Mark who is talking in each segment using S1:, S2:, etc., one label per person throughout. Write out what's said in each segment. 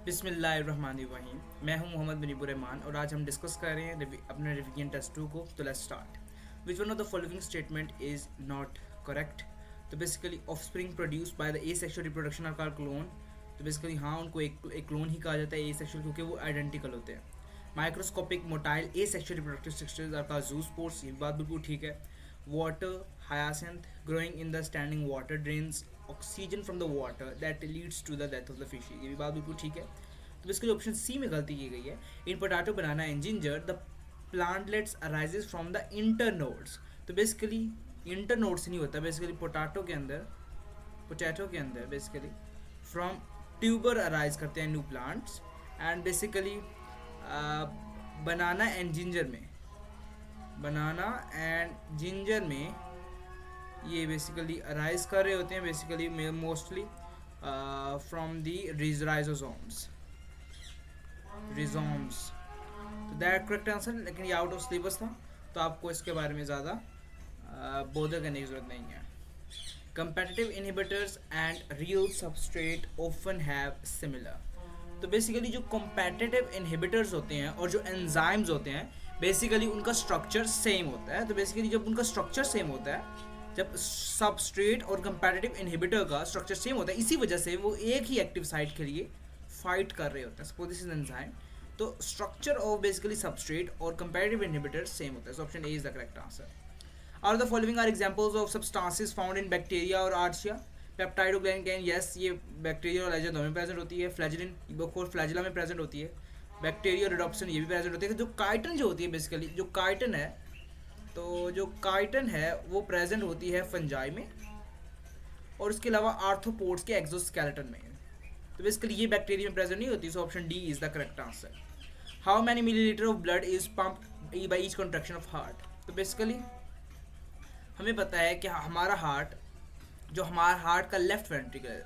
S1: बिस्मिल्लाहिर्रहमानिर्रहीम। मैं हूं मोहम्मद मुनीबुर रहमान और आज हम डिस्कस कर रहे हैं अपने रिवीजन टेस्ट 2 को। तो let's start. Which one of the following statement is not correct? तो basically offspring produced by the asexual reproduction are called clone. तो बेसिकली हाँ, उनको एक क्लोन ही कहा जाता है ए सेक्सुअल, क्योंकि वो आइडेंटिकल होते हैं। Microscopic motile asexual reproductive structures are called zoospores. ये बात बिल्कुल ठीक है। Water hyacinth growing in the standing water drains oxygen from the water that leads to the death of the fish। ये भी बात बिल्कुल ठीक है। तो इसके लिए ऑप्शन सी में गलती की गई है। In potato banana and ginger the plantlets arises from the internodes. तो बेसिकली इंटरनोड्स नहीं होता, बेसिकली पोटैटो के अंदर बेसिकली फ्रॉम ट्यूबर अराइज करते हैं new plants. And basically banana and ginger में ये बेसिकली अराइज कर रहे होते हैं, बेसिकली मोस्टली फ्रॉम दी रिजोम्स। तो दैट करेक्ट आंसर, लेकिन ये आउट ऑफ सिलेबस था तो आपको इसके बारे में ज़्यादा बोधर करने की जरूरत नहीं है। Competitive inhibitors and real substrate often have similar. तो बेसिकली जो कंपेटिटिव इनहिबिटर्स होते हैं और जो एंजाइम्स होते हैं, बेसिकली उनका स्ट्रक्चर सेम होता है। तो बेसिकली जब उनका स्ट्रक्चर सेम होता है, जब सबस्ट्रेट और कंपैरेटिव इनहिबिटर का स्ट्रक्चर सेम होता है, इसी वजह से वो एक ही एक्टिव साइट के लिए फाइट कर रहे होते हैं। सपोज दिस इज एंजाइम, तो स्ट्रक्चर ऑफ बेसिकली सबस्ट्रेट और कंपैरेटिव इनहिबिटर सेम होता है। So option A is the correct answer. Are the following are examples of substances found in bacteria और आर्चिया? पेप्टाइडोग्लाइकैन, यस, ये bacteria और archaea दोनों में present होती है। फ्लैजिलिन फ्लैजिला में प्रेजेंट होती है। बैक्टीरिया रिडोप्सिन ये भी प्रेजेंट होती है। जो काइटन जो होती है, बेसिकली जो काइटन है, तो जो काइटन है वो प्रेजेंट होती है फंजाई में, और इसके अलावा आर्थ्रोपोड्स के एक्सोस्केलेटन में। तो बेसिकली ये बैक्टीरिया में प्रेजेंट नहीं होती। सो option D is the correct answer. How many millilitre of blood is pumped by each contraction of heart? तो बेसिकली हमें पता है कि हमारा हार्ट का लेफ्ट वेंट्रिकल है,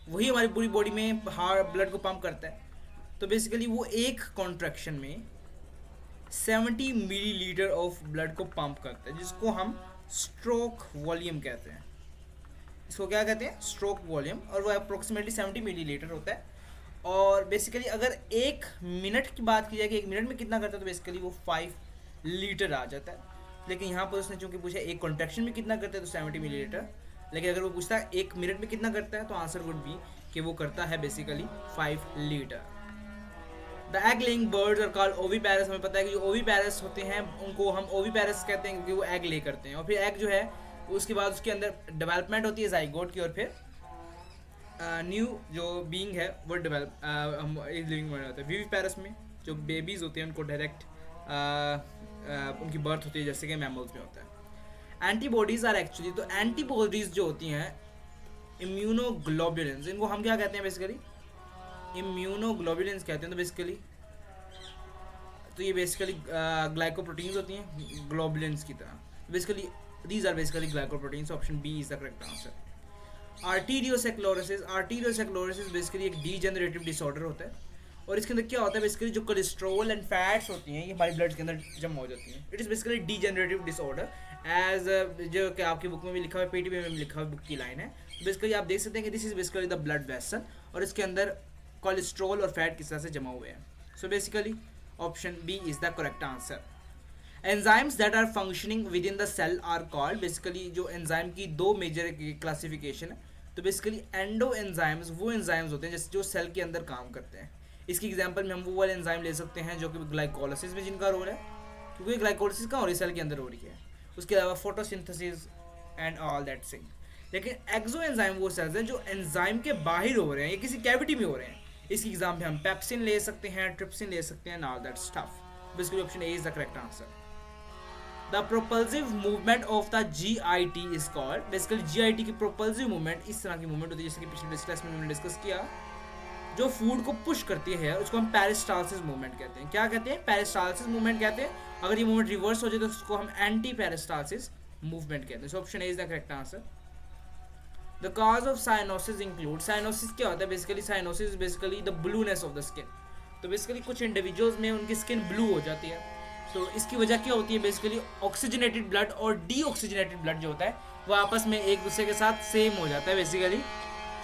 S1: वही हमारी पूरी बॉडी में ब्लड को पंप करता है। तो बेसिकली वो एक कॉन्ट्रैक्शन में 70 मिलीलीटर ऑफ ब्लड को पंप करता है, जिसको हम स्ट्रोक वॉल्यूम कहते हैं। इसको क्या कहते हैं? Stroke volume. और वो अप्रोक्सीमेटली 70 मिलीलीटर होता है। और बेसिकली अगर एक मिनट की बात की जाए कि एक मिनट में कितना करता है, तो बेसिकली वो 5 लीटर आ जाता है। लेकिन यहाँ पर उसने चूंकि पूछा एक कॉन्ट्रैक्शन में कितना करता है, तो 70 मिलीलीटर। लेकिन अगर वो पूछता है एक मिनट में कितना करता है, तो आंसर वुड बी कि वो करता है basically 5 litre. The egg laying birds are called oviparous. हमें पता है कि जो ओविपेरस होते हैं उनको हम ओविपेरस कहते हैं, क्योंकि वो एग ले करते हैं। और फिर एग जो है उसके बाद उसके अंदर डेवलपमेंट होती है जाइगोट की, और फिर न्यू जो बीइंग है वो डेवलप हम लिविंग में होता है। विविपेरस में जो बेबीज होते हैं उनको डायरेक्ट उनकी बर्थ होती है, जैसे कि मैमल्स में होता है। एंटीबॉडीज आर एक्चुअली, तो एंटीबॉडीज जो होती हैं इम्यूनोग्लोबुलिन्स, इनको हम क्या कहते हैं? बेसिकली इम्यूनोग्लोबुलिन्स कहते हैं। तो बेसिकली ये बेसिकली ग्लाइकोप्रोटीन्स होती हैं ग्लोबुलिन्स की तरह। Basically these are basically glycoproteins. Option B is the correct answer. Arteriosclerosis basically एक डीजेनरेटिव डिसऑर्डर होता है, और इसके अंदर क्या होता है? बेसिकली जो कोलेस्ट्रॉल एंड फैट्स होती हैं ये हमारी ब्लड के अंदर जमा हो जाती हैं। It is basically degenerative disorder, age जो कि आपकी बुक में भी लिखा हुआ है, पीटीबी में भी लिखा हुआ, बुक की लाइन है। बेसिकली आप देख सकते हैं कि this is basically the blood vessel, और इसके अंदर कोलेस्ट्रॉल और फैट किस तरह से जमा हुए हैं। So basically option B is the correct answer. Enzymes that are functioning within the cell are called? Basically जो एंजाइम की दो मेजर क्लासिफिकेशन है। तो बेसिकली एंडो एंजाइम्स वो एंजाइम्स होते हैं जैसे जो सेल के अंदर काम करते हैं। इसकी एग्जांपल में हम वो वाले एंजाइम ले सकते हैं जो कि ग्लाइकोलाइसिस में जिनका रोल है, क्योंकि ग्लाइकोलाइसिस कहाँ हो रही है? सेल के अंदर हो रही है। उसके अलावा photosynthesis and all that thing. लेकिन एक्सो एंजाइम वो सेल्स हैं जो एंजाइम के बाहर हो रहे हैं या किसी कैविटी में हो रहे हैं। इसकी एग्जाम में हम पेप्सिन ले सकते हैं, ट्रिप्सिन ले सकते हैं, all that stuff. Basically option A is the correct answer. The propulsive movement of the GIT is called? Basically GIT की प्रोपल्सिव मूवमेंट इस तरह की मूवमेंट होती है, जैसे कि पिछले क्लास में हमने डिस्कस किया। जो फूड को पुश करती है उसको हम पेरिस्टाल्सिस मूवमेंट कहते हैं। क्या कहते हैं? पेरिस्टाल्सिस मूवमेंट कहते हैं। अगर ये मूवमेंट रिवर्स हो जाए तो उसको हम एंटी पेरिस्टाल्सिस मूवमेंट कहते हैं। So option A is the correct answer. The cause of cyanosis include? Cyanosis क्या होता है? Basically cyanosis is basically the blueness of the skin. तो बेसिकली कुछ इंडिविजुअल्स में उनकी स्किन ब्लू हो जाती है। तो इसकी वजह क्या होती है? बेसिकली ऑक्सीजनेटेड ब्लड और डीऑक्सीजनेटेड ब्लड जो होता है वो आपस में एक दूसरे के साथ सेम हो जाता है बेसिकली।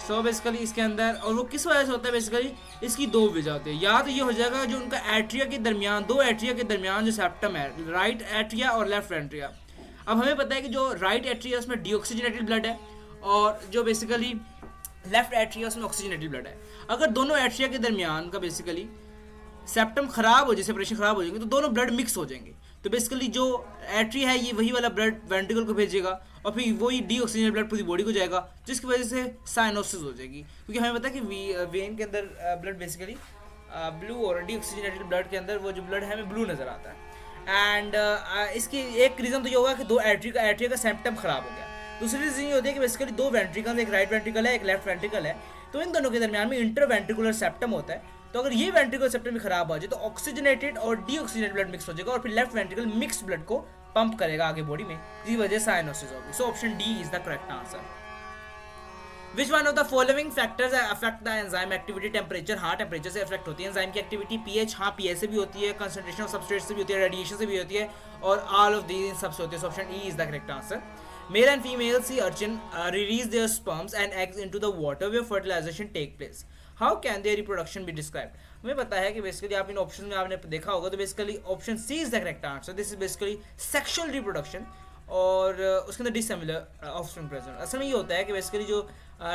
S1: सो बेसिकली इसके अंदर, और वो किस वजह से होता है बेसिकली, इसकी दो वजह होती है। या तो ये हो जाएगा जो उनका एट्रिया के दरमियान, दो एट्रिया के दरमियान जो सेप्टम है, राइट एट्रिया और लेफ्ट एट्रिया। अब हमें पता है कि जो राइट एट्रिया उसमें डीऑक्सीजनेटेड ब्लड है और जो बेसिकली लेफ्ट एट्रिया उसमें ऑक्सीजनेटेड ब्लड है। अगर दोनों एट्रिया के दरमियान का बेसिकली सेप्टम खराब हो जाए, सेपरेशन खराब हो जाएंगे, तो दोनों ब्लड मिक्स हो जाएंगे। तो बेसिकली जो एट्री है ये वही वाला ब्लड वेंट्रिकल को भेजेगा और फिर वही डीऑक्सीजनेटेड ब्लड पूरी बॉडी को जाएगा, जिसकी वजह से साइनोसिस हो जाएगी। क्योंकि हमें पता है कि वेन के अंदर ब्लड बेसिकली ब्लू और डीऑक्सीजनेटेड ब्लड के अंदर वो जो ब्लड है हमें ब्लू नज़र आता है। एंड इसकी एक रीज़न तो ये होगा कि दो एट्रिया का सेप्टम खराब हो गया। दूसरी रीज़न ये होती है कि बेसिकली दो वेंट्रिकल, एक राइट वेंट्रिकल है एक लेफ्ट वेंट्रिकल है, तो इन दोनों के दरमियान में इंटरवेंट्रिकुलर सेप्टम होता है। तो अगर ये वेंट्रिकल सेप्टम भी खराब हो जाए तो ऑक्सीजनेटेड और डीऑक्सीजनेटेड ब्लड मिक्स हो जाएगा और फिर लेफ्ट वेंट्रिकल मिक्स ब्लड को पंप करेगा आगे बॉडी में, जिसकी वजह से साइनोसिस होगी। So option D is the correct answer. Which one of the following factors affect the enzyme activity? Temperature, हाँ टेम्परेचर से अफेक्ट होती है एंजाइम की एक्टिविटी। पीएच, हाँ पीएच से भी होती है। कंसंट्रेशन ऑफ सबस्ट्रेट से भी होती है, रेडिएशन से भी होती है, और ऑल ऑफ दीज सबसे होती है। Option E is the correct answer. Male and female sea urchin release their sperms and eggs into the water where fertilization take place. How can their reproduction be described? हमें पता है कि basically आप इन option में आपने देखा होगा, तो basically option C is the correct answer. This is basically sexual reproduction और उसके अंदर डिसिमिलर ऑफस्प्रिंग प्रेजेंट। असल में ये होता है कि बेसिकली जो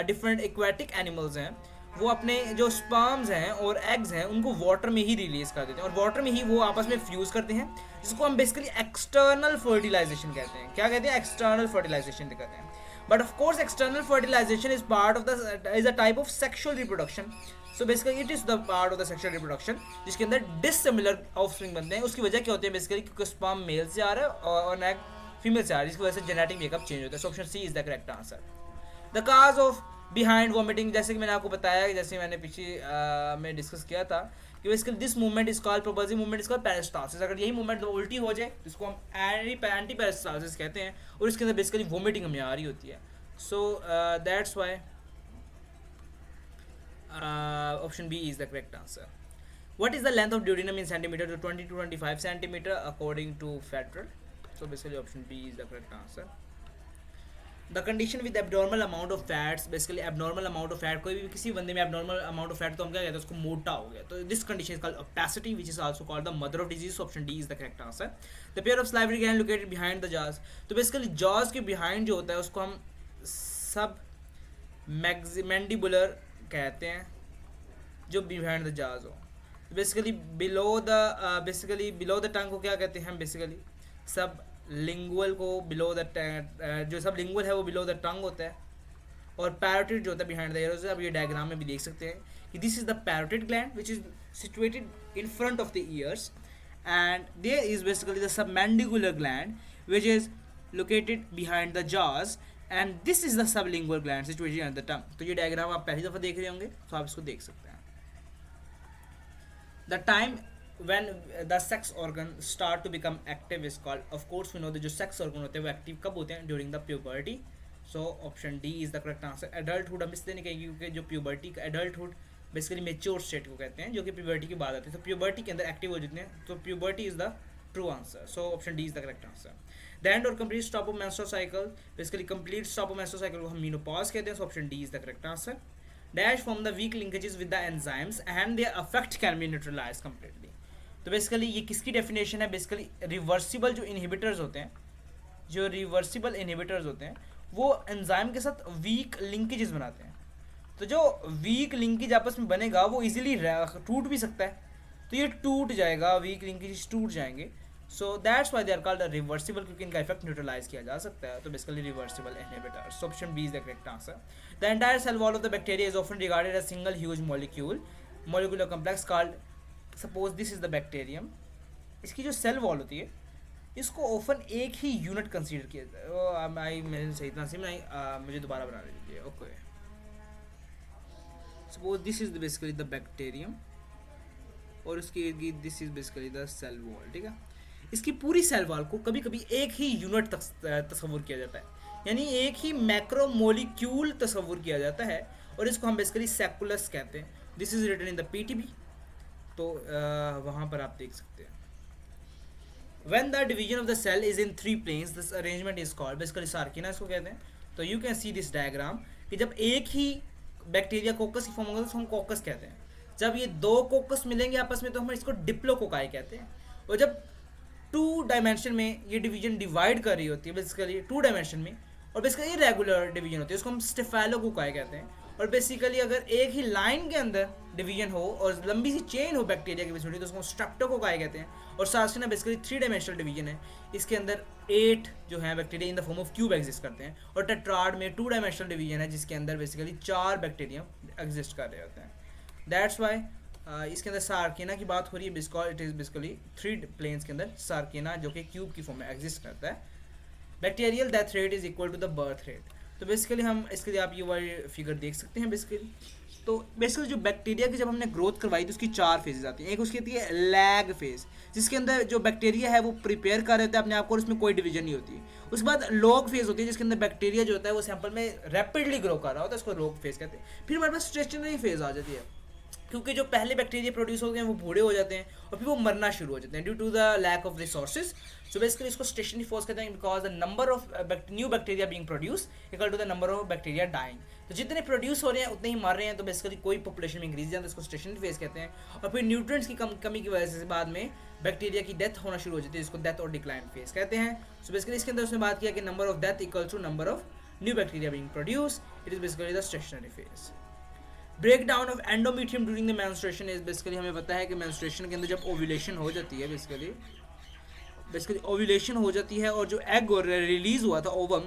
S1: डिफरेंट एक्वेटिक एनिमल्स हैं वो अपने जो स्पर्म्स हैं और एग्स हैं उनको वाटर में ही रिलीज कर देते हैं और वाटर में ही वो आपस में फ्यूज करते हैं, जिसको हम बेसिकली एक्सटर्नल फर्टिलाइजेशन कहते हैं। क्या कहते हैं? एक्सटर्नल फर्टिलाइजेशन कहते हैं। But of course external fertilisation is part of the is a type of sexual reproduction. So basically it is the part of the sexual reproduction जिसके अंदर डिसिमिलर ऑफस्प्रिंग बनते हैं। उसकी वजह क्या होती है? बेसिकली क्योंकि स्पर्म मेल से आ रहा है और एग फीमेल से आ रहा है, जिसकी वजह से जेनेटिक मेकअप चेंज होता है। So option C is the correct answer. The cause of behind vomiting, जैसे कि मैंने आपको बताया, जैसे मैंने पीछे में डिस्कस किया था कि basically this movement is called propulsive movement is called peristalsis. अगर यही मूवमेंट उल्टी हो जाए जिसको हम एंटी पेरिस्टाल्सिस कहते हैं और इसके अंदर बेसिकली वॉमिटिंग हमें आ रही होती है। So that's why option B is the correct answer. What is the length of duodenum in centimetre? To 20 to 25 centimetre according to federal. So basically option B is the correct answer. The condition with abnormal amount of fats, basically abnormal amount of fat, कोई भी किसी बंदे में abnormal amount of fat तो हम क्या कहते हैं? उसको मोटा हो गया। तो this condition is called opacity which is also called the mother of disease. Option D is the correct answer. The pair of salivary gland located behind the jaws, तो बेसिकली जॉज के बिहाइंड जो होता है उसको हम सब mandibular कहते हैं, जो बिहाइंड द जॉज हो। बेसिकली बिलो द टंग को क्या कहते हैं हम? बेसिकली सब लिंगुअल को बिलो द जो सब लिंगुअल है वो बिलो द टंग होता है, और पैरोटिड जो होता है बिहाइंड द ईयर्स। आप ये डायग्राम में भी देख सकते हैं कि this is the parotid gland which is situated in front of the ears, and there is basically the submandibular gland which is located behind the jaws, and this is the sublingual gland situated in the tongue. तो ये diagram आप पहली दफ़ा देख रहे होंगे, तो आप इसको देख सकते हैं। The time when the sex organ start to become active is called, of course we know that जो sex organ होते हैं वो active कब होते हैं? during the puberty. so option D is the correct answer. adulthood हम इसलिए नहीं कहेंगे क्योंकि जो puberty का adulthood basically mature state को कहते हैं, जो कि puberty के बाद आती है। तो puberty के अंदर active हो जाते हैं, तो puberty is the true answer. so option D is the correct answer. the end or complete stop of menstrual cycle, basically complete stop of menstrual cycle को हम menopause कहते हैं। so option D is the correct answer. dash form the weak linkages with the enzymes and their effect can be neutralized completely. तो basically ये किसकी definition है? Basically reversible जो inhibitors होते हैं, जो रिवर्सिबल इनहिबिटर्स होते हैं वो एंजाइम के साथ वीक लिंकेजेस बनाते हैं। तो जो वीक लिंकेज आपस में बनेगा वो इजीली टूट भी सकता है, तो ये टूट जाएगा, वीक लिंकेज टूट जाएंगे। So that's why they are called reversible, क्योंकि इनका इफेक्ट न्यूट्रलाइज किया जा सकता है। तो basically reversible inhibitors. Option B is the correct answer. The entire cell wall of the bacteria is often regarded as single huge molecular complex called, suppose this is the bacterium, इसकी जो cell wall होती है इसको often एक ही unit consider किया जाता है। मैंने सही इतना सी नहीं, मुझे दोबारा बना लीजिए। Okay, suppose this is basically the bacterium और उसकी this is basically the cell wall. ठीक है, इसकी पूरी सेल वॉल को कभी कभी एक ही यूनिट तस्वुर किया जाता है, यानी एक ही मैक्रोमोलिक्यूल तस्वुर किया जाता है, और इसको हम बेसिकली सेकुलस कहते हैं। This is written in the PTB, तो वहाँ पर आप देख सकते हैं। When the division of the cell is in 3 planes, this arrangement is called, basically सार्किना इसको कहते हैं। तो you can see this diagram कि जब एक ही बैक्टीरिया कोकस की फॉर्म होगा तो हम कोकस कहते हैं। जब ये दो कोकस मिलेंगे आपस में तो हम इसको डिप्लोकोकाई कहते हैं। और जब टू डायमेंशन में ये डिवीजन डिवाइड कर रही होती है बेसिकली टू डायमेंशन में, और बेसिकली रेगुलर डिवीजन होती है, उसको हम स्टेफेलोकोकाई कहते हैं। और बेसिकली अगर एक ही लाइन के अंदर डिवीजन हो और लंबी सी चेन हो बैक्टीरिया की बेसिकली तो उसको हम स्ट्रेप्टोकोकाई कहते हैं। और सार्सिना बेसिकली 3 डायमेंशनल डिवीजन है, इसके अंदर 8 जो है bacteria in the form of cube exist करते हैं। और टेट्राड में 2 डायमेंशनल डिवीजन है जिसके अंदर बेसिकली 4 बैक्टीरिया एग्जिस्ट कर रहे होते हैं। दैट्स वाई इसके अंदर सार्किना की बात हो रही है, because it is basically 3 planes के अंदर सार्किना जो कि क्यूब की फॉर्म में एग्जिस्ट करता है। Bacterial death rate is equal to the birth rate. तो बेसिकली हम इसके लिए आप ये वाली फिगर देख सकते हैं बेसिकली। तो बेसिकली जो बैक्टीरिया की जब हमने ग्रोथ करवाई तो उसकी 4 फेजेस आती हैं। एक उसकी आती है लैग फेज, जिसके अंदर जो बैक्टीरिया है वो प्रिपेयर कर रहे होते हैं अपने आप को और उसमें कोई डिवीजन नहीं होती। उसके बाद लॉग फेज होती है जिसके अंदर बैक्टीरिया जो होता है वो सैंपल में रैपिडली ग्रो कर रहा होता है, उसको लॉग फेज कहते हैं। फिर हमारे पास स्टेशनरी फेज आ जाती है, क्योंकि जो पहले बैक्टीरिया प्रोड्यूस होते हैं वो बूढ़े हो जाते हैं और फिर वो मरना शुरू हो जाते हैं due to the lack of resources. So basically इसको स्टेशनरी फेज कहते हैं because the number of new bacteria being produce equal to the number of bacteria dying. तो जितने प्रोड्यूस हो रहे हैं उतने ही मर रहे हैं, तो बेसिकली कोई पॉपुलेशन में इंक्रीज जाता है, इसको स्टेशनरी फेज कहते हैं। और फिर न्यूट्रिएंट्स की कमी की वजह से बाद में बैक्टीरिया की डेथ होना शुरू हो जाती है, जिसको डेथ और डिक्लाइन फेज कहते हैं। सो बेसिकली इसके अंदर उसने बात किया कि number of death equal to number of new bacteria being produce, it is basically the stationary phase. Break down of endometrium during the menstruation is basically हमें पता है कि मेंस्ट्रुएशन के अंदर जब ओव्यूलेशन हो जाती है बेसिकली ओव्यूलेशन हो जाती है और जो एग और रिलीज हुआ था ओवम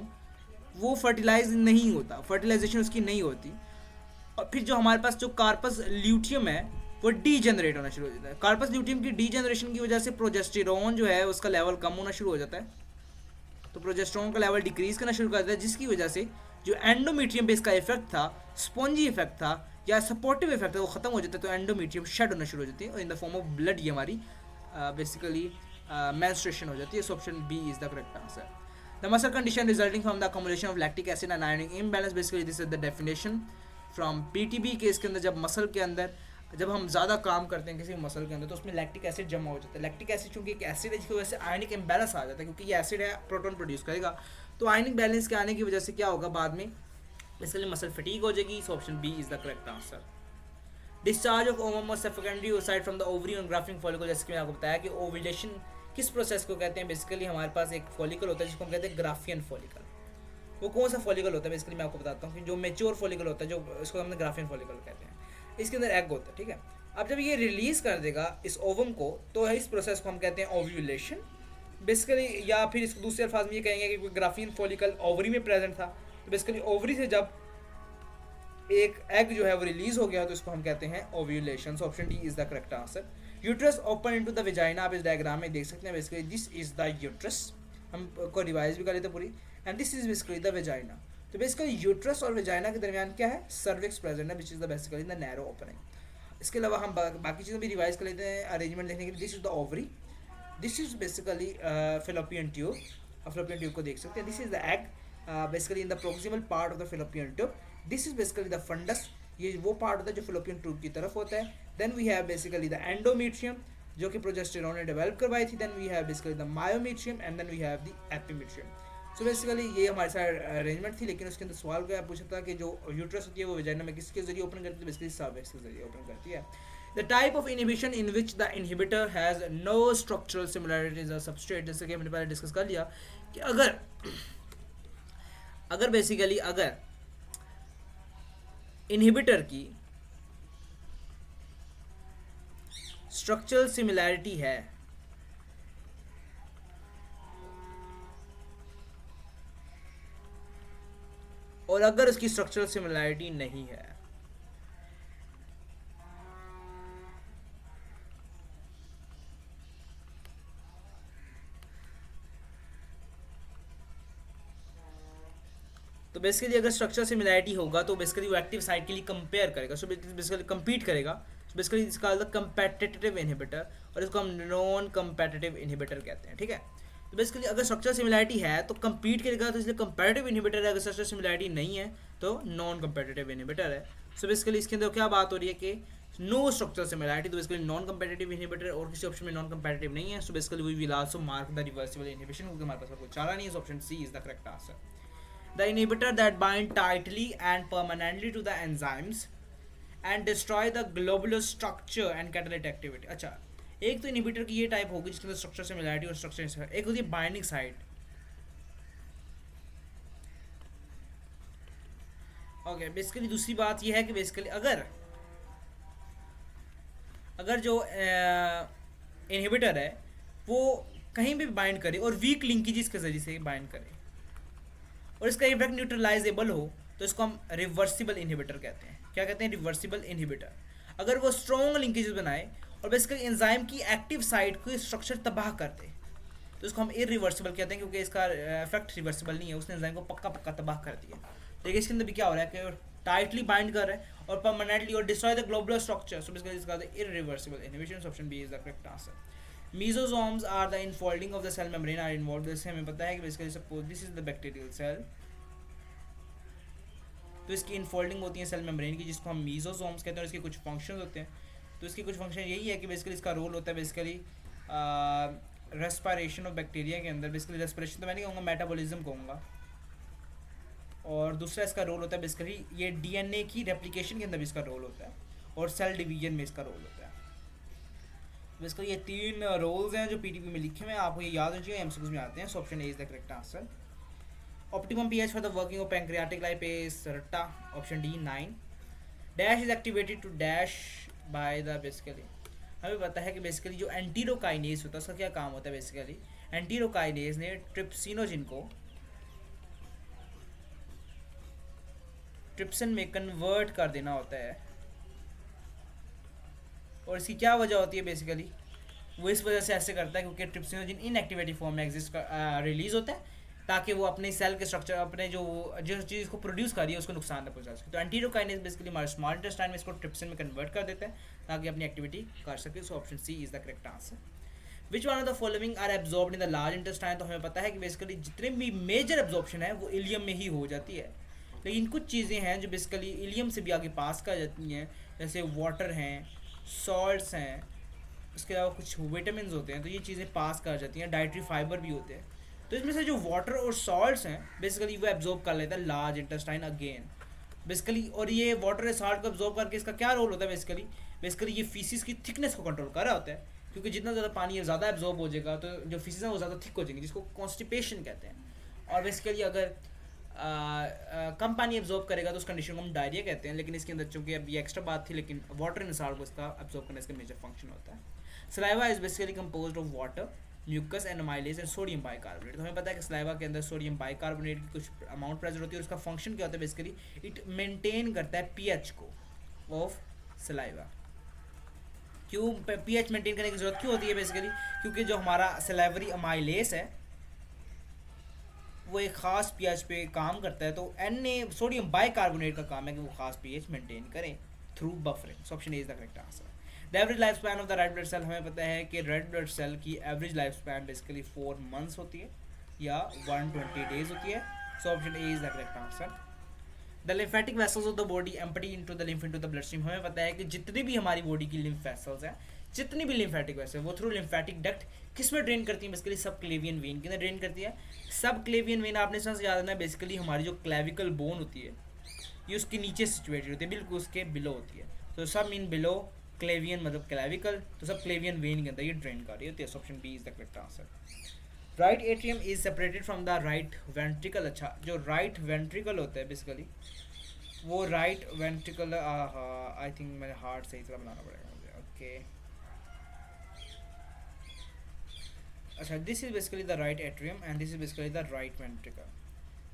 S1: वो फर्टिलाइज नहीं होता, फर्टिलाइजेशन उसकी नहीं होती। और फिर जो हमारे पास जो कार्पस ल्यूटियम है वो डीजेनरेट होना शुरू हो जाता है। कार्पस ल्यूटियम की डीजेनरेशन की वजह से प्रोजेस्टेरोन जो है उसका लेवल कम होना शुरू हो जाता है, तो प्रोजेस्टेरोन का लेवल डिक्रीज करना शुरू कर देता है, जिसकी वजह से जो एंडोमीट्रियम पे इसका इफेक्ट था, स्पॉन्जी इफेक्ट था या सपोर्टिव इफेक्ट है, वो खत्म हो जाता है। तो एंडोमीट्रियम शेड होना शुरू हो जाती है और in the form of blood ये हमारी बेसिकली मेंस्ट्रुएशन हो जाती है। So option B is the correct answer. The muscle condition resulting from the accommodation of lactic acid and ionic imbalance, basically this is the definition from PTB के। इसके अंदर जब muscle के अंदर जब हम ज़्यादा काम करते हैं किसी मसल के अंदर तो उसमें लैक्टिक एसिड जमा हो जाता है। लैक्टिक एसिड चूंकि एक एसिड है जिसकी वजह से आयनिक इम्बैलेंस आ जाता है, क्योंकि ये एसिड है प्रोटॉन प्रोड्यूस करेगा, तो आयनिक बैलेंस के आने की वजह से क्या होगा बाद में इसलिए मसल फटीग हो जाएगी। So option B is the correct answer. Discharge of ovum और secondary oocyte from the ovary on graafian follicle, जैसे कि मैंने आपको बताया कि ओव्यूलेशन किस प्रोसेस को कहते हैं। बेसिकली हमारे पास एक फॉलिकल होता है जिसको हम कहते हैं ग्राफियन फॉलिकल। वो कौन सा फॉलिकल होता है बेसिकली मैं आपको बताता हूँ कि जो मेच्योर फॉलिकल होता है जो इसको हम ग्राफियन फॉलिकल कहते हैं, इसके अंदर एग होता है, ठीक है। अब जब ये रिलीज कर देगा इस ओवम को तो इस प्रोसेस को हम कहते हैं ओव्यूलेशन बेसिकली, या फिर इसको दूसरे अल्फाज में ये कहेंगे कि ग्राफियन फॉलिकल ओवरी में प्रेजेंट था, तो बेसिकली ओवरी से जब एक एग जो है वो रिलीज हो गया तो इसको हम कहते हैं ovulation. So option D is the correct answer. Uterus open into the vagina, आप इस डायग्राम में देख सकते हैं basically this is the uterus, हम को रिवाइज भी कर लेते हैं पूरी, and this is basically the vagina. तो बेसिकली यूट्रस और वेजाइना के दरमियान क्या है, सर्विक्स प्रेजेंट है which is the basically the narrow opening. इसके अलावा हम बाकी चीज़ें भी रिवाइज कर लेते हैं अरेंजमेंट देखने के लिए। This is the ovary, this is basically fallopian tube, fallopian tube को देख सकते हैं। This is the egg basically in the proximal part of the fallopian tube, this is basically the fundus, ये वो पार्ट होता है जो फिलोपियन ट्यूब की तरफ होता है। Then we have basically the endometrium जो कि प्रोजेस्टेरोन ने डेवलप करवाई थी, then we have basically the myometrium and then we have the epimetrium. So basically ये हमारे साथ अरेंजमेंट थी, लेकिन उसके अंदर सवाल क्या पूछा था कि जो यूट्रस होती है वो वेजाइना में किसके जरिए ओपन करती है, बेसिकली सर्विक्स के जरिए ओपन करती है। The type of inhibition in which the inhibitor has no structural similarities of substrate, जैसे कि हमने पहले डिस्कस कर लिया कि अगर बेसिकली अगर इनहिबिटर की स्ट्रक्चरल सिमिलैरिटी है और अगर उसकी स्ट्रक्चरल सिमिलैरिटी नहीं है तो बेसिकली अगर स्ट्रक्चर सिमिलैरिटी होगा तो बेसिकली वो एक्टिव साइट के लिए कंपेयर करेगा, सो बेसिकली कम्पीट करेगा। बेसिकली इसका कंपेटिटिव इनहिबिटर और इसको हम नॉन कंपेटिटिव इनहिबिटर कहते हैं, ठीक है। तो बेसिकली अगर स्ट्रक्चर सिमिलैरिटी है तो कम्पीट करेगा, तो इसलिए कंपेटिटिव इनहिबिटर है। अगर स्ट्रक्चर सिमिलैरिटी नहीं है तो नॉन कंपेटिटिव इनहिबिटर है। सो बेसिकली इसके अंदर क्या बात हो रही है कि नो स्ट्रक्चर सिमिलैरिटी, तो बेसिकली नॉन कंपेटिटिव इनहिबिटर और किसी ऑप्शन में नॉन कंपेटिटिव नहीं है। So basically we will also mark the reversible inhibition, क्योंकि हमारे पास कोई चारा नहीं है। So option C is the correct answer. The inhibitor that bind tightly and permanently to the enzymes and destroy the globular structure and catalytic activity. अच्छा, एक तो इनहिबिटर की ये टाइप होगी जिसके अंदर स्ट्रक्चर सिमिलैरिटी और स्ट्रक्चर, एक होती है बाइंडिंग साइट. ओके, बेसिकली दूसरी बात ये है कि बेसिकली अगर अगर जो इनहिबिटर है वो कहीं भी बाइंड करे और वीक लिंकेजेस के जरिए से बाइंड करे और इसका इफेक्ट न्यूट्रलाइजेबल हो तो इसको हम रिवर्सिबल इनहिबिटर कहते हैं. क्या कहते हैं? Reversible inhibitor. अगर वो स्ट्रॉन्ग लिंकेजेस बनाए और बेसिकली एंजाइम की एक्टिव साइट को स्ट्रक्चर तबाह कर दे तो इसको हम इरिवर्सिबल कहते हैं, क्योंकि इसका इफेक्ट रिवर्सिबल नहीं है, उसने एंजाइम को पक्का पक्का तबाह कर दिया. देखिए इसके अंदर भी क्या हो रहा है कि टाइटली बाइंड कर रहा है और परमानेंटली और destroy the globular structure. So basically इसका irreversible inhibition. Option B is the correct answer. Mesosomes are the infolding of the cell membrane are involved. जैसे हमें पता है कि basically suppose this is the bacterial cell, तो इसकी infolding होती है सेल मेम्ब्रेन की, जिसको हम मीजोसोम्स कहते हैं. और इसके कुछ फंक्शंस होते हैं. तो इसके कुछ फंक्शन यही है कि बेसिकली इसका रोल होता है बेसिकली रेस्पिरेशन ऑफ बैक्टीरिया के अंदर. बेसिकली रेस्पिरेशन तो मैं नहीं कहूँगा, मेटाबॉलिज्म कहूँगा. और दूसरा इसका रोल होता है बेसिकली ये डीएनए की रेप्लिकेशन के अंदर भी इसका रोल होता है और सेल डिवीजन में इसका रोल होता है. बेसिकली ये तीन रोल्स हैं जो पीटीपी में लिखे हुए हैं, आपको ये याद होना चाहिए, एमसीक्यूज में आते हैं. So option A is the correct answer. Optimum pH for the working of pancreatic lipase RATA. Option D 9. Dash is activated to dash by the basically. हमें पता है कि बेसिकली जो एंटीरोकाइनेज होता है उसका क्या काम होता है. बेसिकली एंटीरोकाइनेज ने ट्रिप्सिनोजिन को ट्रिप्सिन में कन्वर्ट कर देना होता है. और इसकी क्या वजह होती है? बेसिकली वो इस वजह से ऐसे करता है क्योंकि ट्रिप्सिनोजिन इनएक्टिवेटेड फॉर्म में एग्जिस्ट रिलीज होता है ताकि वो अपने सेल के स्ट्रक्चर अपने जो चीज़ को प्रोड्यूस कर रही है उसको नुकसान न पहुंचा सके. तो एंटीरोकाइनेज बेसिकली हमारे स्मॉल इंटेस्टाइन में इसको ट्रिप्सिन में कन्वर्ट कर देता है ताकि अपनी एक्टिविटी कर सके. So option C is the correct answer. Which one of the following are absorbed in the large intestine. तो हमें पता है कि बेसिकली जितने भी मेजर एब्जॉर्प्शन है वो इलियम में ही हो जाती है, लेकिन कुछ चीज़ें हैं जो बेसिकली इलियम से भी आगे पास कर जाती हैं, जैसे वाटर हैं, सॉल्ट्स हैं, उसके अलावा कुछ विटामिन होते हैं, तो ये चीज़ें पास कर जाती हैं. डाइटरी फाइबर भी होते हैं. तो इसमें से जो वाटर और सॉल्ट्स हैं बेसिकली वो एब्जॉर्ब कर लेता है लार्ज इंटेस्टाइन अगेन बेसिकली. और ये वाटर और सॉल्ट को एब्जॉर्ब करके इसका क्या रोल होता है? बेसिकली ये फीसिस की थिकनेस को कंट्रोल कर रहा होता है, क्योंकि जितना ज़्यादा पानी ज़्यादा एब्जॉर्ब हो जाएगा तो जो फीसिस हैं वो ज़्यादा थिक हो जाएंगे, जिसको कॉन्स्टिपेशन कहते हैं. और बेसिकली अगर कम पानी एब्जॉर्ब करेगा तो उस कंडीशन को हम डायरिया कहते हैं. लेकिन इसके अंदर चूँकि अब ये एक्स्ट्रा बात थी, लेकिन वाटर एंड सॉल्ट को इसका एब्जॉर्ब करना इसका मेजर फंक्शन होता है. Saliva is basically composed of water, mucus and amylase and sodium bicarbonate. तो हमें पता है कि सलाइवा के अंदर सोडियम बाइकार्बोनेट की कुछ अमाउंट प्रेजेंट होती है और उसका फंक्शन क्या होता है? बेसिकली इट मेंटेन करता है पीएच को ऑफ सलाइवा. क्यों पीएच मेंटेन करने की जरूरत क्यों होती है? बेसिकली क्योंकि जो हमारा सलाइवरी अमाइलेज है वो एक खास पीएच पे काम करता है. तो एन सोडियम बाइकार्बोनेट का काम है कि वो खास पीएच मेंटेन करें through buffering. So option A is the correct answer. The average life span of the red blood cell. हमें पता है कि रेड ब्लड सेल की average life span basically 4 months होती है या 120 डेज होती है. So option A is the correct answer. The lymphatic vessels of the body empty into the lymph into the blood stream. हमें पता है कि जितनी भी हमारी बॉडी की लिम्फ वेसल्स हैं, जितनी भी लिम्फेटिक वेसल वो थ्रू लिम्फेटिक डक्ट किस में ड्रेन करती है? बेसिकली सब क्लेवियन वेन के अंदर ड्रेन करती है. सब क्लेवियन वेन आपने समझ याद रखना है, बेसिकली हमारी जो क्लेविकल बोन होती है ये उसके नीचे सिचुएटेड होती है, बिल्कुल उसके बिलो होती है. तो सब मीन बिलो क्लेवियन मतलब क्लेविकल, तो सब क्लेवियन वेन के अंदर ये ड्रेन कर रही होती है. Option B is the correct answer. Right atrium is separated from the right ventricle. अच्छा, जो राइट वेंट्रिकल होता है बेसिकली वो राइट वेंट्रिकल आई थिंक मेरे हार्ट सही तरह बनाना पड़ेगा मुझे. ओके, अच्छा, this is basically the right atrium and this is basically the right ventricle.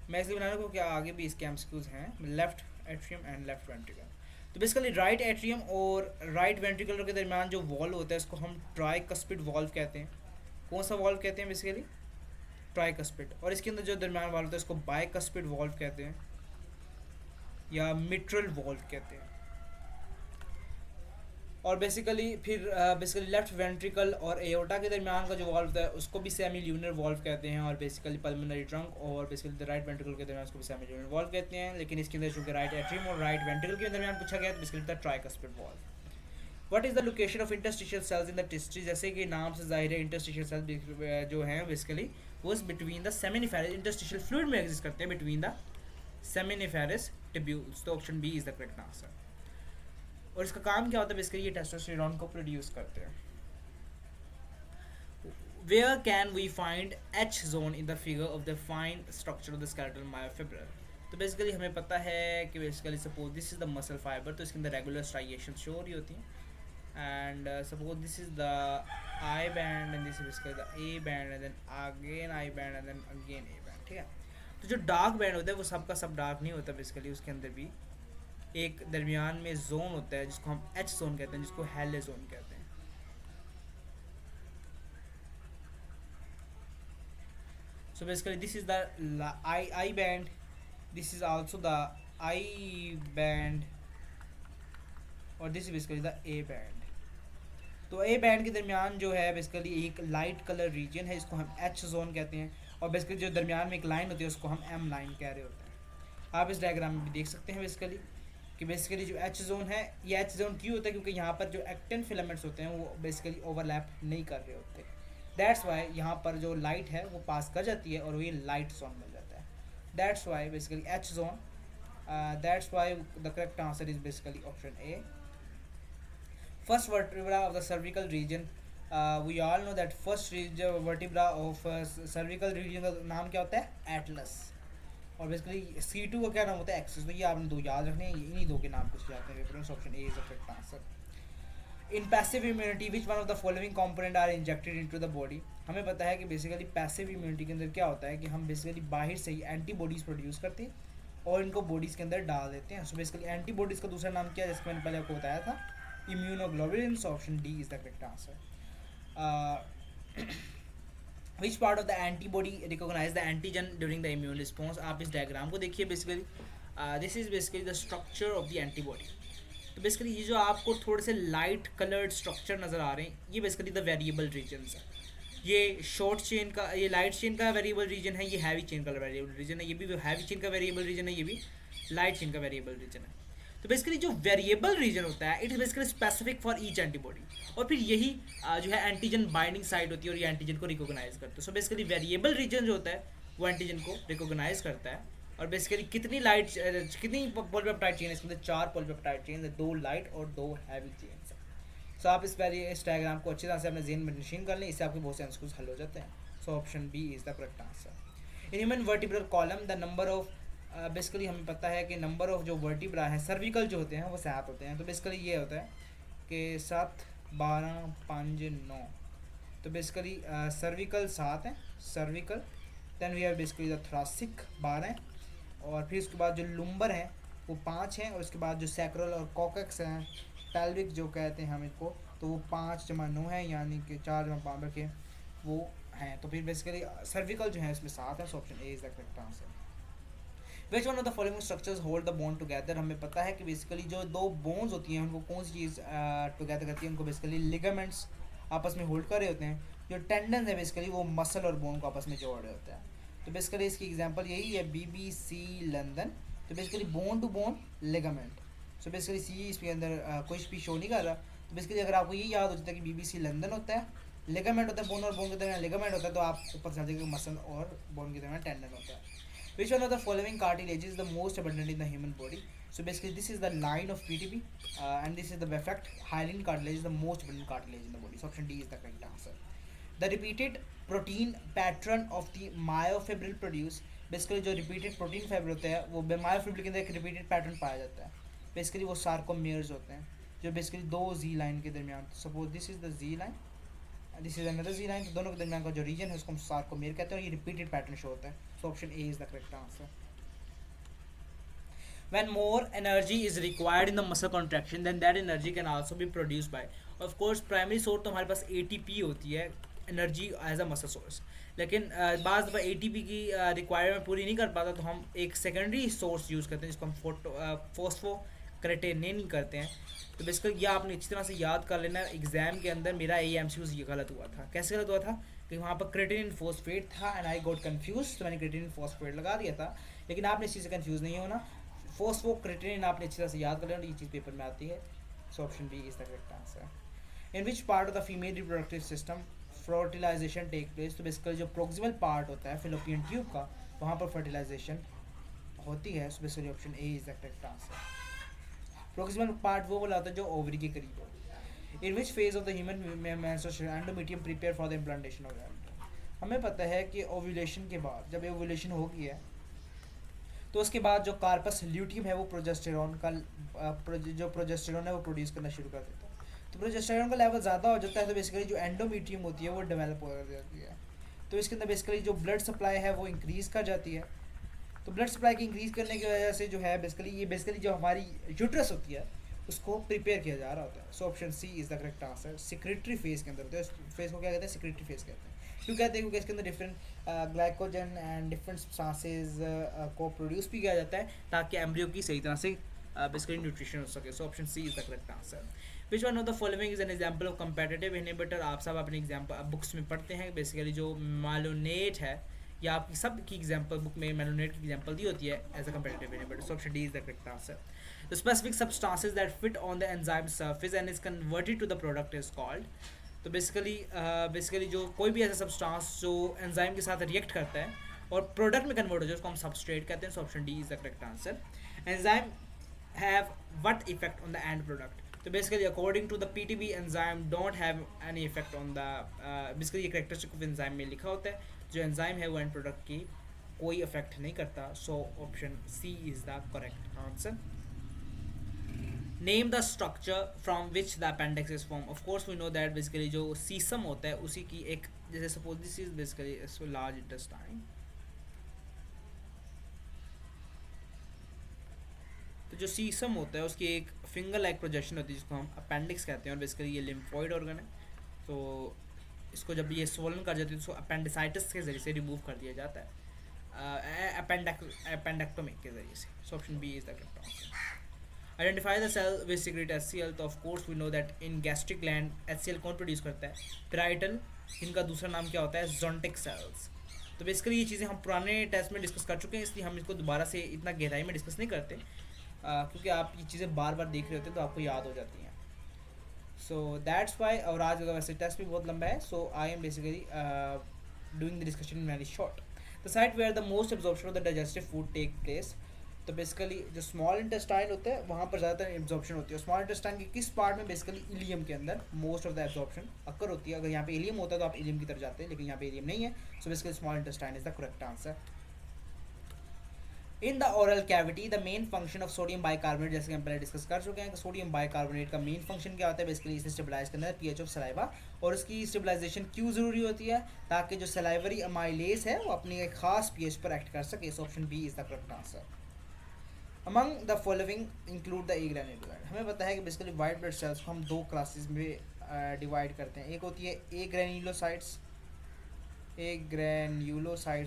S1: मैं इसलिए बना रहा हूँ क्या आगे भी इसके एमसीक्यूज हैं. Left atrium and left ventricle. तो बेसिकली राइट एट्रियम और राइट वेंट्रिकल के दरमियान जो वॉल्व होता है इसको हम ट्राइकस्पिड वॉल्व कहते हैं. कौन सा वॉल्व कहते हैं? Basically tricuspid. और इसके अंदर जो दरमियान वॉल्व होता है इसको बाइकस्पिड वॉल्व कहते हैं या मिट्रल वॉल्व कहते हैं. और बेसिकली फिर बेसिकली लेफ्ट वेंट्रिकल और एओर्टा के दरमियान का जो वॉल्व होता है उसको भी सेमी ल्यूनर वॉल्व कहते हैं. और बेसिकली पल्मोनरी ट्रंक और बेसिकली राइट वेंट्रिकल के दरमियान उसको भी सेमी ल्यूनर वॉल्व कहते हैं. लेकिन इसके अंदर चूँकि राइट एट्रियम और राइट वेंट्रिकल के दरमियान पूछा गया तो basically tricuspid valve. What is the location of interstitial cells in the tasty, जैसे कि नाम से जाहिर है इंटरस्टिशियल सेल्स जो हैं बेसिकली वो between the seminiferous interstitial fluid में एग्जिस्ट करते हैं, बिटवीन द सेमिनिफेरस टिब्यूल्स। तो option B is the correct answer. और इसका काम क्या होता है बेसिकली, ये टेस्टोस्टेरोन को प्रोड्यूस करते हैं। Where can we find H zone in the figure of the fine structure of the skeletal myofibril? तो बेसिकली हमें पता है कि basically suppose this is the muscle fibre, तो इसके अंदर रेगुलर स्ट्राइएशन शो हो रही होती हैं। And suppose this is the I band and this is basically the A band and then again I band and then again A band, ठीक है। तो जो डार्क बैंड होता है वो सबका सब डार्क नहीं होता, बेसिकली उसके अंदर भी एक दरमियान में जोन होता है जिसको हम एच जोन कहते हैं, जिसको हेले जोन कहते हैं। So basically this is the I band, this is also the I band और this is basically the A band। तो A band के दरमियान जो है बेसिकली एक लाइट कलर रीजन है, इसको हम H जोन कहते हैं। और बेसिकली जो दरमियान में एक लाइन होती है उसको हम M लाइन कह रहे होते हैं। आप इस डायग्राम में भी देख सकते हैं बेसिकली कि बेसिकली जो H जोन है, ये H जोन क्यों होता है, क्योंकि यहाँ पर जो एक्टिन फिलामेंट्स होते हैं वो बेसिकली ओवरलैप नहीं कर रहे होते। दैट्स वाई यहाँ पर जो लाइट है वो पास कर जाती है और ये लाइट जोन मिल जाता है। That's why basically H zone, that's why the correct answer is basically option A. First vertebra of the cervical region, we all know that first vertebra of cervical region का नाम क्या होता है, Atlas. और basically C2 का क्या नाम होता है, एक्सिस। तो ये आपने दो याद रखने हैं, इन्हीं दो के नाम पूछे जाते हैं। Reference option A is the correct answer. In passive immunity which one of the following component are injected into the body. हमें पता है कि बेसिकली पैसिव इम्यूनिटी के अंदर क्या होता है कि हम बेसिकली बाहर से ही एंटीबॉडीज़ प्रोड्यूस करते हैं और इनको बॉडीज़ के अंदर डाल देते हैं। सो बेसिकली एंटीबॉडीज़ का दूसरा नाम क्या है, जैसे मैंने पहले आपको बताया था, immunoglobulins. Option D is the correct answer. Which part of the antibody recognise the antigen during the immune response. आप इस डायग्राम को देखिए, basically this is basically the structure of the antibody. तो बेसिकली ये जो आपको थोड़े से लाइट कलर्ड स्ट्रक्चर नज़र आ रहे हैं, ये बेसिकली द वेरिएबल रीजन्स है। ये शॉर्ट चेन का, ये लाइट चेन का वेरिएबल रीजन है, ये हैवी चेन का वेरिएबल रीजन है, ये भी हैवी चेन का वेरिएबल रीजन है, ये भी लाइट चेन का वेरिएबल रीजन है। तो बेसिकली जो वेरिएबल रीजन होता है it is basically specific for each antibody, और फिर यही जो है एंटीजन बाइंडिंग साइट होती है और ये एंटीजन को रिकॉग्नाइज करता है। सो बेसिकली वेरिएबल रीजन जो होता है वो एंटीजन को रिकॉग्नाइज करता है। और बेसिकली कितनी पॉलीपेप्टाइड चेन है, इसके अंदर 4 पॉलीपेप्टाइड चेन है, 2 लाइट और 2 हैवी चेन है। सो आप इस डायग्राम को अच्छी तरह से अपने ज़हन में नशीन कर लें, इससे आपके बहुत से आंसर्स हल हो जाते हैं। So option B is the correct answer. In human vertebral column the number of, basically हमें पता है कि नंबर ऑफ जो वर्टिब्रा हैं सर्विकल जो होते हैं वो 7 होते हैं। तो बेसिकली ये होता है कि 7, 12, 5, 9। तो बेसिकली सर्विकल 7 हैं, cervical. Then we have basically the thoracic 12 हैं, और फिर उसके बाद जो लुम्बर हैं वो 5 हैं, और उसके बाद जो सैक्रल और कॉकक्स हैं, पेल्विक जो कहते हैं हम इनको, तो वो 5 जमा 9 है, यानी कि 4 जमा 5 रखे वो हैं। तो फिर बेसिकली सर्विकल जो है इसमें 7 है। So option A is the correct answer. Which one of the following structures hold the bone together. हमें पता है कि बेसिकली जो 2 बोन्स होती हैं उनको कौन सी चीज़ टुगेदर करती है, उनको बेसिकली लिगामेंट्स आपस में होल्ड कर रहे होते हैं। जो टेंडन्स है बेसिकली वो मसल और बोन को आपस में जोड़ रहे होते हैं। तो बेसिकली इसकी एग्जांपल यही है, BBC लंदन। तो basically bone to bone ligament. So basically see इसके अंदर कोई भी शो नहीं कर रहा। तो बेसिकली अगर आपको ये याद हो जाता है कि BBC लंदन होता है, लिगामेंट होता है, बोन और बोन के दरमियान लिगामेंट होता है, तो आप ऊपर समझ जाएंगे मसल और बोन के दरमियान टेंडन होता है। Which one of the following cartilage is the most abundant in the human body? So basically this is the line of PTB and this is the effect. Hyaline cartilage is the most abundant cartilage in the body. So option D is the correct answer. The repeated protein pattern of the myofibril produce, basically जो repeated protein fiber होते हैं वो myofibril के अंदर एक repeated pattern पाया जाता है। Basically वो sarcomeres होते हैं जो basically 2 Z line के दरमियान, suppose this is the Z line, this is another ji line, तो दोनों के दरमियान का जो रीजन है उसको हम सार्कोमेर कहते हैं, और ये रिपीटेड पैटर्न शो होता है। So option A is the correct answer. When more energy is required in the muscle contraction, then that energy can also be produced by, of course primary source तो हमारे पास ATP होती है, energy as a muscle source. लेकिन बाज़ दफ़ा ATP की requirement पूरी नहीं कर पाता तो हम एक सेकेंडरी सोर्स यूज़ करते हैं जिसको हम फॉस्फोक्रेटिनिन करते हैं। तो बेसिकली ये आपने अच्छी तरह से याद कर लेना। एग्जाम के अंदर मेरा AMCs ये गलत हुआ था। कैसे गलत हुआ था कि वहाँ पर क्रेटिनिन फॉस्फेट था एंड आई गॉट कंफ्यूज, तो मैंने क्रेटिनिन फॉस्फेट लगा दिया था। लेकिन आपने इस चीज़ से कंफ्यूज नहीं होना, फॉस्फोक्रेटिनिन आपने अच्छी तरह से याद कर लेना, ये चीज़ पेपर में आती है। So option B is the correct answer. In which part of the female reproductive system fertilization take place? तो बेसिकली जो प्रोक्सिमल पार्ट होता है फिलोपियन ट्यूब का, वहाँ पर फर्टिलाइजेशन होती है. So basically option A is the correct answer. Proximal part वो वाला होता है जो ओवरी के करीब हो. In which phase of the human menstruation endometrium prepare for the implantation of embryo. हमें पता है कि ओव्यूलेशन के बाद, जब ओव्यूलेशन हो गई है, तो उसके बाद जो कार्पस ल्यूटियम है वो प्रोजेस्टेरॉन का जो प्रोजेस्टेरॉन है वो प्रोड्यूस करना शुरू कर देता है. तो प्रोजेस्टेरॉन का लेवल ज़्यादा हो जाता है, तो बेसिकली जो एंडोमेट्रियम होती है वो डेवलप हो जाती है. तो इसके अंदर बेसिकली जो ब्लड सप्लाई है वो इंक्रीज़ कर जाती है. तो ब्लड सप्लाई की इंक्रीज़ करने की वजह से जो है बेसिकली जो हमारी यूट्रस होती है उसको प्रिपेयर किया जा रहा होता है. So option C is the correct answer. Secretory phase के अंदर होता है. इस फेज को क्या कहते हैं? सिक्रेटरी फेज कहते हैं. क्यों कहते हैं? क्योंकि इसके अंदर different glycogen and different substances को प्रोड्यूस भी किया जाता है ताकि एम्ब्रियो की सही तरह से बेसिकली न्यूट्रिशन हो सके. So option C is the correct answer. Which one of the following is an example of competitive inhibitor. आप सब अपने एग्जाम्पल बुक्स में पढ़ते हैं. बेसिकली जो मालोनेट है या आपकी सब की एग्जाम्पल बुक में मेलोनेट की एग्जाम्पल दी होती है as a competitive inhibitor. So option D is the correct answer. The specific substances that fit on the enzyme surface and is converted to the product is called. तो basically जो कोई भी ऐसा substance जो enzyme के साथ react करता है और प्रोडक्ट में कन्वर्ट हो जाए उसको हम सबस्ट्रेट कहते हैं. So option D is the correct answer. Enzyme have what effect on the end product. तो basically according to the PTB enzyme don't have any effect on the basically ये characteristic of enzyme में लिखा होता है जो enzyme है वो and product की कोई इफेक्ट नहीं करता. So option C is the correct answer. Name the structure from which the appendix is formed. Of course we know that basically जो सीसम होता है उसी की एक, जैसे suppose this is basically so large intestine. तो जो सीसम होता है उसकी एक फिंगर लाइक प्रोजेक्शन होती है जिसको हम अपेंडिक्स कहते हैं. और बेसिकली ये लिम्फॉइड ऑर्गन है. तो इसको जब ये स्वोलन कर जाती है तो अपेंडिसाइटिस के जरिए से रिमूव कर दिया जाता है अपेंडेक्टोमी के जरिए से. So option B is the correct answer. Identify the cell which secrete HCl. तो of course we know that in gastric gland HCl कौन प्रोड्यूस करता है? parietal. इनका दूसरा नाम क्या होता है? Zonic cells. तो बेसिकली ये चीज़ें हम पुराने टेस्ट में डिस्कस कर चुके हैं, इसलिए हम इसको दोबारा से इतना गहराई में डिस्कस नहीं करते क्योंकि आप ये चीज़ें बार बार देख रहे होते हैं तो आपको याद हो जाती हैं. So that's why. और आज का वैसे टेस्ट भी बहुत लंबा है. So I am basically doing the discussion in very short. The site where the most absorption of the digestive food take place. तो बेसिकली जो स्मॉल इंटेस्टाइन होता है वहाँ पर ज़्यादातर एब्जॉर्प्शन होती है. स्मॉल इंटेस्टाइन के किस पार्ट में? बेसिकली इलियम के अंदर मोस्ट ऑफ द एब्जॉर्प्शन अकर होती है. अगर यहाँ पे इलियम होता है तो आप इलियम की तरफ जाते हैं, लेकिन यहाँ पे इलियम नहीं है. So basically small intestine is the correct answer. In the oral cavity the main function of sodium bicarbonate, जैसे कि हम पहले डिस्कस कर चुके हैं कि सोडियम बाइकार्बोनेट का मेन फंक्शन क्या होता है? बेसिकली इसे स्टेबलाइज करना है पीएच ऑफ सलाइवा. और इसकी स्टेबलाइजेशन क्यों ज़रूरी होती है? ताकि जो सलाइवरी अमाइलेज है वो अपनी एक खास पीएच पर एक्ट कर सके. So option B is the correct answer. Among the following include the A granulocyte. हमें पता है कि बेसिकली वाइट ब्लड सेल्स को हम दो क्लासेस में डिवाइड करते हैं. एक होती है ए ग्रेन्यूलोसाइट्स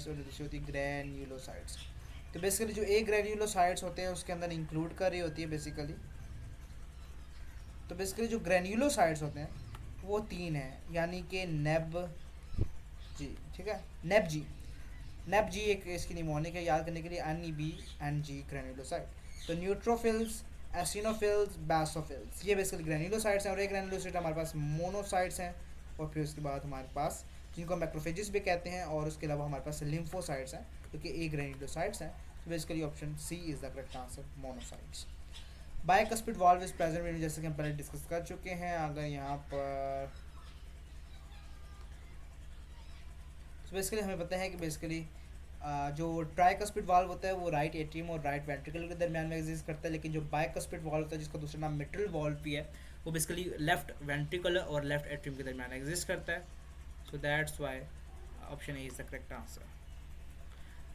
S1: और दूसरी होती है ग्रेन्यूलोसाइट्स. तो बेसिकली जो ए ग्रेन्यूलोसाइट्स होते हैं उसके अंदर इंक्लूड कर रही होती है बेसिकली. तो बेसिकली जो ग्रेन्यूलोसाइट्स होते हैं वो तीन हैं, यानी कि नेब जी, ठीक है, नेब जी एक इसकी निमोनिक है, याद करने के लिए NEB-N-G ग्रेन्यूलोसाइट. तो न्यूट्रोफिल्स, एसिनोफिल्स, बेसोफिल्स ये बेसिकली ग्रेन्यूलोसाइट्स हैं. और एक ग्रेन्यूलोसाइट हमारे पास मोनोसाइट्स हैं. और फिर उसके बाद हमारे पास जिनको मैक्रोफेजेस भी कहते हैं. और उसके अलावा हमारे पास लिम्फोसाइट्स हैं जो कि ए ग्रेन्यूलोसाइट्स हैं. तो basically option C is the correct answer, monocytes. Bicuspid valve is present, जैसे कि हम पहले डिस्कस कर चुके हैं. अगर यहाँ पर तो बेसिकली हमें पता है कि बेसिकली जो ट्राइकस्पिड वाल्व होता है वो राइट एट्रियम और राइट वेंट्रिकल के दरमियान में एग्जिस्ट करता है. लेकिन जो बाइकस्पिड वाल्व होता है जिसका दूसरा नाम मिट्रल वाल्व भी है वो बेसिकली लेफ्ट वेंट्रिकल और लेफ्ट एट्रियम के दरमियान एग्जिस्ट करता है. So that's why option A is the correct answer.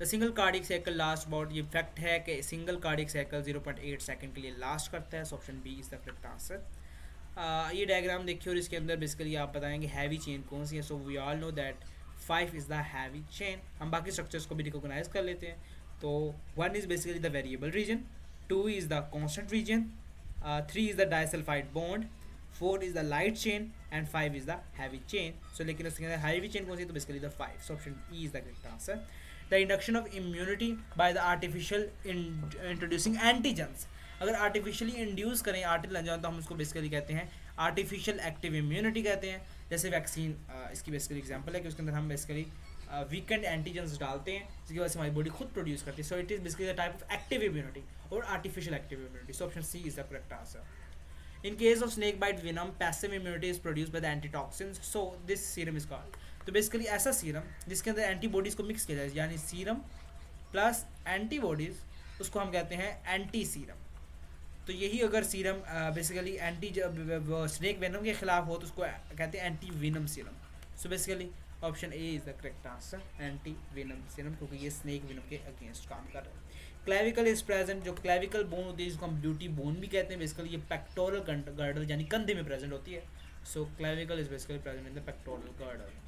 S1: The single cardiac cycle last about, ये फैक्ट है कि सिंगल कार्डियक साइकिल 0.8 सेकंड के लिए लास्ट करता है. So option B is the correct answer. ये डायग्राम देखिए और इसके अंदर बेसिकली आप बताएंगे हैवी चेन कौन सी है. So we all know that 5 is the heavy chain. हम बाकी स्ट्रक्चर्स को भी रिकॉग्नाइज कर लेते हैं. तो 1 is basically the variable region, 2 is the constant region, 3 is the disulphide bond, 4 is the light chain and 5 is the heavy chain. So लेकिन उसके अंदर हैवी चेन कौन सी है? तो basically the 5. So option E is the correct answer. The induction of immunity by the artificial introducing antigens. अगर artificially induce करें आर्टिल अंजाम तो हम उसको बेसिकली कहते हैं आर्टिफिशियल एक्टिव इम्यूनिटी कहते हैं। जैसे वैक्सीन इसकी बेसिकली एग्जांपल है कि उसके अंदर हम बेसिकली वीकेंड एंटीजेंस डालते हैं जिसकी वजह से हमारी बॉडी खुद प्रोड्यूस करती है। So it is basically the type of active immunity और artificial active immunity. So option C is the correct answer. In case of snake bite venom passive immunity is produce by the antitoxins, so this serum is called. तो basically ऐसा serum जिसके अंदर antibodies को mix किया जाए, यानी serum plus antibodies, उसको हम कहते हैं एंटी सीरम। तो यही अगर serum basically anti snake venom के खिलाफ हो तो उसको कहते हैं anti venom serum. So basically option A is the correct answer, anti venom serum, क्योंकि ये स्नेक वेनम के अगेंस्ट काम कर रहा है। क्लेविकल इज प्रेजेंट, जो क्लेविकल बोन होती है जिसको हम ब्यूटी बोन भी कहते हैं, बेसिकली ये पेक्टोरल गर्डल यानी कंधे में प्रेजेंट होती है। So clavicle is basically present in the pectoral girdle.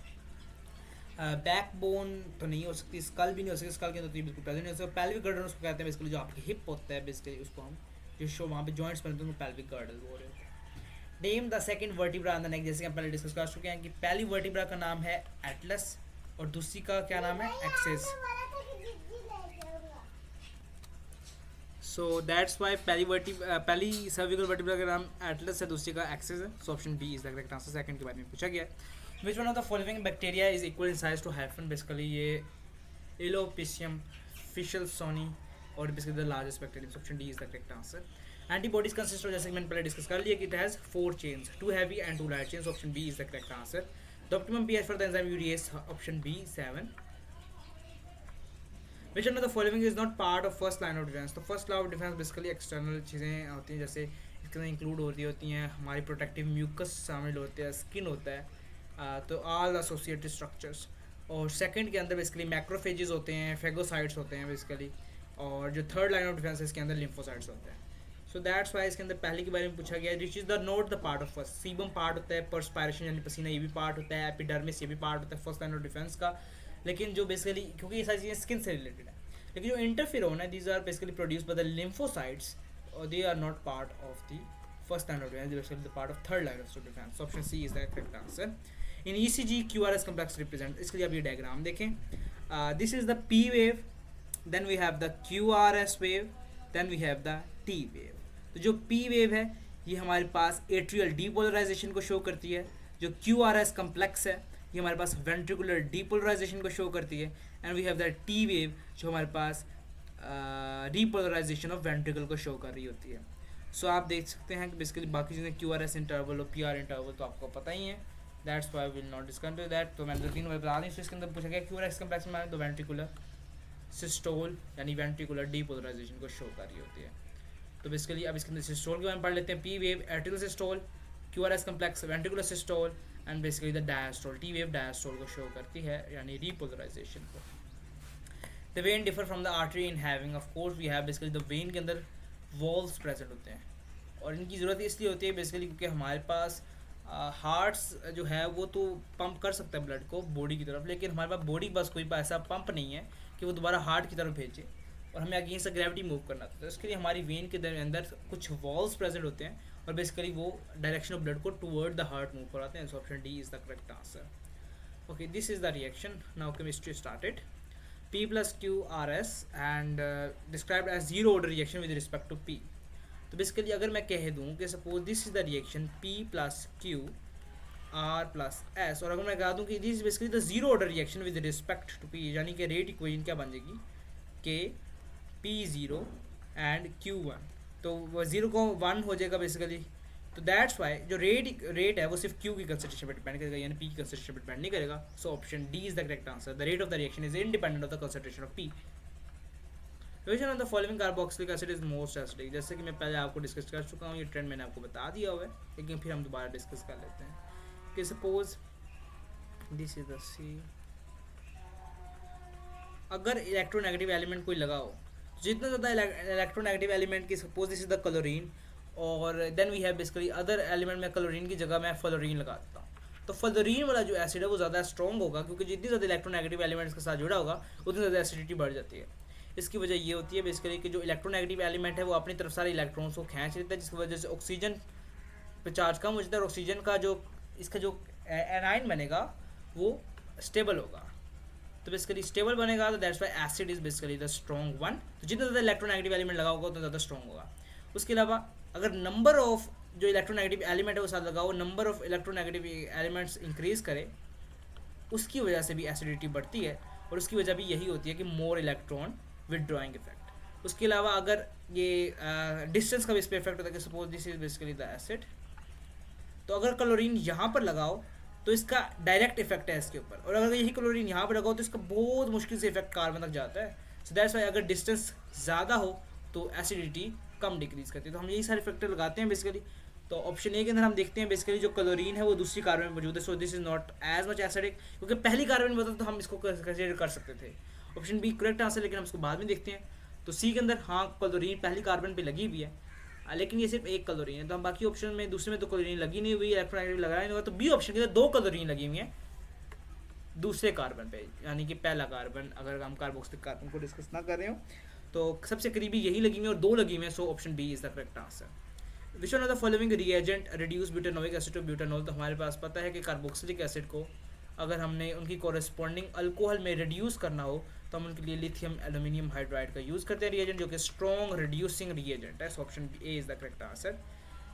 S1: Backbone तो नहीं हो सकती, स्कल भी नहीं हो सकती, स्कल के अंदर तो बिल्कुल प्रेजेंट नहीं हो सकता। पेल्विक गर्डल उसको कहते हैं बेसिकली जो आपकी हिप होता है, बेसिकली उसको हम जो शो वहाँ पे जॉइंट्स बनते हैं उनको पेल्विक गर्डल बोल रहे हैं। Name the second vertebra on the neck, जैसे कि हम पहले डिस्कस कर चुके हैं कि पहली वर्टिब्रा का नाम है एटलस और दूसरी का क्या नाम है एक्सिस। सो दैट्स वाई पहली सर्विकल वर्टिब्रा का नाम एटलस है, दूसरी का एक्सिस है। So option B is the correct answer. Second के बारे में पूछा गया है which one of the following bacteria is equal in size to hyphen, basically ये एलोपिसियम फिशलसोनी और basically the largest bacteria. Option D is the correct answer. Antibodies consist of, जैसे कि मैंने पहले डिस्कस कर लिया कि it has 4 chains, 2 heavy and 2 light chains. Option B is the correct answer. The optimum pH for the enzyme urease, option B 7। Which one of the following is not part of first line of defence. तो first line of defence basically external चीज़ें होती हैं, जैसे इसके अंदर include होती हैं हमारी प्रोटेक्टिव म्यूकस शामिल होते हैं, स्किन होता है, तो ऑल एसोसिएटेड स्ट्रक्चर्स। और सेकंड के अंदर बेसिकली मैक्रोफेजेस होते हैं, फेगोसाइट्स होते हैं बेसिकली, और जो थर्ड लाइन ऑफ डिफेंस है इसके अंदर लिम्फोसाइट्स होते हैं। सो दैट्स वाई इसके अंदर पहले के बारे में पूछा गया है which is the note the part of first. Sebum part होता है, पर्सपायरेशन यानी पसीना ये भी पार्ट होता है, एपिडर्मिस ये भी पार्ट होता है फर्स्ट लाइन ऑफ डिफेंस का। लेकिन जो बेसिकली क्योंकि ये सारी चीज़ें स्किन से रिलेटेड है, लेकिन जो इंटरफेरोन है these are basically produced by the lymphocytes और they are not part of the first line of defence, they are the part of third line of defence. Option C is the correct answer. In ECG QRS complex represent, इसके लिए आप ये diagram देखें। This is the P wave, then we have the QRS wave, then we have the T wave। तो जो P wave है ये हमारे पास एट्रियल डीपोलराइजेशन को शो करती है, जो QRS कम्प्लेक्स है ये हमारे पास वेंट्रिकुलर डीपोलराइजेशन को शो करती है, and we have the T wave जो हमारे पास डीपोलराइजेशन ऑफ वेंट्रिकल को शो कर रही होती है। सो आप देख सकते हैं कि बेसिकली बाकी चीज़ें QRS इंटरवल और PR इंटरवल तो आपको पता ही है, that's Y will not discuss that. तो मैंने तो 3 बता दी। इसके अंदर पूछा गया QRS कम्प्लेक्स में तो वेंट्रिकुलर सिस्टोल यानी वेंट्रिकुलर डीपोलराइजेशन को शो कर रही होती है। तो बेसिकली अब इसके अंदर सिस्टोल के बारे में पढ़ लेते हैं। P wave atrial systole, QRS complex ventricular systole, and basically the diastole T wave diastole को शो करती है यानी डीपोलराइजेशन को। The vein differ from the artery in having, of course we have basically the vein के अंदर valves present होते हैं, और इनकी ज़रूरत इसलिए होती है बेसिकली क्योंकि हमारे पास हार्ट्स जो है वो तो पंप कर सकता है ब्लड को बॉडी की तरफ, लेकिन हमारे पास बॉडी के पास कोई ऐसा पंप नहीं है कि वो दोबारा हार्ट की तरफ भेजे, और हमें अगेंस्ट से ग्रेविटी मूव करना था। तो इसके लिए हमारी वेन के अंदर कुछ वॉल्स प्रेजेंट होते हैं और बेसिकली वो डायरेक्शन ऑफ ब्लड को टुवर्ड द हार्ट मूव कराते हैं। So option D is the correct answer. Okay, this is the reaction. Now chemistry started. P plus QRS and described as zero order reaction with respect to P। तो basically अगर मैं कह दूं कि suppose this is the reaction P plus Q R plus S, और अगर मैं कह दूं कि this is basically the zero order reaction with respect to P, यानी कि रेट इक्वेशन क्या बन जाएगी कि P0 एंड Q1, तो वो 0 को 1 हो जाएगा बेसिकली। तो दैट्स वाई जो रेट है वो सिर्फ Q की कंसंट्रेशन पर डिपेंड करेगा, यानी P की कंसंट्रेशन पर डिपेंड नहीं करेगा। So option D is the correct answer. The rate of the reaction is independent of the concentration of P। Which one of the following carboxylic acid is most acidic, जैसे कि मैं पहले आपको discuss कर चुका हूँ, ये ट्रेंड मैंने आपको बता दिया हुआ है, लेकिन फिर हम दोबारा डिस्कस कर लेते हैं कि suppose this is the C, अगर इलेक्ट्रोनेगेटिव एलिमेंट कोई लगा हो, जितना ज़्यादा इलेक्ट्रोनेगेटिव एलिमेंट की, suppose this is the chlorine, और then we have basically other element में क्लोरीन की जगह मैं फ्लोरीन लगा देता हूँ, तो फ्लोरीन वाला जो एसिड है वो ज़्यादा स्ट्रॉन्ग होगा, क्योंकि जितनी ज़्यादा इलेक्ट्रोनेगेटिव एलिमेंट्स के साथ जुड़ा होगा उतनी ज़्यादा एसिडिटी बढ़ जाती है। इसकी वजह ये होती है बेसिकली कि जो इलेक्ट्रोनेगेटिव एलिमेंट है वो अपनी तरफ सारे इलेक्ट्रॉन्स को खींच लेता है, जिसकी वजह से ऑक्सीजन पे चार्ज कम हो जाता है, और ऑक्सीजन का जो इसका जो एनाइन बनेगा वो स्टेबल होगा। तो बेसिकली स्टेबल बनेगा, तो that's why acid is basically the strong one. तो जितना ज़्यादा इलेक्ट्रोनेगेटिव एलिमेंट लगा होगा उतना ज़्यादा स्ट्रॉन्ग होगा। उसके अलावा अगर नंबर ऑफ जो इलेक्ट्रोनेगेटिव एलिमेंट है वो साथ लगाओ, number of electronegative elements increase करे, उसकी वजह से भी एसिडिटी बढ़ती है, और उसकी वजह भी यही होती है कि मोर इलेक्ट्रॉन विदड्रॉइंग इफेक्ट। उसके अलावा अगर ये डिस्टेंस का भी इस पर इफेक्ट होता है कि suppose this is basically the acid, तो अगर क्लोरीन यहाँ पर लगाओ तो इसका डायरेक्ट इफेक्ट है इसके ऊपर, और अगर यही क्लोरीन यहाँ पर लगाओ तो इसका बहुत मुश्किल से इफेक्ट कार्बन तक जाता है। सो दैट्स वाई अगर डिस्टेंस ज़्यादा हो तो एसिडिटी कम डिक्रीज करती है। तो हम यही सारे फैक्टर लगाते हैं बेसिकली। तो ऑप्शन ए के अंदर हम देखते हैं बेसिकली जो क्लोरीन है वो दूसरी कार्बन में मौजूद है, so this is not as much acidic, क्योंकि पहली कार्बन में होता तो हम इसको कंसिडर कर सकते थे। ऑप्शन बी करेक्ट आंसर, लेकिन हम इसको बाद में देखते हैं। तो सी के अंदर हाँ क्लोरीन पहली कार्बन पे लगी हुई है, लेकिन ये सिर्फ एक क्लोरीन है। तो हम बाकी ऑप्शन में दूसरे में तो क्लोरीन लगी नहीं हुई, इलेक्ट्रोनेगेटिव लगाया नहीं हुआ, तो बी ऑप्शन के अंदर दो क्लोरीन लगी हुई है दूसरे कार्बन पे, यानी कि पहला कार्बन, अगर हम कार्बोक्सिलिक कार्बन को डिस्कस ना कर रहे हो तो सबसे करीबी यही लगी हुई है और दो लगी हुई है। So option B is the correct answer. Which one of the following reagent reduce butanoic acid to butanol. तो हमारे पास पता है कि कार्बोक्सिलिक एसिड को अगर हमने उनकी कॉरेस्पॉन्डिंग अल्कोहल में रिड्यूस करना हो तो हम उनके लिए लिथियम एल्यूमिनियम हाइड्राइड का यूज़ करते हैं रिएजेंट, जो कि स्ट्रॉन्ग रिड्यूसिंग रिएजेंट है। So option A is the correct answer.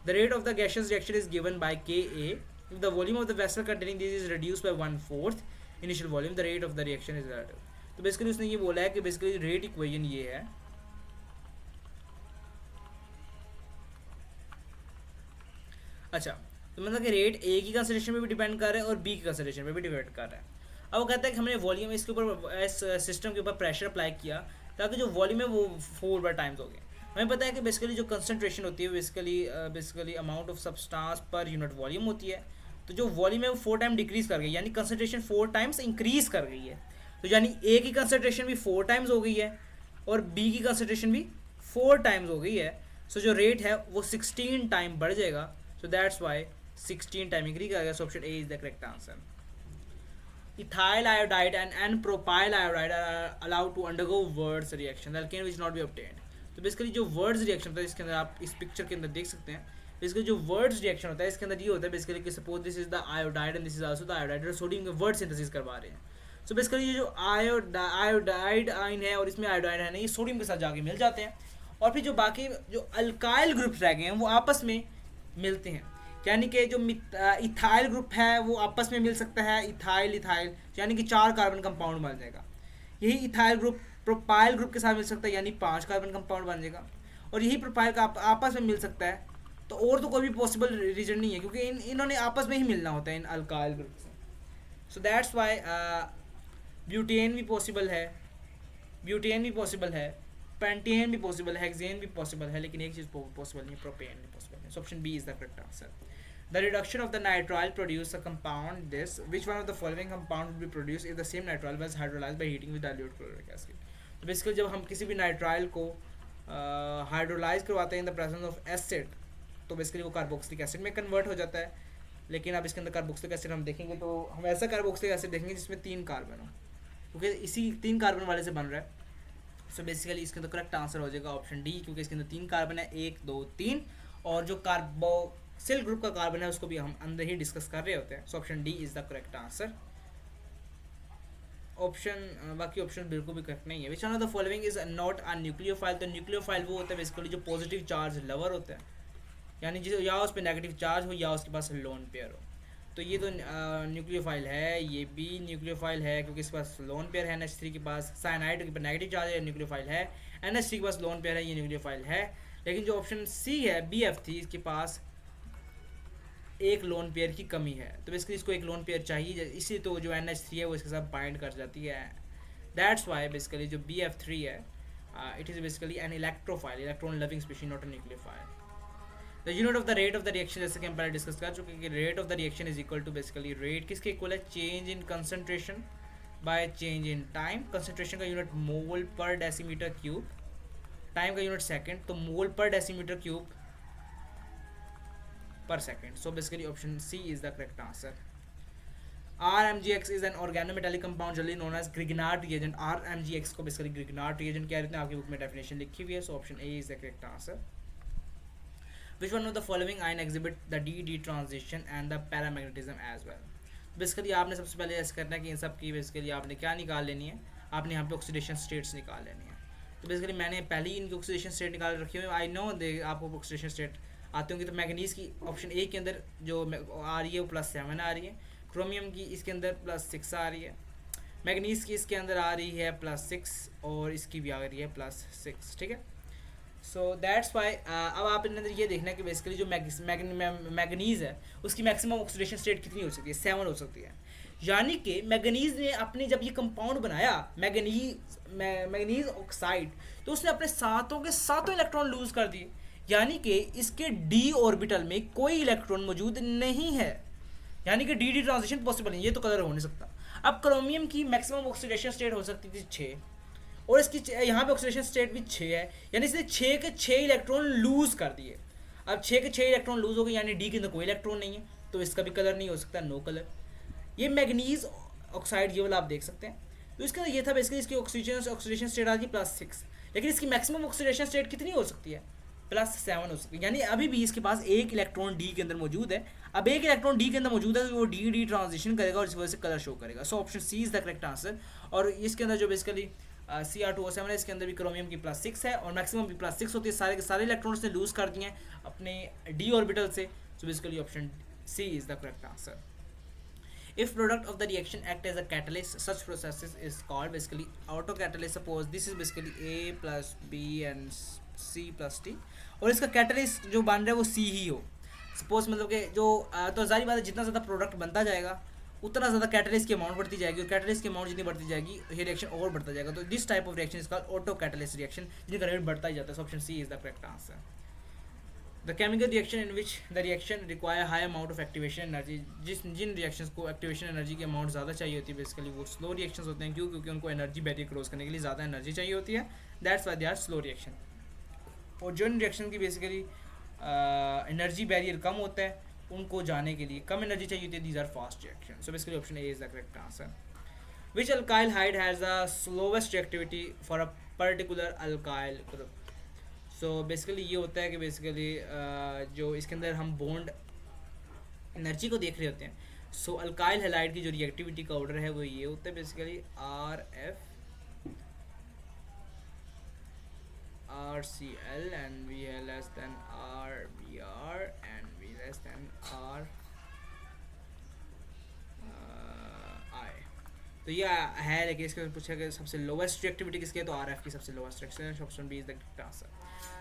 S1: The rate of the gaseous reaction is given by Ka if the volume of the vessel containing this is reduced by 1/4 initial volume, the rate of the reaction is relative। तो basically उसने ये बोला है कि basically rate equation ये है, अच्छा तो मतलब कि रेट ए की कंसंट्रेशन पे भी डिपेंड कर रहा है और बी की कंसंट्रेशन पे भी डिपेंड कर रहा है। अब वो कहता है कि हमने वॉल्यूम इसके ऊपर इस सिस्टम के ऊपर प्रेशर अप्लाई किया ताकि जो वॉल्यूम है वो 4 टाइम्स हो गए। हमें पता है कि बेसिकली जो कंसंट्रेशन होती है basically amount of substance per unit volume होती है, तो जो वॉल्यूम है वो 4 टाइम डिक्रीज कर गई, यानी कंसंट्रेशन 4 टाइम्स इंक्रीज कर गई है। तो यानी ए की कंसंट्रेशन भी 4 टाइम्स हो गई है और बी की कंसंट्रेशन भी 4 टाइम्स हो गई है। सो जो रेट है वो 16 टाइम बढ़ जाएगा। So that's why 16 time increase करेगा। So option A is the correct answer. Ethyl iodide and N-propyl iodide are allowed to undergo Wurtz reaction. The alkane which not be obtained. तो basically जो Wurtz reaction होता है इसके अंदर आप इस picture के अंदर देख सकते हैं, बेसिकली जो Wurtz रिएक्शन होता है इसके अंदर ये होता है बेसिकली कि suppose this is the iodide and this is also the iodide, और सोडियम के Wurtz सिंथेसिस करवा रहे हैं। सो बेसिकली ये जो आयोडाइड आइन है और इसमें आयोडाइड है ना, ये सोडियम के साथ जाके मिल जाते हैं, और फिर जो बाकी जो अल्काइल ग्रुप्स रह गए हैं वो आपस में मिलते हैं, यानी कि जो इथाइल ग्रुप है वो आपस में मिल सकता है, इथाइल इथाइल, यानी कि 4 कार्बन कंपाउंड बन जाएगा। यही इथाइल ग्रुप प्रोपाइल ग्रुप के साथ मिल सकता है, यानी 5 कार्बन कंपाउंड बन जाएगा, और यही प्रोपाइल का आपस में मिल सकता है। तो और तो कोई भी पॉसिबल रीजन नहीं है, क्योंकि इन्होंने आपस में ही मिलना होता है इन अल्काइल ग्रुप से। सो दैट्स वाई ब्यूटेन भी पॉसिबल है, ब्यूटेन भी पॉसिबल है, पेंटेन भी पॉसिबल है, हेक्सेन भी पॉसिबल है, लेकिन एक चीज़ पॉसिबल नहीं, प्रोपेन नहीं पॉसिबल है। So option B is the correct answer. The reduction of the nitrile produce a compound this, which one of the following compound would be produced if the same nitrile was hydrolyzed by heating with dilute chloric acid। तो basically जब हम किसी भी nitrile को hydrolyse करवाते हैं in the presence of acid, तो basically वो कार्बोक्सिलिक एसिड में कन्वर्ट हो जाता है। लेकिन अब इसके अंदर कार्बोक्सिलिक एसिड हम देखेंगे तो हम ऐसा कार्बोक्सिलिक एसिड देखेंगे जिसमें 3 कार्बन हो, क्योंकि इसी 3 कार्बन वाले से बन रहा है। सो बेसिकली इसके अंदर करेक्ट आंसर हो जाएगा ऑप्शन डी, क्योंकि इसके अंदर 3 कार्बन है, 1 2 3, और जो कार्बोक्सिल ग्रुप का कार्बन है उसको भी हम अंदर ही डिस्कस कर रहे होते हैं। So option D is the correct answer. Option बाकी ऑप्शन बिल्कुल भी करेक्ट नहीं है। Which one of the following is not a nucleophile. तो न्यूक्लियोफाइल वो होता है बेसिकली जो पॉजिटिव चार्ज लवर होता है, यानी जो या उस पर नेगेटिव चार्ज हो या उसके पास लोन पेयर हो। तो ये तो न्यूक्लियोफाइल है, ये भी न्यूक्लियोफाइल है क्योंकि इसके पास लोन पेयर है। NH3 के पास साइनाइड के पास नेगेटिव चार्ज है, न्यूक्लियोफाइल है। NH3 के पास लोन पेयर है, ये न्यूक्लियोफाइल है। लेकिन जो ऑप्शन सी है BF3, इसके पास एक लोन पेयर की कमी है, तो बेसिकली इसको एक लोन पेयर चाहिए, इसी तो जो NH3 है वो इसके साथ बाइंड कर जाती है। दैट्स वाई बेसिकली जो BF3 है it is basically an electrophile, electron loving species, not a nucleophile. The unit of the rate of the reaction, जैसे कि हम पहले डिस्कस कर चुके हैं कि rate of the reaction is equal to basically rate किसके इक्वल है, change in concentration by change in time. Concentration का unit mole per decimetre cube, time का यूनिट सेकंड, तो mole per decimetre cube per second। So basically option C is the correct answer। RMGX is an organometallic compound generally known as Grignard reagent। RMGX को basically Grignard reagent कह रहे हैं, आपकी book में definition लिखी हुई है। So option A is the correct answer। Which one of the following ion exhibit the d-d transition and the paramagnetism as well। Basically आपने सबसे पहले ऐसा करना है कि इन सब की बेसिकली आपने क्या निकाल लेनी है, आपने यहाँ पे ऑक्सीडेशन स्टेट्स निकाल लेनी है। तो बेसिकली मैंने पहले ही इनकी ऑक्सीडेशन स्टेट निकाल रखी हुई, आई नो दे आपको ऑक्सीडेशन स्टेट आते होंगे। तो मैग्नीज की ऑप्शन ए के अंदर जो आ रही है वो +7 आ रही है, क्रोमियम की इसके अंदर +6 आ रही है, मैग्नीज की इसके अंदर आ रही है +6 और इसकी भी आ रही है +6, ठीक है। सो दैट्स वाई अब आप इनके अंदर ये देखना है कि बेसिकली जो मैग्नीज़ है उसकी मैक्सिमम ऑक्सीडेशन स्टेट कितनी हो सकती है, 7 हो सकती है। यानी कि मैग्नीज़ ने अपने जब ये कंपाउंड बनाया मैग्नीज ऑक्साइड, तो उसने अपने सातों के सातों इलेक्ट्रॉन लूज कर दिए, यानी कि इसके डी ऑर्बिटल में कोई इलेक्ट्रॉन मौजूद नहीं है, यानी कि डी डी ट्रांजिशन पॉसिबल नहीं, ये तो कलर हो नहीं सकता। अब क्रोमियम की मैक्सिमम ऑक्सीडेशन स्टेट हो सकती थी 6, और इसकी यहाँ पे ऑक्सीडेशन स्टेट भी 6 है, यानी इसने 6 के 6 इलेक्ट्रॉन लूज कर दिए। अब 6 के 6 इलेक्ट्रॉन लूज हो गए, यानी डी के अंदर कोई इलेक्ट्रॉन नहीं है, तो इसका भी कलर नहीं हो सकता, नो कलर। ये मैग्नीज ऑक्साइड ये वाला आप देख सकते हैं, तो इसका ये था बेसिकली इसकी ऑक्सीडेशन स्टेट आ गई +6, लेकिन इसकी मैक्सिमम ऑक्सीडेशन स्टेट कितनी हो सकती है, +7 हो सकती है, यानी अभी भी इसके पास एक इलेक्ट्रॉन डी के अंदर मौजूद है। अब एक इलेक्ट्रॉन डी के अंदर मौजूद है तो वो डी डी ट्रांजिशन करेगा और इस वजह से कलर शो करेगा। So option C is the correct answer. और इसके अंदर जो बेसिकली Cr2O7 है, इसके अंदर भी क्रोमियम की +6 है और मैक्सिमम भी +6 होती है, सारे के सारे इलेक्ट्रॉन्स ने लूज कर दिए हैं अपने डी ऑर्बिटल से। So basically option C is the correct answer. If product of the reaction act as a catalyst, such processes is called basically autocatalyst. Suppose this is basically A plus B and C plus T, और इसका catalyst जो बन रहा है वो C ही हो। Suppose मतलब कि जो तो जारी बात है जितना ज़्यादा प्रोडक्ट बनता जाएगा उतना ज़्यादा कैटलिस्ट की अमाउंट बढ़ती जाएगी, और कैटलिस्ट की अमाउंट जितनी बढ़ती जाएगी ये रिएक्शन और बढ़ता जाएगा। तो this type of reaction is called auto catalyst reaction, जिनका रेट बढ़ता ही जाता है। Option C is the correct answer. The chemical reaction in which the reaction require high amount of activation energy, जिन रिएक्शंस को एक्टिवेशन एनर्जी की amount ज़्यादा चाहिए होती है बेसिकली वो स्लो रिएक्शंस होते हैं। क्यों? क्योंकि उनको एनर्जी बैरियर क्रॉस करने के लिए ज़्यादा एनर्जी चाहिए होती है, that's why they are slow reaction. और जिन रिएक्शन की बेसिकली एनर्जी बैरियर कम होता है उनको जाने के लिए कम एनर्जी चाहिए होती है, these are fast reaction. So basically option A is the correct answer. Which alkyl halide has the slowest reactivity for a particular alkyl group. So basically ये होता है कि बेसिकली जो इसके अंदर हम बॉन्ड एनर्जी को देख रहे होते हैं, सो अल्काइल हैलाइड की जो रिएक्टिविटी का ऑर्डर है वो ये होता है basically RF RCl and V less than RBr and V less than R I। तो ये है, लेकिन इसके पूछा कि सबसे लोवेस्ट रिएक्टिविटी किसकी है, तो RF की सबसे lowest reaction. Option B is the correct answer.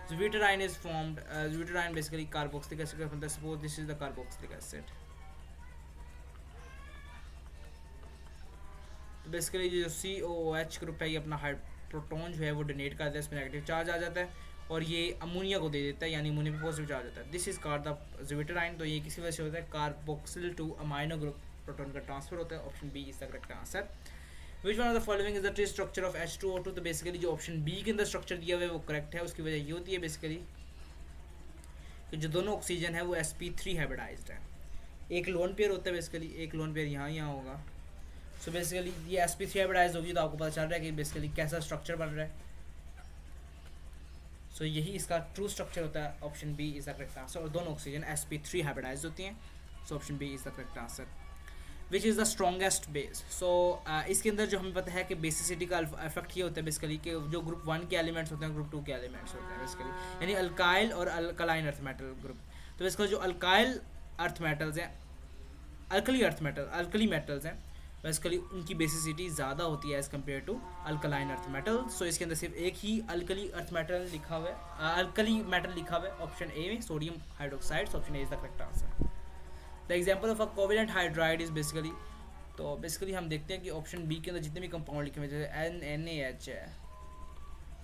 S1: Zwitterine is formed, Zwitterine basically carboxylic acid का बनता है। Suppose this is the carboxylic acid, तो बेसिकली जो COOH ग्रुप है ये अपना प्रोटॉन जो है वो डोनेट कर देता है, इसमें नेगेटिव चार्ज आ जाता है और ये अमोनिया को दे देता है, यानी अमोनिया पे पॉजिटिव चार्ज आता है। This is called the Zwitterine। तो ये किसी वजह से होता है carboxyl to amino group proton का ट्रांसफर होता है। Option B is the correct answer. Which one of the following is the tree structure of H2O2। तो बेसिकली जो ऑप्शन बी के अंदर स्ट्रक्चर दिया हुआ है वो करेक्ट है। उसकी वजह ये होती है बेसिकली कि जो दोनों ऑक्सीजन है वो sp3 हाइब्रिडाइज्ड है, एक लोन पेयर होता है बेसिकली, एक लोन पेयर यहाँ होगा। सो बेसिकली ये sp3 हाइब्रिडाइज्ड होगी तो आपको पता चल रहा है कि बेसिकली कैसा स्ट्रक्चर बन रहा है। सो यही इसका ट्रू स्ट्रक्चर होता है। Option B is the correct answer. और दोनों ऑक्सीजन sp3 हाइब्रिडाइज्ड होती हैं। So option B is the correct answer. Which is the strongest base. So इसके अंदर जो हमें पता है कि बेसिसिटी का इफेक्ट ये होता है बेसिकली कि जो ग्रुप 1 के एलिमेंट्स होते हैं ग्रुप 2 के एलिमेंट्स होते हैं बेसिकली, यानी अल्काइल और अल्कलाइन अर्थ मेटल ग्रुप। तो इसका जो अल्काइल अर्थ मेटल्स हैं, अल्कली मेटल्स हैं बेसिकली उनकी बेसिसिटी ज़्यादा होती है as compare to alkaline earth metal. So इसके अंदर सिर्फ एक ही अल्कली अर्थ मेटल लिखा हुआ है, अल्कली मेटल लिखा हुआ है ऑप्शन ए में, sodium hydroxide. Option A is the correct answer. The example of a covalent hydride is basically, तो बेसिकली हम देखते हैं कि ऑप्शन बी के अंदर जितने भी कंपाउंड लिखे हुए जैसे NaH है,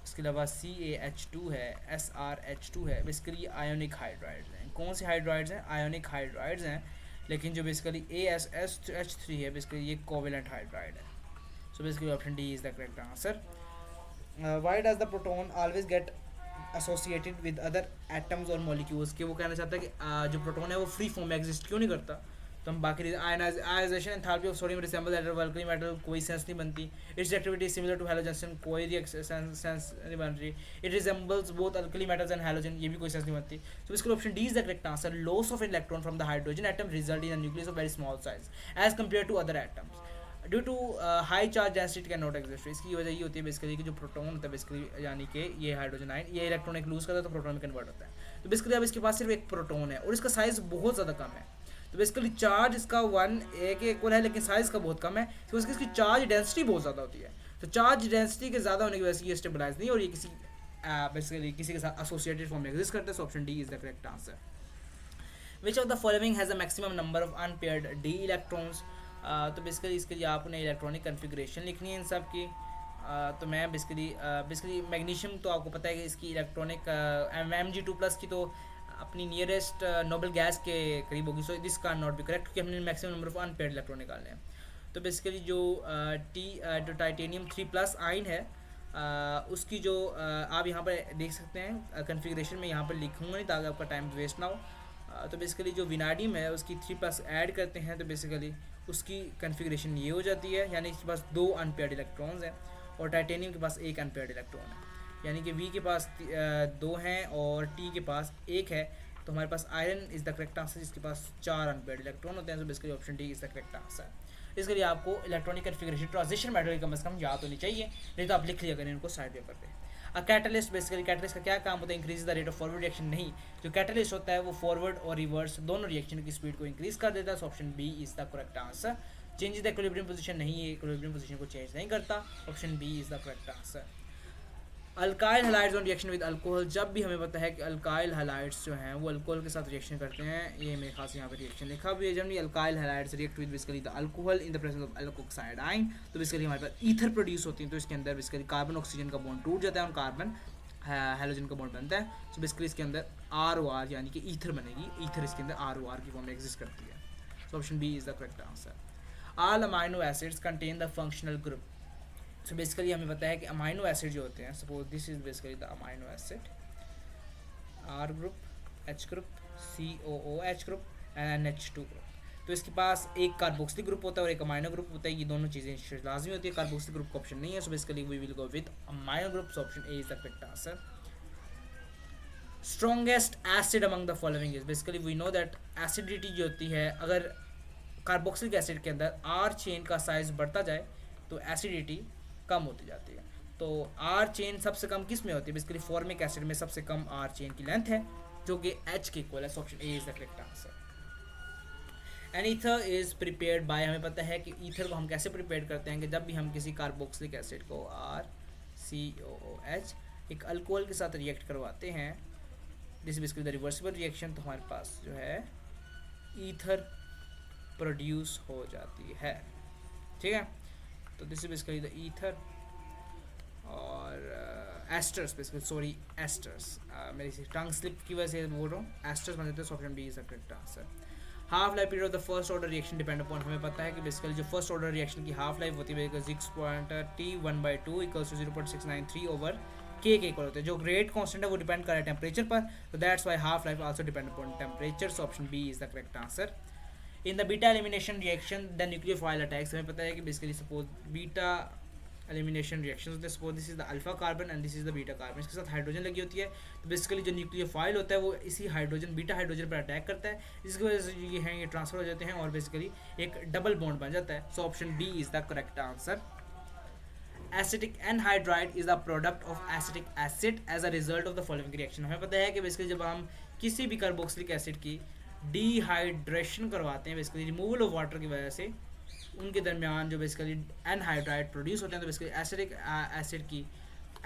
S1: इसके अलावा CaH2 है, SrH2 है, बेसिकली आयोनिक हाइड्राइड्स हैं। कौन से हाइड्राइड्स हैं? आयोनिक हाइड्राइड्स हैं। लेकिन जो बेसिकली AsH3 है बेसिकली ये कोवेलेंट हाइड्राइड है। So basically option D is the correct answer. Why does the proton always get associated with other atoms और मॉलिक्यूल्स, कि वो कहना चाहता है कि जो प्रोटॉन है वो फ्री फॉर्म में एग्जिस्ट क्यों नहीं करता। तो हम बाकी ionization enthalpy of sodium resemble that of alkali metal, कोई सेंस नहीं बनती। Its activity similar to halogen, कोई सेंस नहीं बन रही। It resembles both alkali metals and halogen, ये भी कोई सेंस नहीं बनती। तो इसका option D is the correct answer. Loss of electron from the hydrogen atom result in a nucleus of very small size as compare to other atoms. Due to high charge density can not exist. इसकी वजह ये होती है basically कि जो proton होता है basically, यानी कि ये हाइड्रोजन आयन, ये इलेक्ट्रॉन एक लूज करता है तो प्रोटॉन में कन्वर्ट होता है। तो बेसिकली अब इसके पास सिर्फ एक प्रोटॉन है और इसका साइज़ बहुत ज़्यादा कम है। तो बेसिकली चार्ज इसका 1 के इक्वल है लेकिन साइज़ का बहुत कम है, तो इसकी चार्ज डेंसिटी बहुत ज़्यादा होती है। तो चार्ज डेंसिटी के ज़्यादा होने की वजह से ये स्टेबलाइज नहीं और ये किसी बेसिकली किसी के साथ एसोसिएटेड फॉर्म में एग्जिस्ट करता है। So option D is the correct answer. Which of the following has a maximum number of unpaired D electrons. तो बेसिकली इसके लिए आपने इलेक्ट्रॉनिक कन्फिग्रेशन लिखनी है इन सब की। तो मैं बेसिकली मैग्नीशियम तो आपको पता है कि इसकी इलेक्ट्रॉनिक Mg2+ की तो अपनी नियरेस्ट नोबल गैस के करीब होगी। So this can not B correct क्योंकि हमने maximum number of unpaired electron निकालने हैं। तो बेसिकली जो जो टाइटेनियम 3+ आयन है उसकी जो आप यहाँ पर देख सकते हैं कन्फिग्रेशन में, यहाँ पर लिखूँगा नहीं ताकि आपका टाइम वेस्ट ना हो। तो बेसिकली जो विनाडियम है उसकी 3+ ऐड करते हैं तो बेसिकली उसकी कन्फिग्रेशन ये हो जाती है, यानी इसके पास 2 अनपेयर्ड इलेक्ट्रॉन्स हैं और टाइटेनियम के पास 1 अनपेयर्ड इलेक्ट्रॉन है, यानी कि वी के पास 2 हैं और टी के पास 1 है। तो हमारे पास iron is the correct answer जिसके पास 4 अनपेयर्ड इलेक्ट्रॉन होते हैं। तो basically option D is the correct answer. इसके लिए आपको इलेक्ट्रॉनिक कन्फिग्रेशन ट्रांजिशन मेथड कम से कम याद होनी चाहिए, नहीं तो आप लिख लिया करें इनको साइड पेपर पे। कैटलिस्ट, बेसिकली कैटलिस्ट का क्या काम होता है? Increase the rate of forward reaction. नहीं, जो कैटलिस्ट होता है वो फॉरवर्ड और रिवर्स दोनों रिएक्शन की स्पीड को इंक्रीज कर देता है। So option B is the correct answer. Change the equilibrium position, नहीं है, इक्विलिब्रियम पोजीशन को चेंज नहीं करता। Option B is the correct answer. Alkyl halides on reaction with alcohol, जब भी हमें पता है कि अल्काइल हैलाइड्स जो हैं वो अल्कोहल के साथ रिएक्शन करते हैं, ये मेरे खास यहाँ पे रिएक्शन लिखा भी है, जब alkyl halides react with basically the alcohol in the presence of alkoxide ion, तो बेसिकली हमारे पास ईथर प्रोड्यूस होती है। तो इसके अंदर बेसिकली कार्बन ऑक्सीजन का बॉन्ड टूट जाता है और कार्बन हाइड्रोजन का बॉन्ड बनता है। सो बेसिकली इसके अंदर ROR यानी कि ईथर बनेगी, ईथर इसके अंदर ROR की फॉर्म में एग्जिस्ट करती है। So option B is the correct answer. All amino acids contain the functional group. So basically हमें पता है कि अमाइनो एसिड जो होते हैं, suppose this is basically the amino acid, R group, H group, COOH group and NH2 group. तो इसके पास एक कार्बोक्सिलिक ग्रुप होता है और एक अमाइनो ग्रुप होता है, ये दोनों चीज़ें लाजमी होती है। कार्बोक्सिलिक ग्रुप का ऑप्शन नहीं है, so basically we will go with amino group. So option A is the correct answer. Strongest acid among the following is, basically we know that acidity जो होती है, अगर कार्बोक्सिलिक एसिड के अंदर R chain का size बढ़ता जाए तो एसिडिटी कम होती जाती है। तो R चेन सबसे कम किस में होती है? बेसिकली फॉर्मिक एसिड में सबसे कम R चेन की लेंथ है जो कि H के इक्वल है। So option A is the correct answer. An ether is prepared by, हमें पता है कि ईथर को हम कैसे प्रिपेयर करते हैं कि जब भी हम किसी कार्बोक्सिलिक एसिड को RCOOH एक अल्कोहल के साथ रिएक्ट करवाते हैं, this basically the reversible reaction, तो हमारे पास जो है ईथर प्रोड्यूस हो जाती है। ठीक है, तो this is basically the ether और एस्टर्स, बेसिकली सॉरी एस्टर्स, मेरी टंग स्लिप की वजह से बोल रहा हूँ, एस्टर्स बन जाते हैं। So option B is the correct answer. Half life period of the first order reaction depend upon, हमें पता है कि बेसिकली जो फर्स्ट ऑर्डर रिएक्शन की हाफ लाइफ होती है 6.T1/2 = 0.693 ओवर K के इक्वल होते हैं। जो ग्रेट कांस्टेंट है वो डिपेंड कर रहा है टेम्परेचर पर, तो that's why half life also depend upon temperature. So option B is the correct answer. In the beta elimination reaction the nucleophile attacks, हमें पता है कि basically suppose beta elimination reaction होते हैं, suppose this is the alpha carbon and this is the beta carbon, इसके साथ hydrogen लगी होती है। तो बेसिकली जो न्यूक्लियोफाइल होता है वो इसी हाइड्रोजन बीटा हाइड्रोजन पर अटैक करता है, जिसकी वजह से ये हैं ये ट्रांसफर हो जाते हैं और बेसिकली एक डबल बॉन्ड बन जाता है। So option B is the correct answer. Acetic anhydride is the product of acetic acid as a result of the following reaction, हमें पता है कि बेसिकली जब हम किसी भी कार्बोक्सिलिक एसिड की डिहाइड्रेशन करवाते हैं, बेसिकली रिमूवल ऑफ वाटर की वजह से उनके दरमियान जो बेसिकली एनहाइड्राइड प्रोड्यूस होते हैं, तो बेसिकली एसिडिक एसिड की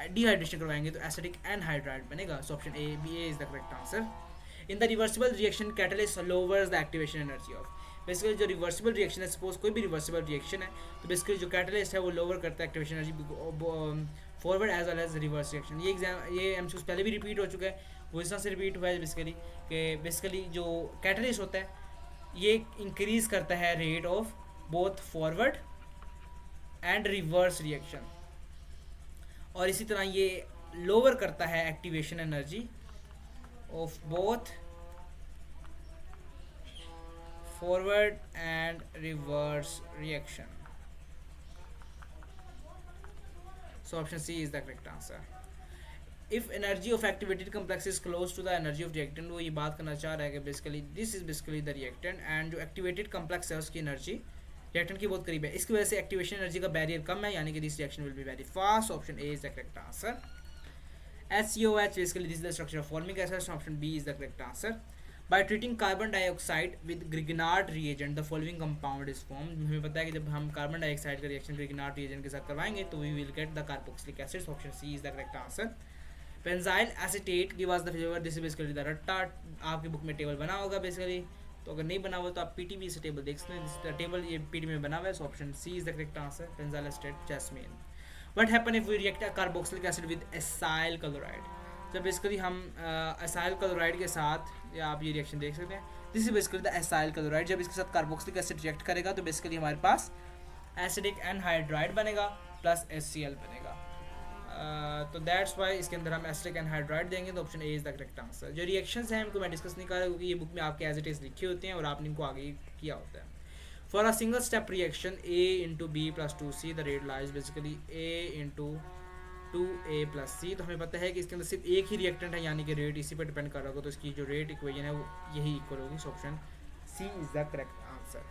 S1: डिहाइड्रेशन करवाएंगे तो एसिडिक एनहाइड्राइड बनेगा। So option A B A is the correct answer. In the reversible reaction catalyst lowers the activation energy of, basically जो रिवर्सिबल रिएक्शन है, suppose कोई भी रिवर्सिबल रिएक्शन है तो बेसिकली जो कैटलिस्ट है वो लोअर करता है activation energy forward as well as reverse reaction. ये एमसीक्यूज पहले भी रिपीट हो चुका है, वो इस तरह से रिपीट हुआ है बेसिकली कि बेसिकली जो कैटलिस्ट होता है ये इंक्रीज करता है rate of both forward and reverse reaction, और इसी तरह ये लोअर करता है activation energy of both forward and reverse reaction. So option C is the correct answer. If energy of activated complex is close to the energy of reactant, वो ये बात करना चाह रहा है कि basically this is basically the reactant and जो activated complex है उसकी एनर्जी रिएक्टेंट की बहुत करीब है, इसकी वजह से एक्टिवेशन एनर्जी का बैरियर कम है, यानी कि this reaction will be very fast. Option A is the correct answer. SCOH basically this is the structure of forming acid. Option B is the correct answer. By treating carbon dioxide with Grignard reagent, the following compound is formed. हमें पता है कि जब हम carbon dioxide का reaction Grignard reagent के साथ करवाएंगे तो we will get the carboxylic acid. Option C is the correct answer. Benzyl acetate give us the flavor. This is basically the रट्टा, आपकी बुक में टेबल बना होगा बेसिकली, तो अगर नहीं बना हुआ तो आप PTB से टेबल देख सकते हैं। टेबल ये PTB में बना हुआ है, so option C is the correct answer, benzyl acetate jasmine. What happen if we react a carboxylic acid with acyl chloride? जब बेसिकली हम acyl chloride के साथ, या आप ये रिएक्शन देख सकते हैं, this is basically the acyl chloride, जब इसके साथ कार्बोक्सिलिक एसिड रिएक्ट करेगा तो बेसिकली हमारे पास एसिडिक एनहाइड्राइड बनेगा प्लस HCl बनेगा। तो दैट्स वाई इसके अंदर हम एसिडिक एनहाइड्राइड देंगे, तो option A is the correct answer. जो रिएक्शंस हैं इनको मैं डिस्कस नहीं कर रहा क्योंकि ये बुक में आपके एज इट इज लिखे होते हैं और आपने इनको आगे किया होता है। For a single step reaction A into B plus 2C, the rate lies basically A into 2A plus C। तो हमें पता है कि इसके अंदर सिर्फ एक ही रिएक्टेंट है, यानी कि रेट इसी पर डिपेंड कर रहा होगा, तो इसकी जो रेट इक्वेशन है वो यही इक्वल होगी। So option C is the correct answer.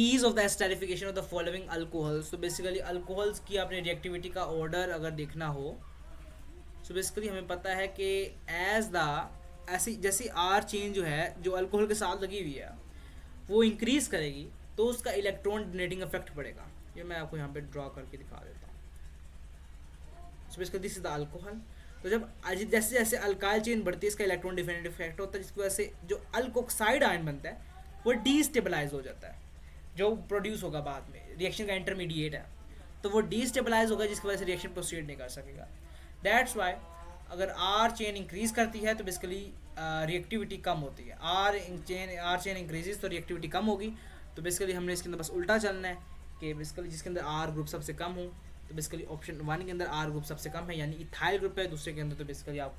S1: Ease of the esterification of the following alcohols, तो बेसिकली अल्कोहल्स की आपने रिएक्टिविटी का ऑर्डर अगर देखना हो, सो बेसिकली हमें पता है कि एज द ऐसी जैसी R चेन जो है जो अल्कोहल के साथ लगी हुई है वो इंक्रीज करेगी तो उसका इलेक्ट्रॉन डोनेटिंग इफेक्ट पड़ेगा। ये मैं आपको यहाँ पे ड्रॉ करके दिखा देता हूँ। सो basically this is the alcohol. तो जब जैसे जैसे अल्काइल चेन बढ़ती है इसका इलेक्ट्रॉन डिफरेंट इफेक्ट होता है, जिसकी वजह से जो अल्कोक्साइड आयन बनता है वो डीस्टेबलाइज हो जाता है, जो प्रोड्यूस होगा बाद में, रिएक्शन का इंटरमीडिएट है तो वो डीस्टेबलाइज होगा, जिसकी वजह से रिएक्शन प्रोसीड नहीं कर सकेगा। दैट्स वाई अगर R चेन इंक्रीज करती है तो बेसिकली रिएक्टिविटी कम होती है। R चेन इंक्रीजेस तो रिएक्टिविटी कम होगी, तो बेसिकली हमने इसके अंदर बस उल्टा चलना है कि बेसिकली जिसके अंदर R ग्रुप सबसे कम हो, तो बेसिकली ऑप्शन 1 के अंदर R ग्रुप सबसे कम है यानी इथाइल ग्रुप है, दूसरे के अंदर तो बेसिकली आप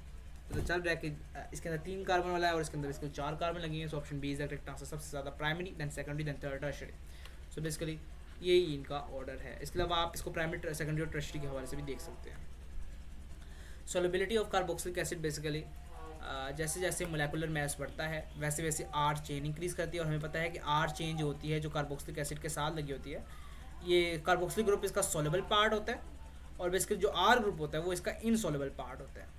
S1: तो चल रहा है कि इसके अंदर 3 कार्बन वाला है और इसके अंदर बेसिकली 4 कार्बन लगी हैं। So option B is the correct answer. सबसे ज़्यादा primary, then secondary, then third, tertiary. So basically यही इनका ऑर्डर है। इसके अलावा आप इसको प्राइमरी, सेकेंडरी और टर्शरी के हवाले से भी देख सकते हैं। Solubility of carboxylic acid basically जैसे जैसे मोलेकुलर मास बढ़ता है वैसे वैसे R चेन इंक्रीज करती है, और हमें पता है कि R चेन जो होती है जो कार्बोक्सिलिक एसिड के साथ लगी होती है, ये कार्बोक्सिलिक ग्रुप इसका सोलेबल पार्ट होता है और बेसिकली जो R ग्रुप होता है वो इसका इनसोलेबल पार्ट होता है।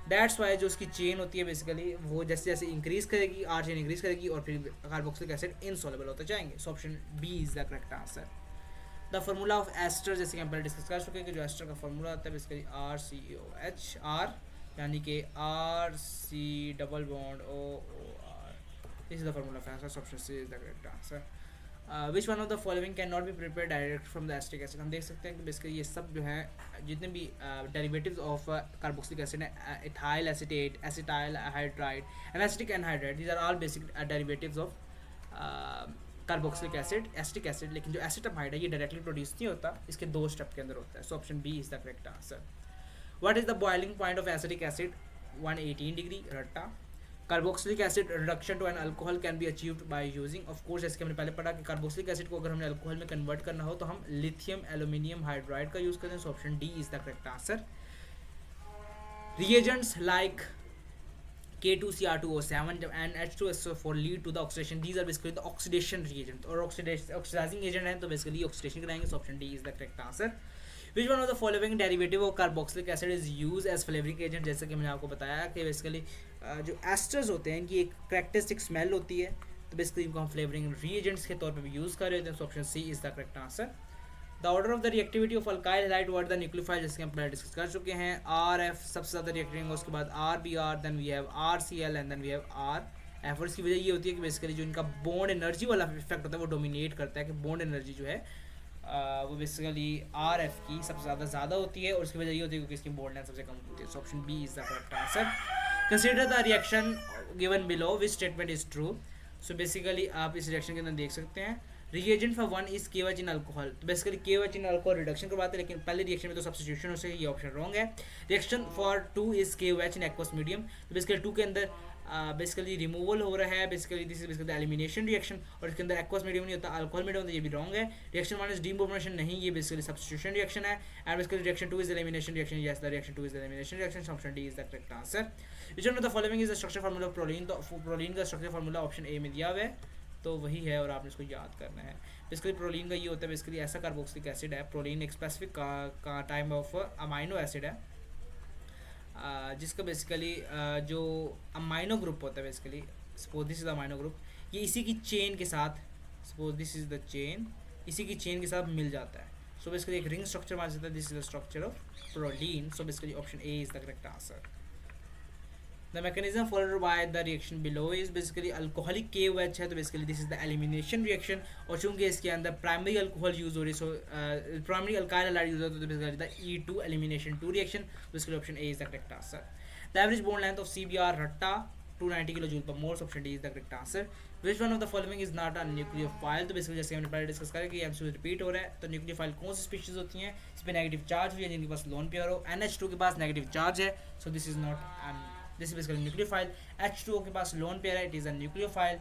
S1: दैट्स वाई जो उसकी चेन होती है बेसिकली वो जैसे जैसे इंक्रीज करेगी, R चेन इंक्रीज करेगी और फिर कार्बोक्सिलिक एसिड इनसोलेबल होते जाएंगे। So option B is the correct answer. The formula of ester, जैसे कि हम पहले डिस्कस कर चुके हैं कि जो एस्टर का फार्मूला आता है बेसिकली RCOH, R यानी कि RC double bond OOR, this is the formula of ester. Option C is the correct answer. Which one of the following can not be prepare direct from the acetic acid. हम देख सकते हैं कि basically ये सब जो है जितने भी डेरिवेटिव्स ऑफ कार्बोक्सिलिक एसिड है, ethyl acetate, acetyl hydride and acetic anhydride, these are all basic derivatives of carboxylic acid, acetic acid. लेकिन जो एसिटामाइड है ये डायरेक्टली प्रोड्यूस नहीं होता, इसके 2 स्टेप के अंदर होता है। So option B is the correct answer. What is the boiling point of acetic acid? 118 degree, रट्टा। Carboxylic acid reduction to an alcohol can be achieved by using, of course जैसे कि हमने पहले पढ़ा कि कार्बोक्सिलिक एसिड को अगर हमने अल्कोहल में कन्वर्ट करना हो तो हम लिथियम एल्यूमिनियम हाइड्राइड का यूज करते हैं। So option D is the correct answer. Reagents like K2Cr2O7 and H2SO4 lead to the oxidation. These are basically the oxidation reagent और oxidizing agent है तो basically oxidation कराएंगे। So option D is the correct answer. Which one of the following derivative of carboxylic acid is used as flavoring agent? जैसे कि मैंने आपको बताया कि basically जो esters होते हैं इनकी एक characteristic smell होती है, तो basically इनको हम flavoring reagents के तौर पे भी यूज़ कर रहे थे। So option C is the correct answer. The order of the reactivity of alkyl halide word the nucleophile, जिसके हम पहले डिस्कस कर चुके हैं। RF सबसे ज़्यादा रिएक्टिंग है, उसके बाद RBr, then we have RCl and then we have RF। और इसकी वजह ये होती है कि बेसिकली जो इनका बॉन्ड एनर्जी वाला इफेक्ट होता है वो डोमिनेट करता है, कि बॉन्ड एनर्जी जो है वो बेसिकली RF की सबसे ज़्यादा होती है और उसकी वजह ये होती है क्योंकि इसकी बॉन्ड लेंथ सबसे कम होती है। So option B is the correct answer. Consider the reaction given below, which statement is true. So basically आप इस रिएक्शन के अंदर देख सकते हैं reagent for 1 is KOH in alcohol, तो basically KOH in alcohol reduction करवाते हैं, लेकिन पहले रिएक्शन में तो सब्स्टिट्यूशन हो सके, ये ऑप्शन रॉन्ग है। Reaction for 2 is KOH in aqueous medium, तो बेसिकली 2 के अंदर बेसिकली रिमूवल हो रहा है, basically this is basically elimination reaction, और इसके अंदर एक्वस मीडियम नहीं होता, अल्कोहल मीडियम होता है, ये भी रॉन्ग है। रिएक्शन 1 इज डीमोबरेशन, नहीं, ये बेसिकली सब्स्टिट्यूशन रिएक्शन है। And basically reaction 2 is elimination reaction, yes the reaction 2 is elimination reaction. Option D is the correct answer. Which one of the following is the structure formula of proline, तो proline का structure formula option A में दिया हुआ है। तो वही है और आपने इसको याद करना है। बेसिकली प्रोलीन का ये होता है, बेसिकली ऐसा कार्बोक्सिलिक एसिड है, प्रोलीन एक स्पेसिफिक का टाइम ऑफ अमाइनो एसिड है, जिसका बेसिकली जो अमाइनो ग्रुप होता है, basically suppose this is amino group, ये इसी की चेन के साथ, suppose this is the chain, इसी की चेन के साथ मिल जाता है। सो बेसिकली एक रिंग स्ट्रक्चर मान सकता है, this is the structure of proline. So basically option A is the correct answer. The mechanism followed by the reaction below is basically alcoholic KOH है, तो basically this is the elimination reaction, और चूंकि इसके अंदर primary alcohol use हो रही है, so primary alkyl halide use होता है, तो basically the E2 elimination 2 reaction, basically option A is the correct answer. The average bond length of CBr रट्टा 290 kilojoule per mole, option D is the correct answer. Which one of the following is not a nucleophile? तो basically जैसे हमने पहले discuss करा कि MCQ repeat हो रहा है, तो न्यूक्लियोफाइल कौन सी स्पीशीज होती हैं इस पे नेगेटिव चार्ज हुई है, जिनके पास लोन पेयर हो। NH2 के पास नेगेटिव चार्ज है, so this is not this is basically nucleophile. H2O के पास लोन पेयर है, it is a nucleophile.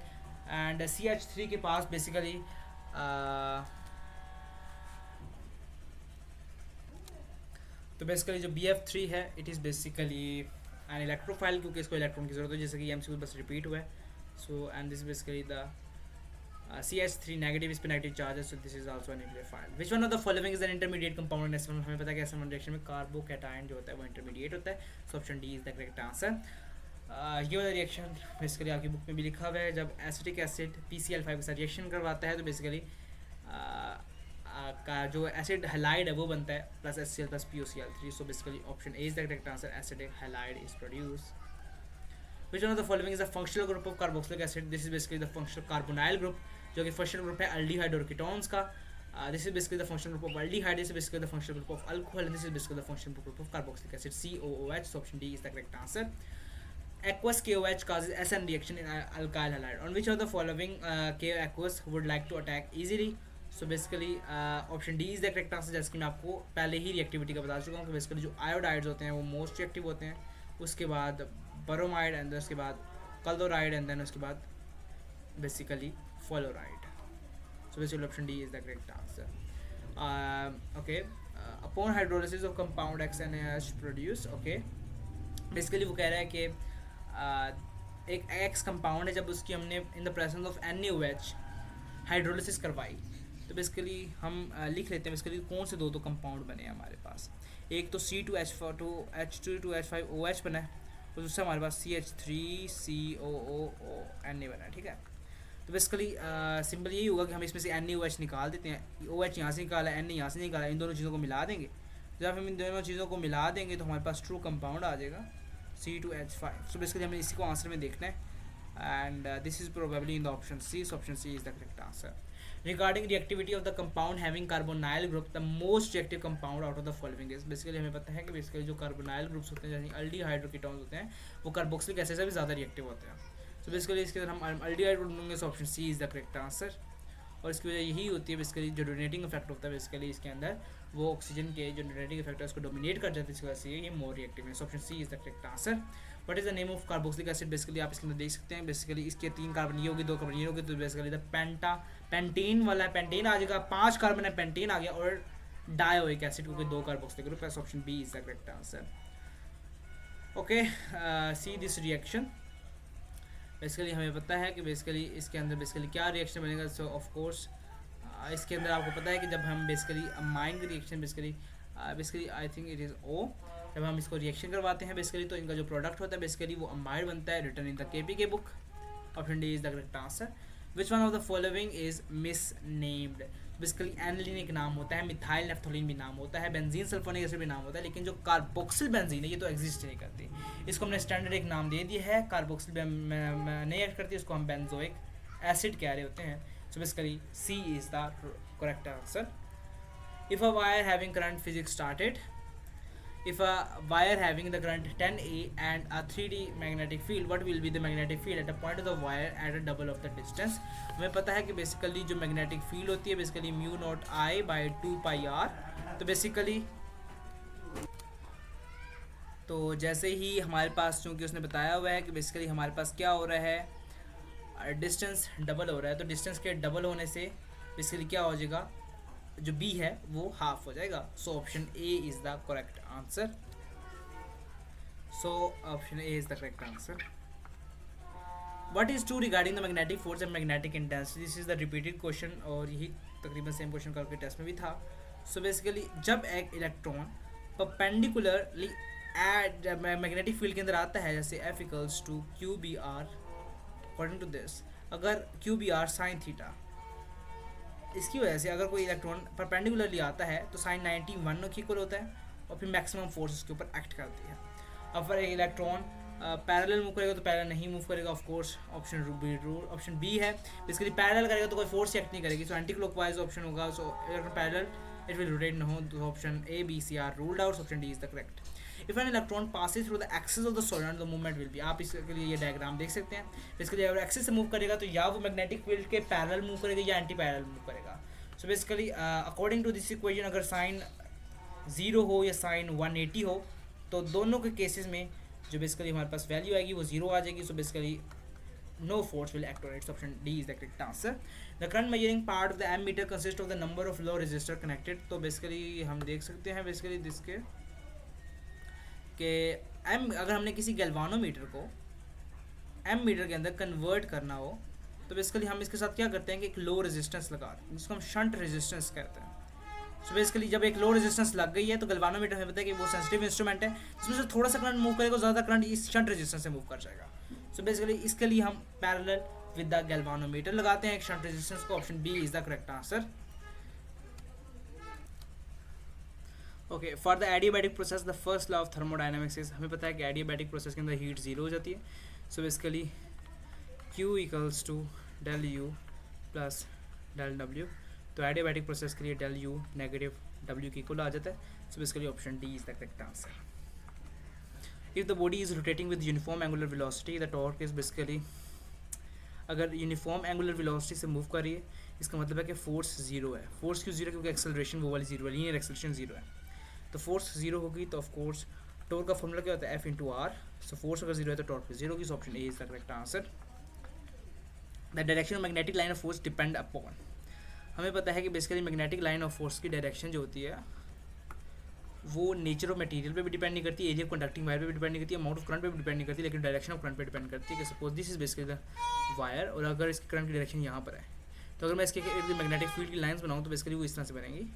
S1: And CH3 के पास बेसिकली तो बेसिकली जो BF3 है it is basically an electrophile, क्योंकि इसको इलेक्ट्रॉन की जरूरत है, जैसे कि एमसीक्यू बस रिपीट हुआ है। So and this basically the CH3 negative, इस पे नेगेटिव चार्ज है, so this is also nucleophile. Which one of the following is an intermediate compound in S1? हमें पता है कि S1 रिएक्शन में कार्बोकैटायन जो होता है वो इंटरमीडिएट होता है, so option D is the correct answer. ये वाला रिएक्शन बेसिकली आपकी बुक में भी लिखा हुआ है, जब एसिटिक एसिड PCl5 के साथ रिएक्शन करवाता है तो बेसिकली का जो एसिड हैलाइड है वो बनता है plus HCl plus POCl3, so basically option A is the correct answer, acidic halide is produce. Which one of the following is a functional group of carboxylic acid? This is basically the functional carbonyl group, जो कि functional group है aldehyde और ketones का। This is basically the functional group of aldehyde. This is basically the functional group of alcohol, and this is basically the functional group of carboxylic acid, COOH. So option D is the correct answer. Aqueous KOH causes SN reaction in alkyl halide. On which of the following aqueous would like to attack easily? So basically option D is the correct answer, जैसे कि मैं आपको पहले ही reactivity का बता चुका हूँ कि बेसिकली जो आयोडाइड्स होते हैं वो मोस्ट रिएक्टिव होते हैं, उसके बाद ब्रोमाइड, एंड उसके बाद क्लोराइड, एंड देन उसके बाद basically fluoride. So basically option D is the correct answer. Okay, upon hydrolysis of compound XNaH produce. Okay, basically वो कह रहा है कि एक X कंपाउंड है, जब उसकी हमने in the presence of NaOH hydrolysis करवाई, तो बेसिकली हम लिख लेते हैं बेसिकली कौन से दो कंपाउंड बने हैं हमारे पास। एक तो C2H2H2H5OH बना है, और दूसरा हमारे पास CH3COONA बना है, ठीक है। तो बेसिकली सिंपल यही होगा कि हम इसमें से NaOH निकाल देते हैं, OH यहाँ से निकाला, Na यहाँ से निकाला, इन दोनों चीज़ों को मिला देंगे। जब हम इन दोनों चीज़ों को मिला देंगे तो हमारे पास ट्रू कंपाउंड आ जाएगा C2H5। सो बेसिकली हमें इसी को आंसर में देखना है, and this is probably in the option C, so option C is the correct answer. Regarding reactivity of the compound having carbonyl group, the most reactive compound out of the following is, basically हमें पता है कि बेसिकली जो carbonyl groups होते हैं जैसे aldehyde और कीटोन्स होते हैं वो कार्बोक्सिलिक एसिड से भी ज़्यादा रिएक्टिव होते हैं। सो बेसिकली इसके अंदर हम अल्डिहाइड को ढूंढेंगे, so option C is the correct answer. और इसकी वजह यही होती है बेसिकली जो डोनेटिंग इफेक्ट होता है बेसिकली इसके अंदर वो ऑक्सीजन के जो डोनेटिंग इफेक्ट है उसको डोमिनेट कर जाता है, इस वजह से ये मोर रिएक्टिव है, so option C is the correct answer. What is the name of carboxylic acid? Basically आप इसके अंदर देख सकते हैं बेसिकली इसके 3 कार्बन ये होगी, 2 कार्बन ये होगी, तो बेसिकली द पेंटीन वाला है, पेंटीन आ जाएगा, 5 कार्बन है, पेंटीन आ गया, और डायोइक एसिड क्योंकि 2 कार्बोक्सिलिक ग्रुप है, option B is the correct answer. Okay, see this reaction. Basically हमें पता है कि बेसिकली इसके अंदर बेसिकली क्या रिएक्शन बनेगा। सो ऑफ कोर्स इसके अंदर आपको पता है कि जब हम बेसिकली अमाइन की reaction basically I think it is O, जब हम इसको रिएक्शन करवाते हैं बेसिकली तो इनका जो प्रोडक्ट होता है बेसिकली वो अमाइड बनता है, return in the KPK book, option D is the correct answer. Which one of the following is miss named? Basically aniline एक नाम होता है, मिथाइल नेफ्थोलीन भी नाम होता है, बेंजीन सल्फोनिक एसिड भी नाम होता है, लेकिन जो कार्बोक्सिल बेंजीन है ये तो एग्जिस्ट नहीं करती, इसको हमने स्टैंडर्ड एक नाम दे दिया है, कार्बोक्सिल नहीं ऐड करती, उसको हम बेंजोइक एसिड कह रहे होते हैं। So basically C is the correct answer. If a wire having current physics started, if a wire having the current 10A and a 3D magnetic field, what will be the magnetic field at a point of the wire at a double of the distance? हमें पता है कि बेसिकली जो magnetic field होती है basically mu naught I by 2 pi R। तो basically तो जैसे ही हमारे पास चूँकि उसने बताया हुआ है कि बेसिकली हमारे पास क्या हो रहा है, डिस्टेंस डबल हो रहा है, तो डिस्टेंस के डबल होने से बेसिकली क्या हो जाएगा, जो B है वो हाफ हो जाएगा। सो option A is the correct answer. So option A is the correct answer. What is true regarding the magnetic force and magnetic intensity, this is the repeated question और यही तकरीबन सेम क्वेश्चन कल के test में भी था. So basically जब एक इलेक्ट्रॉन परपेंडिकुलरली मैग्नेटिक फील्ड के अंदर आता है, जैसे F equals to Q B R according to this, अगर Q B R sine theta, इसकी वजह से अगर कोई इलेक्ट्रॉन परपेंडिकुलरली आता है तो साइन 91 के इक्वल होता है और फिर मैक्सिमम फोर्स उसके ऊपर एक्ट करती है. अब अगर एक इलेक्ट्रॉन पैरेलल मूव करेगा तो पैरेलल नहीं मूव करेगा, ऑफ कोर्स ऑप्शन बी है. बेसिकली पैरेलल करेगा तो कोई फोर्स एक्ट नहीं करेगी, सो एंटी क्लॉकवाइज ऑप्शन होगा. So electron parallel it will rotate no, तो option A B C are ruled out, option D is the correct. If an electron passes through the axis of the solid the movement will be, आप इसके लिए ये diagram देख सकते हैं. Basically अगर axis से मूव करेगा तो या वो मैग्नेटिक फील्ड के पैरेलल मूव करेगा या एंटी पैरेलल मूव करेगा. So basically according to this equation अगर साइन 0 हो या साइन 180 हो तो दोनों के केसेस में जो बेसिकली हमारे पास वैल्यू आएगी वो 0 आ जाएगी. So basically no force will act on it, option D is the correct answer. The current measuring part of the ammeter consist of the number of low resistor connected. तो basically हम देख सकते हैं basically दिसके M, अगर हमने किसी galvanometer को M metre के अंदर कन्वर्ट करना हो तो बेसिकली हम इसके साथ क्या करते हैं कि एक लो रेजिस्टेंस लगा दें, जिसको हम शंट रेजिस्टेंस कहते हैं. सो बेसिकली जब एक लो रेजिस्टेंस लग गई है तो गैल्वानोमीटर हमें पता है कि वो सेंसिटिव इंस्ट्रूमेंट है, जिसमें से थोड़ा सा करंट मूव करेगा, ज़्यादा करंट इस शंट रेजिस्टेंस से मूव कर जाएगा. सो बेसिकली इसके लिए हम पैरेलल विद द गैल्वानोमीटर लगाते हैं एक शंट रेजिस्टेंस को, option B is the correct answer. Okay, for the adiabatic process the first law of thermodynamics is, हमें पता है कि एडियाबैटिक प्रोसेस के अंदर हीट 0 हो जाती है. So basically Q equals to del U plus del W, तो एडियाबैटिक प्रोसेस के लिए डेल U नेगेटिव W की इक्वल आ जाता है. So basically option D is the correct answer. If the body is rotating with uniform angular velocity the torque is basically, अगर uniform angular velocity से move कर रही है इसका मतलब है कि फोर्स 0 है. फोर्स क्यों 0 है? क्योंकि एक्सेलरेशन वो वाली 0 है, लीनियर एक्सेलरेशन 0 है. तो फोर्स 0 होगी तो ऑफ कोर्स टॉर्क का फॉर्मूला क्या होता है? F into R. So force अगर 0 है तो टॉर्क भी 0 होगी. So option A is the correct answer. The direction of magnetic line of force depend upon, हमें पता है कि basically magnetic line of force की डायरेक्शन जो होती है वो नेचर ऑफ मटेरियल पे भी डिपेंड नहीं करती, एरिया ऑफ कंडक्टिंग वायर पे भी डिपेंड नहीं करती, अमाउंट ऑफ करंट पे भी डिपेंड नहीं करती, लेकिन डायरेक्शन ऑफ करंट पे डिपेंड करती है. कि suppose this is basically the wire और अगर इसकी करंट की डायरेक्शन यहाँ पर है तो अगर मैं इसके मैग्नेटिक फील्ड की लाइन्स बनाऊँ तो बेसिकली वो इस तरह से बनेंगी.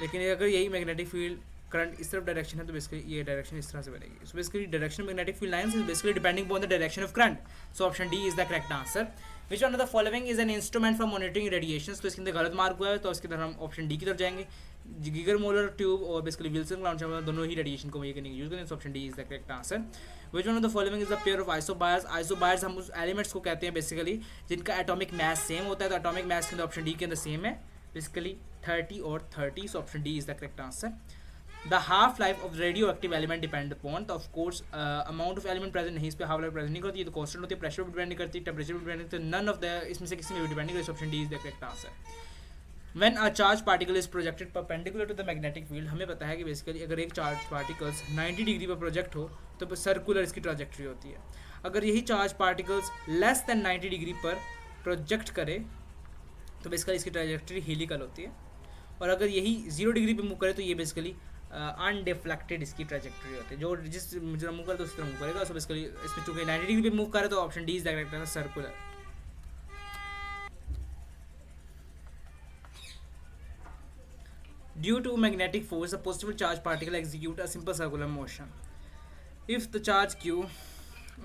S1: लेकिन अगर यही मैग्नेटिक फील्ड करंट इस तरफ डायरेक्शन है तो बेसिकली ये डायरेक्शन इस तरह से बनेगी. So basically direction magnetic field lines is basically depending upon the direction of current. So option D is the correct answer. Which one of the following is an instrument for monitoring radiations, तो इसके अंदर गलत mark हुआ है तो इसकी तरफ हम ऑप्शन डी की तरफ जाएंगे. गीगर मोलर ट्यूब और बेसिकली विल्सन क्लाउड चैम्बर दोनों ही रेडिएशन को मेजर करने की यूज करें. So option D is the correct answer. Which one of the following is the pair of isobars. Isobars हम उस एलिमेंट्स को कहते हैं बेसिकली जिनका एटॉमिक मास सेम होता है. तो एटॉमिक मास के अंदर ऑप्शन डी के अंदर सेम है बेसिकली 30 और 30. सो option D is the correct answer. The half life of radioactive element depend upon, तो of course amount of element present नहीं, इस पे half life present नहीं करती है, तो constant होती है, pressure पे डिपेंड नहीं करती, temperature पे डिपेंड नहीं करती, none of the इसमें से किसी में भी डिपेंड नहीं करती. Option D is the correct answer. When a charged particle is projected perpendicular to the magnetic field, हमें पता है कि बेसिकली अगर एक चार्ज पार्टिकल्स 90 डिग्री पर प्रोजेक्ट हो तो सर्कुलर इसकी ट्रैजेक्टरी होती है. अगर यही charge particles less than 90 degree पर प्रोजेक्ट करे तो बेसिकली इसकी ट्रैजेक्टरी हेलिकल होती है. और अगर यही 0 डिग्री पे मूव करे तो ये बेसिकली अनडिफ्लेक्टेड इसकी ट्रैजेक्टरी होती है, जो जिस तरह मूव करे तो उस तरह मूव करेगा. सो बेसिकली इसमें चूंकि 90 डिग्री पे मूव करे तो option D is the correct answer, circular. Due to magnetic force a positive charge particle execute a simple circular motion. If the charge Q,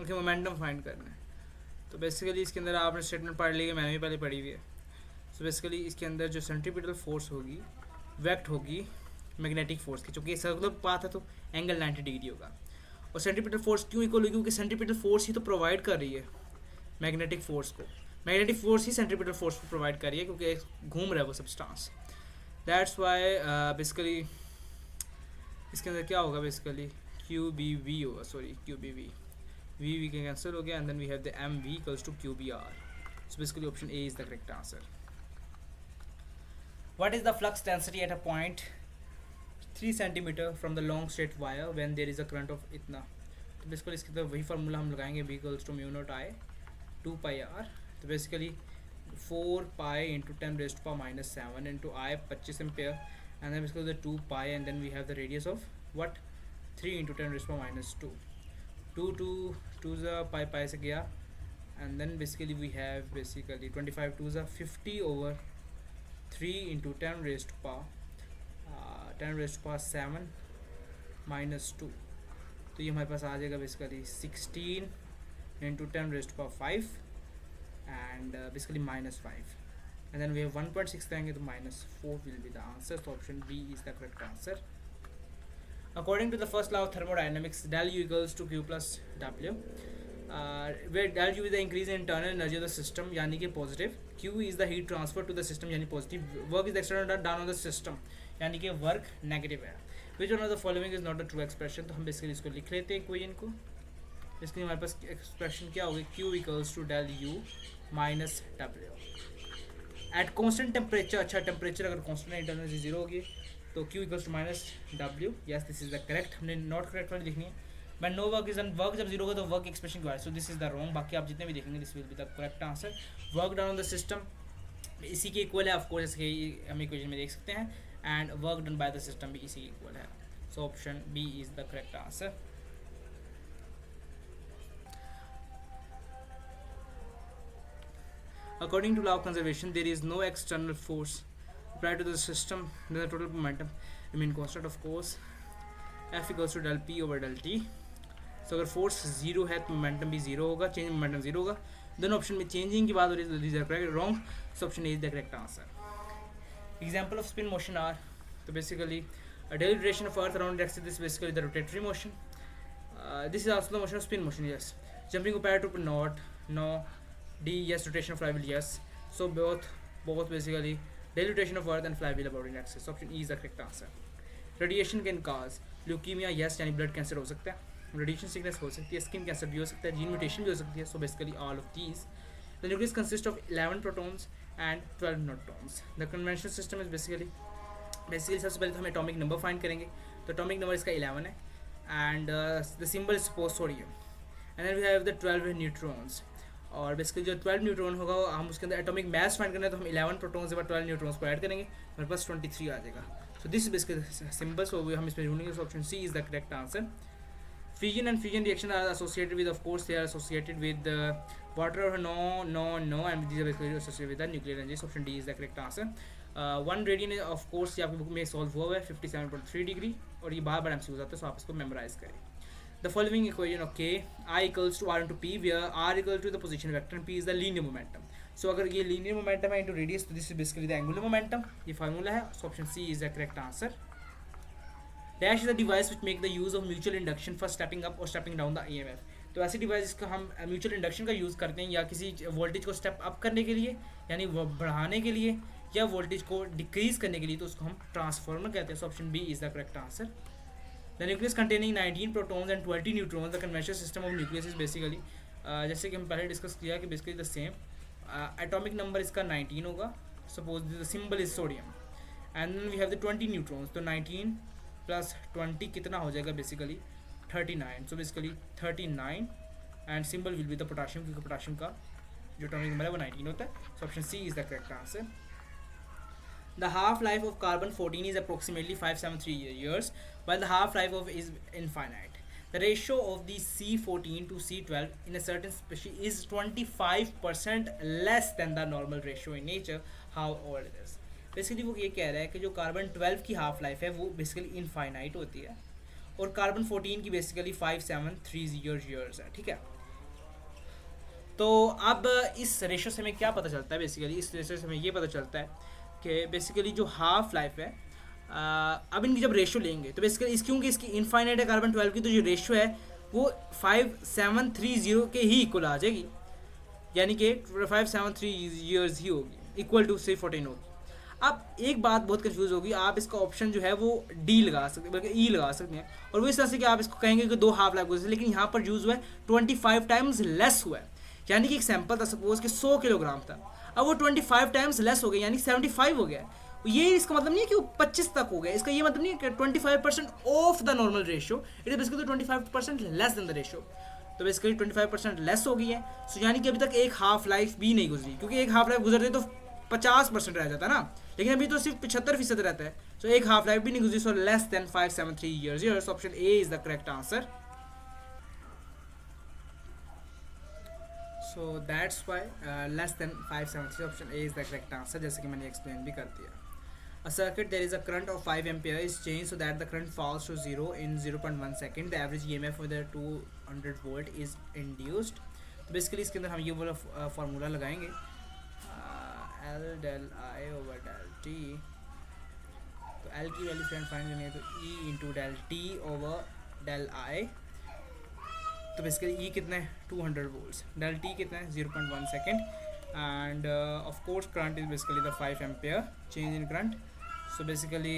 S1: okay momentum find करना है तो basically इसके अंदर आपने स्टेटमेंट पढ़ ली है, मैंने भी पहले पढ़ी हुई है. सो बेसिकली इसके अंदर जो सेंट्रीपिटल फोर्स होगी वेक्ट होगी मैग्नेटिक फोर्स की, चूँकि सर्कुलर पाथ है तो एंगल 90 डिग्री होगा. और सेंट्रीपिटल फोर्स क्यों इक्वल होगी? क्योंकि सेंट्रीपिटल फोर्स ही तो प्रोवाइड कर रही है मैग्नेटिक फोर्स को. मैग्नेटिक फोर्स ही सेंट्रीपिटल फोर्स को प्रोवाइड कर रही है क्योंकि घूम रहा है वो सब्सटेंस. दैट्स वाई बेसिकली इसके अंदर क्या होगा बेसिकली क्यू बी वी होगा, sorry Q B V V के कैंसिल हो गया and then we have the M V equals to Q B R. So basically option A is the correct answer. What is the flux density at a point 3 centimetre from the long straight wire when there is a current of इतना. तो basically इसकी तरफ वही formula हम लगाएंगे, v equals to mu naught I 2 pi R. तो basically 4 pi into 10 raised to power -7 into I 25 ampere and then basically 2 pi and then we have the radius of what 3 into 10 raised to power -2. 2 ज़ा पाई से गया, and then basically we have basically 25 2 ज़ा 50 over 3 into 10 raised to power 10 raised to power 7 minus 2, तो ये हमारे पास आ जाएगा basically 16 into 10 raised to power 5 and basically minus 5, and then we have 1.6 करेंगे तो minus 4 will be the answer. So option B is the correct answer. According to the first law of thermodynamics, del U equals to Q plus W, where del U is the increase in internal energy of the system यानी कि positive, Q is the heat transfer to the system यानी positive, work is the external done on the system यानी कि work negative है. Which one of the following is not a true expression? तो हम basically इसको लिख लेते हैं इक्वेशन को. इसके हमारे पास एक्सप्रेशन क्या होगी, Q equals to del U minus W at constant temperature. अच्छा टेम्परेचर अगर constant है, इंटरनल एनर्जी जीरो होगी, तो Q equals to minus W. yes, this is the correct. हमने नॉट करेक्ट वाली लिखनी है. But no work is work जब जीरो होगा तो वर्क एक्सप्रेशन क्यों है, so this is the wrong. बाकी आप जितने भी देखेंगे this will be the correct answer. Work done on the system इसी के इक्वल है, ऑफ कोर्स इसके हम इक्वेशन में देख सकते हैं, and work done by the system भी इसी के इक्वल है. So option B is the correct answer. According to law of conservation, there is no external force applied to the system. The total momentum remain constant, of course. F equals to del P over del T. So अगर force zero है तो momentum भी zero होगा, change momentum zero होगा. दोनों option में changing की बात हो रही है, these are correct wrong. So option A is the correct answer. Example of spin motion are, तो basically daily rotation of earth around its axis, this is basically the rotatory motion. This is also the motion of spin motion, yes. Jumping compared to not, no. D, yes. Rotation of flywheel, yes. So both basically daily rotation of earth and flywheel about its axis. Option E is the correct answer. Radiation can cause leukemia, yes, यानी blood cancer हो सकता है. Radiation sickness हो सकती है, skin cancer भी हो सकता है, gene mutation भी हो सकती है. So basically all of these. The nucleus consists of 11 protons and 12 neutrons. The conventional system is basically सबसे पहले तो हम atomic number find करेंगे. तो atomic number इसका 11 है, and the symbol is suppose sodium, and then we have the 12 neutrons. और basically जो 12 न्यूट्रॉन होगा हम उसके अंदर एटॉमिक मास फाइंड करना है, तो हम 11 प्रोटॉन्स के बाद 12 न्यूट्रॉन्स को ऐड करेंगे, हमारे पास 23 आ जाएगा. So this is basically simple. So हम इसमें ढूंढेंगे. So option C is the correct answer. Fusion and fusion reaction are associated with, of course they are associated with water. No and these are basically associated with the nuclear energy. Option D is the correct answer. 1 radian of course ये आपकी book में solve हुआ है 57.3 degree, और ये बार बार MCQ होता है, सो आप इसको मेमोराइज करें. The following equation, okay, I equals to R into P, where R equal to the position vector and P is the linear momentum. So अगर ये linear momentum है into radius, तो this is basically the angular momentum. ये formula है. So option C is the correct answer. Dash is the device which make the use of mutual induction for stepping up or stepping down the EMF. तो ऐसी device का हम mutual induction का use करते हैं या किसी वोल्टेज को स्टेप अप करने के लिए, यानी वो बढ़ाने के लिए, या वोल्टेज को डिक्रीज करने के लिए, तो उसको हम ट्रांसफॉर्मर कहते हैं. So option B is the correct answer. The nucleus containing 19 protons and 20 neutrons. The conventional system of nucleus is basically जैसे कि हम पहले डिस्कस किया कि basically the same. Atomic number इसका 19 होगा. Suppose the symbol is sodium, and then we have the 20 neutrons. तो 19 plus 20 कितना हो जाएगा, basically 39. So basically 39 and symbol will be the potassium, क्योंकि पोटाशियम का जो एटॉमिक नंबर है वो 19 होता है. So option C is the correct answer. The half-life of carbon-14 is approximately 573 years, while the half-life of is infinite. The ratio of the C14 to C12 in a certain species is 25% less than the normal ratio in nature. How old it is? Basically वो ये कह रहा है कि जो carbon 12 की half life है वो बेसिकली इनफाइनाइट होती है, और कार्बन 14 की बेसिकली 573 years है. ठीक है, तो अब इस रेशो से हमें क्या पता चलता है, बेसिकली इस रेशो से हमें ये पता चलता है कि बेसिकली जो हाफ लाइफ है, अब इनकी जब रेशो लेंगे तो बेसिकली क्योंकि इसकी इनफाइनाइट है कार्बन 12 की, तो जो रेशो है वो 5730 के ही इक्वल आ जाएगी, यानी कि 573 years ही होगी, इक्वल टू से 14 होगी. अब एक बात बहुत कंफ्यूज होगी, आप इसका ऑप्शन जो है वो डी लगा सकते हैं, बल्कि ई लगा सकते हैं, और वो इस तरह से कि आप इसको कहेंगे कि 2 हाफ लाइफ, लेकिन यहाँ पर यूज़ हुआ है 25 टाइम्स लेस हुआ है. यानी कि एक सैंपल था सपोज कि 100 किलोग्राम था, अब वो 25 टाइम्स लेस हो गया, यानी 75 हो गया. ये इसका मतलब नहीं है कि वो 25 तक हो गया, इसका ये मतलब नहीं है कि 25% of the normal ratio, it is basically 25% less than the ratio. तो बेसिकली 25% लेस हो गई है. सो यानी कि अभी तक एक हाफ लाइफ भी नहीं गुजरी, क्योंकि एक हाफ लाइफ गुजरते तो 50% रह जाता ना, लेकिन अभी तो सिर्फ 75% रहता है. सो एक हाफ लाइफ भी नहीं गुजरी. So less than 573 years. Option A is the correct answer. So that's why less than 570 option A is the correct answer, जैसे कि मैंने एक्सप्लेन भी कर दिया. A circuit there is a current of 5 ampere is changed so that the current falls to 0 in 0.1 second. The average EMF with the 200 volt is induced. तो basically इसके अंदर हम ये वाला फार्मूला लगाएंगे, L del I over del T. तो L की value find करनी है तो E into del T over del I. तो बेसिकली E कितना है 200 वोल्ट्स, del T कितना है 0.1 second, and of course current is basically the 5 ampere change in current. So basically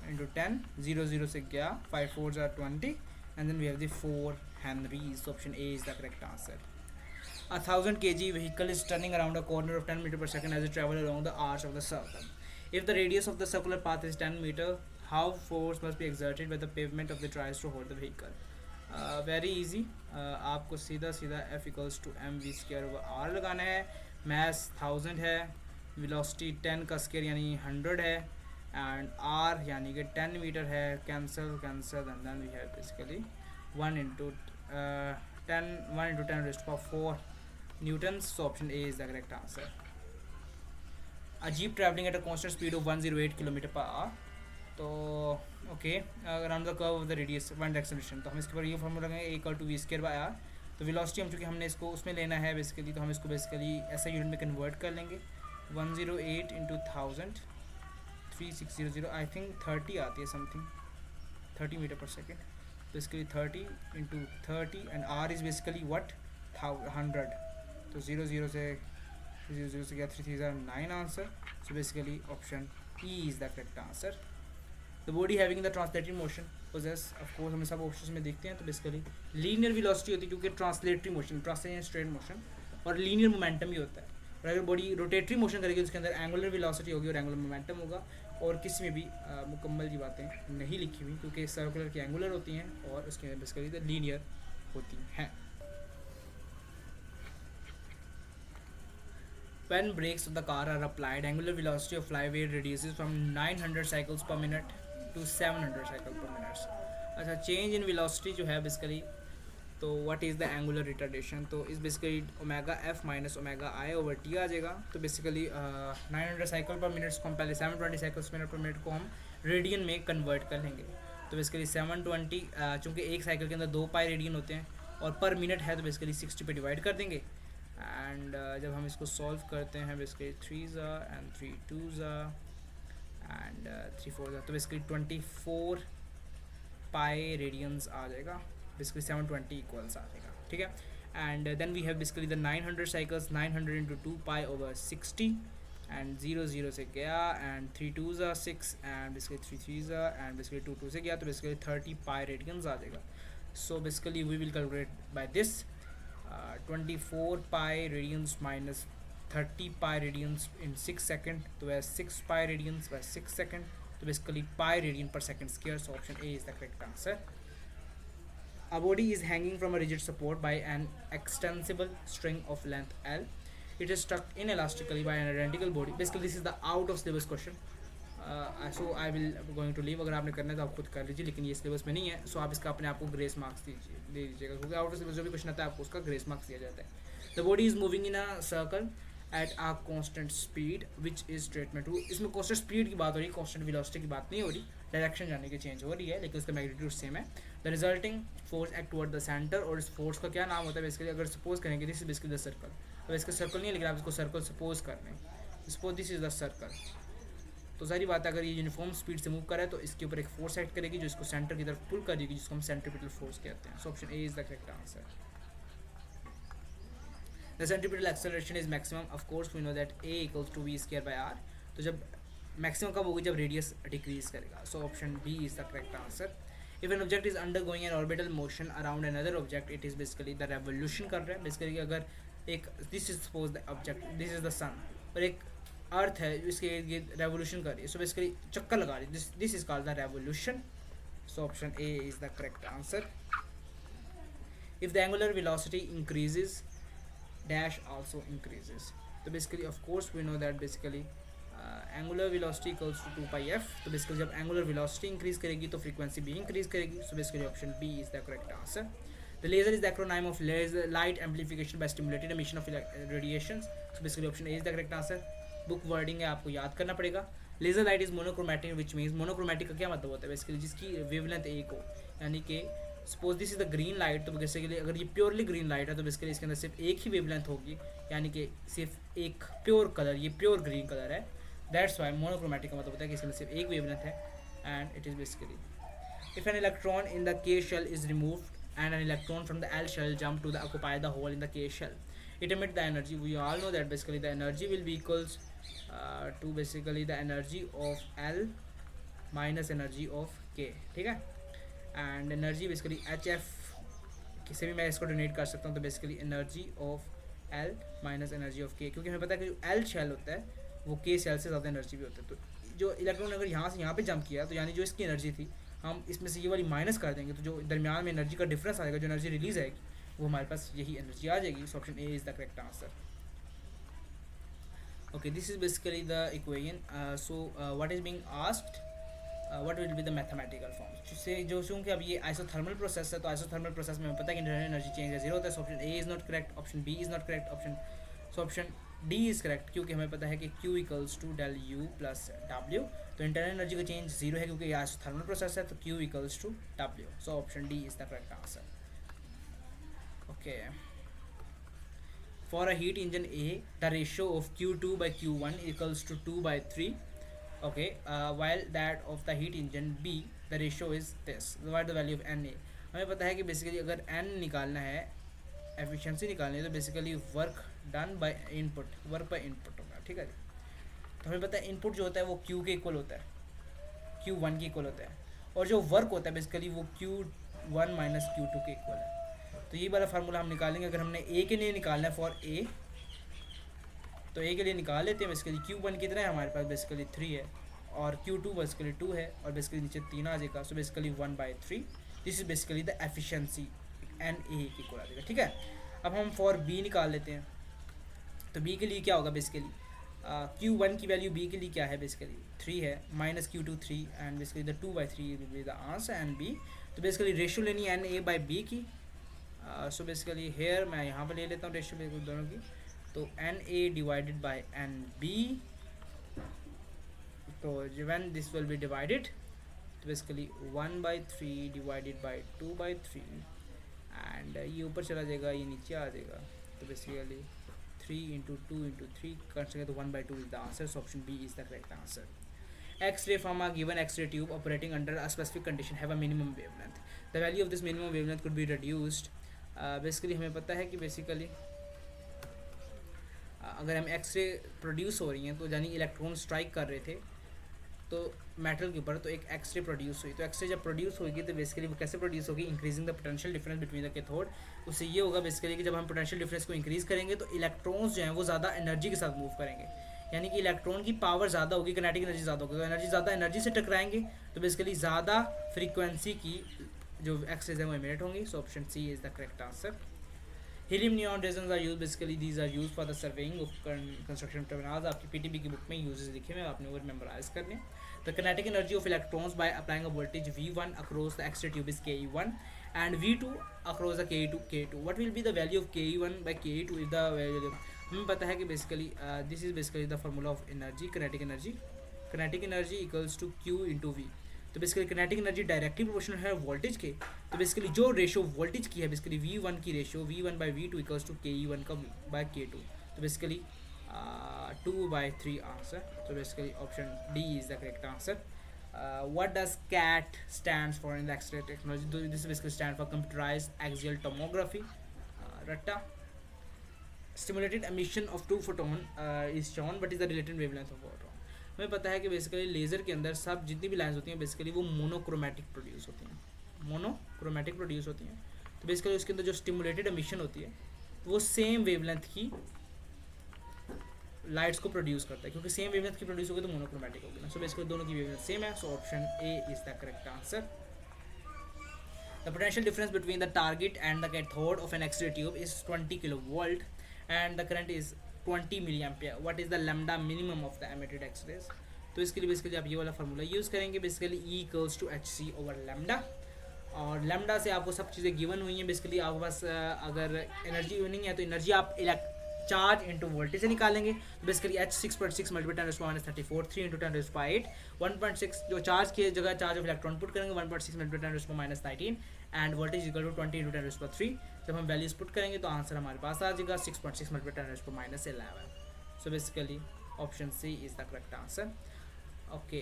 S1: into 10, 0 से गया, 5 4s are 20, and then we have the 4 Henrys. So option A is the correct answer. A 1000 kg vehicle is turning around a corner of 10 meter per second as it travels along the arch of the circle. If the radius of the circular path is 10 meter, how force must be exerted by the pavement of the tires to hold the vehicle? Very easy, आपको सीधा सीधा F equals to M V square over R लगाना है. Mess 1000 है, velocity 10 का square यानी 100 है, and are यानी कि 10 मीटर है. Cancel cancel and then we have basically 1 into 10 raised to 4 newtons. So option A is the correct answer. A jeep travelling at a constant speed of 108 kilometre per hour. तो okay, around the curve of the radius one acceleration, तो हम इसके ऊपर ये formula लगाएंगे A equal to V square by R. तो velocity हम चूँकि हमने इसको उसमें लेना है बेसिकली, तो हम इसको बेसिकली ऐसा यूनिट में कन्वर्ट कर लेंगे. 108 इंटू 1000 3600, आई थिंक 30 आती है something, 30 metre per second. Basically 30 into 30 and R is basically what 100. तो 0 से गया 3009 answer. So basically option E is the correct answer. The body having the translatory motion possess, of course हम सब options में देखते हैं, तो बेसिकली लीनियर वेलोसिटी होती है क्योंकि translatory motion, translatory straight motion, और लीनियर मोमेंटम ही होता है. और अगर बॉडी रोटेटरी मोशन करेगी उसके अंदर एंगुलर वेलोसिटी होगी और एंगुलर मोमेंटम होगा. और किसी में भी मुकम्मल ये बातें नहीं लिखी हुई क्योंकि सर्कुलर की एंगुलर होती हैं और उसके अंदर बेसिकली लीनियर होती हैं. When brakes of the car are applied, angular velocity of flyweight reduces from 900 cycles per minute to 700 cycles per minute. अच्छा, चेंज इन वेलोसिटी जो है बेसिकली, तो what is the angular retardation, तो इस basically omega F minus omega I over T आ जाएगा. तो basically 900 cycle पर मिनट्स को हम पहले 720 साइकिल्स पर मिनट को हम रेडियन में कन्वर्ट कर लेंगे. तो बेसिकली 720 चूँकि एक साइकिल के अंदर 2 पाई रेडियन होते हैं और पर मिनट है तो बेसिकली 60 पे डिवाइड कर देंगे. एंड जब हम इसको सॉल्व करते हैं basically 3s and 3 2s and 3 4s, तो बेसिकली 24 पाई रेडियंस आ जाएगा. बेसिकली 720 इक्वल्स आ जाएगा. ठीक है. And then we have basically the 900 cycles, 900 into 2 pi over 60 and 0 से गया, and 3 2s 6 and basically 3 3s and basically 2 2 से गया, तो बेसिकली 30 पाई रेडियंस आ जाएगा. So basically we will calculate by this 24 pi radians minus 30 pi radians in 6 seconds, तो वह 6 pi radians by 6 second, तो basically pi radian per second square. So option A is the correct answer. A body is hanging from a rigid support by an extensible string of length L. It is stuck inelastically by an identical body. Basically this is the out of syllabus question. So I will going to leave. अगर आपने करना है तो आप खुद कर लीजिए, लेकिन ये सिलेबस में नहीं है. सो आप इसका अपने आप को ग्रेस मार्क्स दे दीजिएगा क्योंकि आउट ऑफ सिलेबस जो भी क्वेश्चन आता है आपको उसका ग्रेस मार्क्स दिया जाता है. The body is moving in a circle at a constant speed which is straight में टू. इसमें कॉन्स्टेंट स्पीड की बात हो रही है, कॉन्स्टेंट वेलोसिटी की बात नहीं हो रही. डायरेक्शन जाने की चेंज हो रही है लेकिन उसका मैग्नीट्यूड सेम है. The resulting force act toward the centre, और इस फोर्स का क्या नाम होता है बेसिकली, अगर सपोज करेंगे this is basically the circle. अब इसका सर्कल नहीं है लेकिन आप इसको सर्कल सपोज कर रहे हैं, suppose this is the circle. तो सारी बात है अगर ये यूनिफॉर्म स्पीड से मूव करे तो इसके ऊपर एक फोर्स एक्ट करेगी जो इसको सेंटर की तरफ पुल करेगी, जिसको हम सेंट्रीपिटल फोर्स कहते हैं. So option A is the correct answer. The centripetal acceleration is maximum, of course we know that A equals to V square by R. तो जब मैक्सिमम कब होगी, जब रेडियस डिक्रीज करेगा. So option B is the correct answer. If an object is undergoing an orbital motion around another object, it is basically the revolution कर रहा है. Basically अगर एक this is suppose the object, this is the सन, और एक अर्थ है जो इसके इर्द गिर्द रेवोल्यूशन कर रही है. सो बेसिकली चक्कर लगा रही है, this is called the revolution. So option A is the correct answer. If the angular velocity increases dash also increases. तो basically of course we know that basically angular velocity equals to 2 pi F. तो basically जब angular velocity increase करेगी तो frequency भी increase करेगी. So basically option B is the correct answer. The laser is the acronym of laser light amplification by stimulated emission of radiations. So basically option A is the correct answer. Book wording है आपको याद करना पड़ेगा. Laser light is monochromatic which means monochromatic का क्या मतलब होता है बेसिकली जिसकी वेवलेंथ एक हो, यानी कि suppose this is the green light, तो बेसिकली अगर ये प्योरली ग्रीन लाइट है तो बेसिकली इसके अंदर सिर्फ एक ही वेवलेंथ होगी, यानी कि सिर्फ एक प्योर कलर, ये प्योर ग्रीन कलर है. दैट्स वाई मोनोक्रोमैटिक का मतलब होता है कि इसके अंदर सिर्फ एक वेवलेंथ है. And it is basically if an electron in the K shell is removed and an electron from the L shell jump to the occupy the hole in the K shell, it emit the energy. We all know that basically the energy will be equals to basically the energy of L minus energy of K. ठीक है. And energy basically HF किसी भी मैं इसको donate कर सकता हूँ, तो basically energy of L minus energy of K, क्योंकि हमें पता है कि जो L शेल होता है वो K शेल से ज़्यादा एनर्जी भी होता है. तो जो इलेक्ट्रॉन अगर यहाँ से यहाँ पे जंप किया तो यानी जो इसकी एनर्जी थी हम इसमें से ये वाली माइनस कर देंगे, तो जो दरमियान में एनर्जी का डिफरेंस आएगा, जो एनर्जी रिलीज आएगी वो हमारे पास यही एनर्जी आ जाएगी. So option A is the correct answer. Okay, this is basically the equation. So what is being asked, what will be the mathematical form से जो चूँकि अब ये आइसोथर्मल प्रोसेस है, तो आइसोथर्मल प्रोसेस में हमें पता है कि इंटरनल एनर्जी चेंज है जीरो होता है. So option A is not correct, option B is not correct, option D is correct, क्योंकि हमें पता है कि Q equals to del U plus W. तो इंटरनल एनर्जी का चेंज जीरो है क्योंकि यह थर्मल प्रोसेस है, तो Q equals to W. So option D is the correct answer. Okay, for a heat engine A the ratio of Q2 by Q1 equals to 2/3. Okay, while that of the heat engine B the ratio is this. What the value of Na? हमें पता है कि basically अगर N निकालना है, efficiency निकालनी है, तो basically work done by input, work by input होगा. ठीक है. तो हमें पता है इनपुट जो होता है वो Q के इक्वल होता है, Q1 के इक्वल होता है, और जो वर्क होता है बेसिकली वो Q1 माइनस Q2 के इक्वल है. तो ये वाला फार्मूला हम निकालेंगे. अगर हमने A के लिए निकालना है फॉर A, तो A के लिए निकाल लेते हैं. बेसिकली Q1 कितना है हमारे पास, बेसिकली 3 है, और Q2 बेसिकली 2 है, और बेसिकली नीचे 3 आ जाएगा. So basically 1/3. This is basically the efficiency Na की इक्वल आ जाएगा. ठीक है. अब हम फॉर B निकाल लेते हैं. तो B के लिए क्या होगा, बेसिकली Q1 की वैल्यू B के लिए क्या है, बेसिकली 3 है, minus Q2 3, and basically the 2/3 will be the answer and B. तो बेसिकली रेशियो लेनी है Na बाई B की. सो बेसिकली हेयर मैं यहाँ पर ले लेता हूँ रेशियो दोनों की. तो Na डिवाइडेड बाई NB. तो when this will B divided, तो बेसिकली 1/3 डिवाइडेड बाई 2/3, एंड ये ऊपर चला जाएगा, ये नीचे आ जाएगा. तो बेसिकली 3 into 2 into 3 कर सकें तो 1/2 is the answer. So option B is the correct answer. X-ray from a given X-ray tube operating under a specific condition have a minimum wavelength. The value of this minimum wavelength could be reduced. Basically हमें पता है कि basically अगर हम x ray produce हो रही हैं, तो यानी इलेक्ट्रॉन स्ट्राइक कर रहे थे तो मेटल के ऊपर, तो एक एक्सरे प्रोड्यूस हुई. तो एक्सरे जब प्रोड्यूस होगी तो बेसिकली वो कैसे प्रोड्यूस होगी, increasing the potential difference between the cathode. उससे ये होगा बेसिकली कि जब हम पोटेंशियल डिफरेंस को इंक्रीज़ करेंगे तो इलेक्ट्रॉन्स जो हैं वो ज़्यादा एनर्जी के साथ मूव करेंगे, यानी कि इलेक्ट्रॉन की पावर ज़्यादा होगी, किनेटिक एनर्जी ज़्यादा होगी. तो एनर्जी ज़्यादा एनर्जी से टकराएंगे तो बेसिकली ज़्यादा फ्रीक्वेंसी की जो एक्सरेज हैं वो इमिट होंगी. So option C is the correct answer. Helium neon lasers are used, basically these are used for the surveying of construction terminals. आपकी पीटीबी की बुक में यूजेस लिखे हुए हैं, आपने वो मेमोराइज करने. The kinetic energy of electrons by applying a voltage V1 across the X-ray tube is KE1 and V2 across the KE2. What will be the value of KE1 by KE2 is the value. हमें पता है कि basically this is basically the formula of energy, kinetic energy. Kinetic energy equals to Q into V. तो basically kinetic energy directly proportional है voltage के. तो basically जो ratio voltage की है, बेसिकली V1 की ratio V1 by V2 equals to KE1 का by K2. तो basically 2/3 answer. So basically option D is the correct answer. What does CAT stands for in the X-ray technology? This basically stands for computerized axial tomography. Ratta. Stimulated emission of 2 photon is shown, but is the related wavelength of photon. हमें पता है कि basically laser के अंदर सब जितनी भी lines होती हैं बेसिकली वो मोनोक्रोमैटिक प्रोड्यूस होती हैं, मोनोक्रोमैटिक प्रोड्यूस होती हैं. तो बेसिकली उसके अंदर जो स्टिमुलेटेड एमिशन होती है वो सेम वेवलेंथ की लाइट्स को प्रोड्यूस करता है, क्योंकि सेम वेवलेंथ की प्रोड्यूस होगी तो मोनोक्रोमैटिक होगी ना. सो बेसिकली दोनों की वेवलेंथ सेम है. So option A is the correct answer. The potential difference between the target and the cathode of an X-ray tube is 20 kilovolt and the current is 20 milli ampere. What is the lambda minimum of the emitted X-rays. तो इसके लिए basically आप ये वाला formula use करेंगे, basically E equals to HC over lambda. और lambda से आपको सब चीज़ें गिवन हुई हैं। बेसिकली आपके पास अगर एनर्जी यूनिंग है तो एनर्जी आप चार्ज इंटू वोल्टेज से निकालेंगे। तो बेसिकली एच 6.6 मल्टीप्लाई 10⁻34 3 इंटू 10⁸ 1.6 जो चार्ज की जगह चार्ज ऑफ इलेक्ट्रॉन पुट करेंगे 1.6 multiply 10⁻19 and voltage equal to 20 into 10⁻3। जब हम वैल्यूज पुट करेंगे तो आंसर हमारे पास आ जाएगा 6.6 multiply 10⁻11। So basically option C is the correct answer. Okay,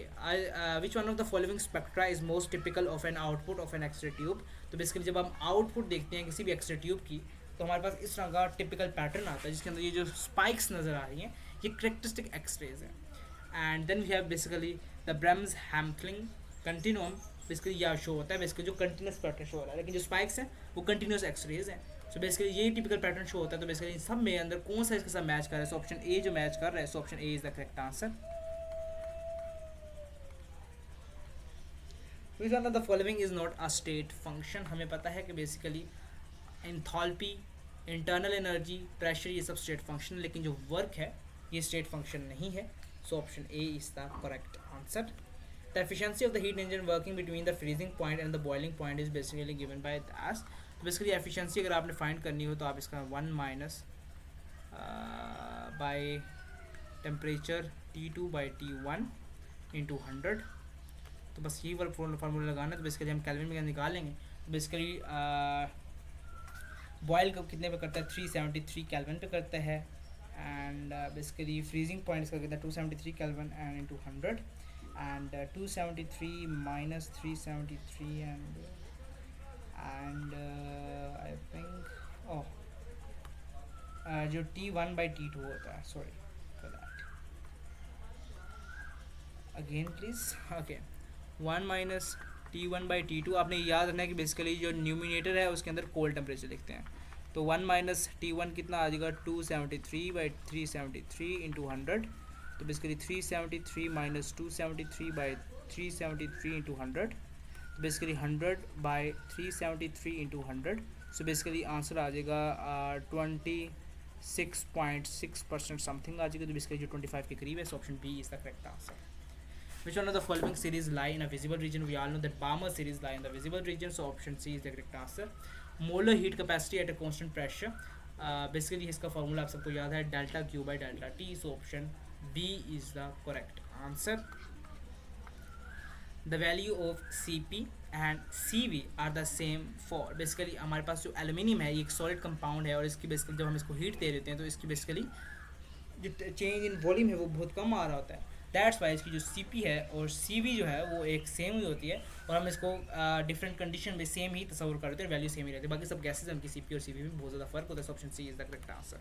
S1: which one of the following spectra is most typical of an output of an X-ray tube? तो basically जब हम आउटपुट देखते हैं किसी भी एक्सरे ट्यूब की तो हमारे पास इस तरह का टिपिकल पैटर्न आता है जिसके अंदर ये जो स्पाइक्स नज़र आ रही हैं ये करेक्टरिस्टिक एक्सरेज हैं। And then we have basically the bremsstrahlung continuum. Basically यह शो होता है बेसिकली जो कंटिन्यूस पैटर्न शो हो रहा है, लेकिन जो स्पाइक्स हैं वो कंटिन्यूस एक्सरेज हैं। सो बेसिकली ये टिपिकल पैटर्न शो होता है। तो बेसिकली सब में अंदर कौन सा इसके साथ मैच कर रहा है? सो ऑप्शन ए जो मैच कर रहा है, so option A is the correct answer. Which one of the following is not a state function? हमें पता है कि basically enthalpy, internal energy, pressure ये सब स्टेट फंक्शन, लेकिन जो वर्क है ये स्टेट फंक्शन नहीं है। So option A is the correct answer. The efficiency of the heat engine working between the freezing point and the boiling point is basically given by this. तो basically efficiency अगर आपने find करनी हो तो आप इसका 1 minus by temperature T2/T1 into 100। तो बस यही वर्क फार्मूला लगाना है। तो बेसिकली हम कैल्विन में निकालेंगे। तो बेसिकली बॉयल को कितने पे करता है? 373 कैल्विन पे करता है। एंड बेसिकली फ्रीजिंग पॉइंट इसका कितना? 273 kelvin and into 100 and 273 minus 373 and I think जो T1/T2 होता है, sorry for that, again please. Okay, 1 minus T1/T2। आपने याद रखना है कि बेसिकली जो न्यूमिनेटर है उसके अंदर कोल्ड टेम्परेचर लिखते हैं। तो 1 माइनस T1 कितना आ जाएगा? 273/373 इंटू 100। तो बेसिकली 373 माइनस 273/373 इंटू 100। तो basically 100/373 into 100। So basically answer आ जाएगा 26.6% समथिंग आ जाएगा। तो बेसिकली जो 25 के करीब है। So option B is the correct answer. Which one of the following series lie in a visible region? We all know that Balmer series lie in the visible region, so option C is the correct answer. Molar heat capacity at a constant pressure. Basically इसका formula आप सबको याद है, delta Q by delta T, so option B is the correct answer. The value of Cp and Cv are the same for basically हमारे पास जो aluminium है ये एक सॉलिड कंपाउंड है और इसकी बेसिकली जब हम इसको हीट दे देते हैं तो इसकी बेसिकली जो चेंज इन वॉल्यूम है वो बहुत कम आ रहा होता है। दैट्स वाई इसकी जो Cp है और Cv जो है वो एक सेम ही होती है और हम इसको डिफरेंट कंडीशन में सेम ही तस्वर करते हैं, वैल्यू सेम ही रहती है। बाकी सब गैसेज उनकी Cp और Cv में बहुत ज़्यादा फर्क होता है। Option C is the correct answer.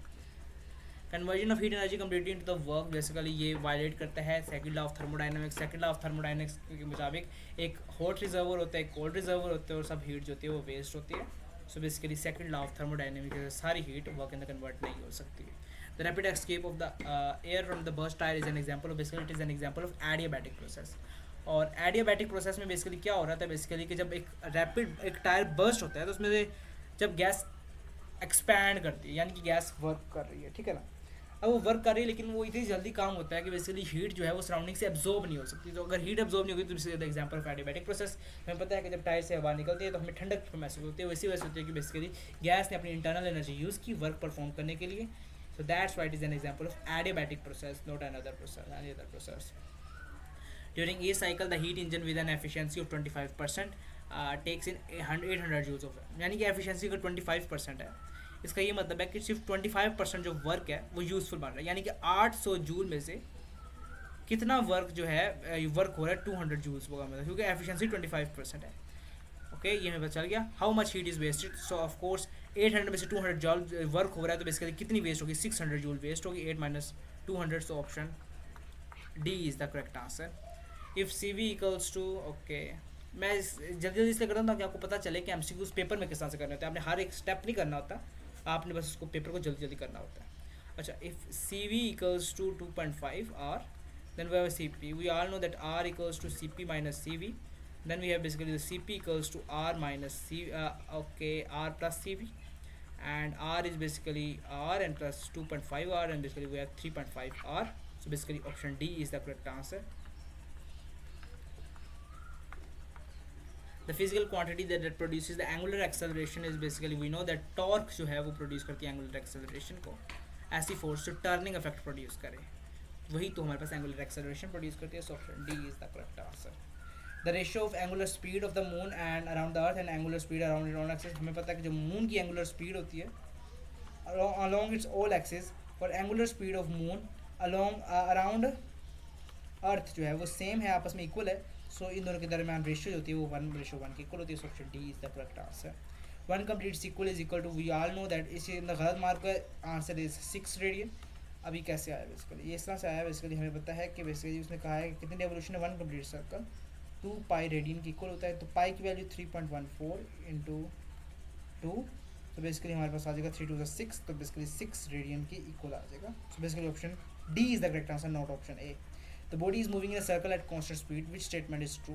S1: Conversion of heat energy completely into the work, basically ये वायलेट करता है second law of thermodynamics. Second law of thermodynamics के मुताबिक एक हॉट रिजर्वर होता है, एक कोल्ड रिजर्वर होता है और सब हीट जो होती है वो वेस्ट होती है। So basically second law of thermodynamics सारी हीट वर्क के अंदर कन्वर्ट नहीं हो सकती है। The rapid escape of the air from the burst tire is an example of basically it is an example of adiabatic process। और adiabatic process में basically क्या हो रहा था? बेसिकली कि जब एक रैपिड एक टायर बर्स्ट होता है तो उसमें से जब गैस एक्सपैंड करती है यानी कि गैस वर्क कर रही है, ठीक है ना। अब वो वर्क कर रही है लेकिन वो इतनी जल्दी काम होता है कि बेसिकली हीट जो है वो सराउंडिंग से एब्जॉर्ब नहीं हो सकती। तो अगर हीट एब्जॉर्ब नहीं होगी तो this is the example of adiabatic process. हमें पता है कि जब टायर से हवा निकलती है तो हमें ठंडक महसूस होती है, वैसी वजह होती है कि बेसिकली गैस ने अपनी इंटरनल एनर्जी यूज़ की वर्क परफॉर्म करने के लिए। So that's why it is an example of adiabatic process, not any other process. During a cycle, the heat engine with an efficiency of 25% takes in 800 joules of it। यानी कि efficiency अगर 25% है, इसका ये मतलब है कि सिर्फ 25% जो वर्क है वो यूजफुल बन रहा है। यानी कि 800 जूल में से कितना वर्क जो है वर्क हो रहा है 200 जूल्स होगा, मतलब क्योंकि एफिशिएंसी 25% है। ओके, ये हमें पता चल गया। How much heat is wasted? So of course 800 में से 200 जूल वर्क हो रहा है तो बेसिकली कितनी वेस्ट होगी? 600 जूल वेस्ट होगी। 8 minus 200, so option D is the correct answer. If C V equals to, okay मैं जल्दी जल्दी इसलिए करता हूँ ताकि आपको पता चले कि एमसीक्यूज़ पेपर में किस तरह से करने होते हैं। आपने हर एक स्टेप नहीं करना होता, आपने बस उसको पेपर को जल्दी जल्दी करना होता है। अच्छा, if C V equals to 2.5 R, then we have a CP. We all know that R equals to CP minus CV. Then we have basically the CP equals to R minus C, R plus CV, and R is basically R and plus 2.5 R, and basically we have 3.5 R. So basically option D is the correct answer. The physical quantity that produces the angular acceleration is basically we know that torque जो है वो produce करती है angular acceleration को, ऐसी force जो turning effect produce करे, वही तो हमारे पास एंगुलर एक्सेलरेशन प्रोड्यूस करती है. So option D is the correct answer. The ratio of angular speed of the moon and around the earth and angular speed around it own axis, हमें पता है कि जो मून की एंगुलर स्पीड होती है along its all axis और angular speed of moon along around earth जो है वो सेम है, आपस में इक्वल है. सो इन दोनों के दरमियान रेशियो होती है वो 1:1 की इक्वल होती है. So option D is the correct answer. One complete sequel is equal to we all know that इस गलत मार्क का आंसर इज 6 रेडियन. अभी कैसे आया बेसिकली, ये इस तरह से आया बेसिकली. हमें पता है कि बेसिकली उसने कहा है कि कितनी डेवोल्यूशन है, one complete circle 2 pi radian की इक्वल होता है. तो पाई की वैल्यू 3.14 इंटू 2, तो बेसिकली हमारे पास आ जाएगा 3 to the 6, तो बेसिकली 6 रेडियन की इक्वल आ जाएगा. So basically option D is the correct answer, not option A. The body is moving in a circle at constant speed, which statement is true.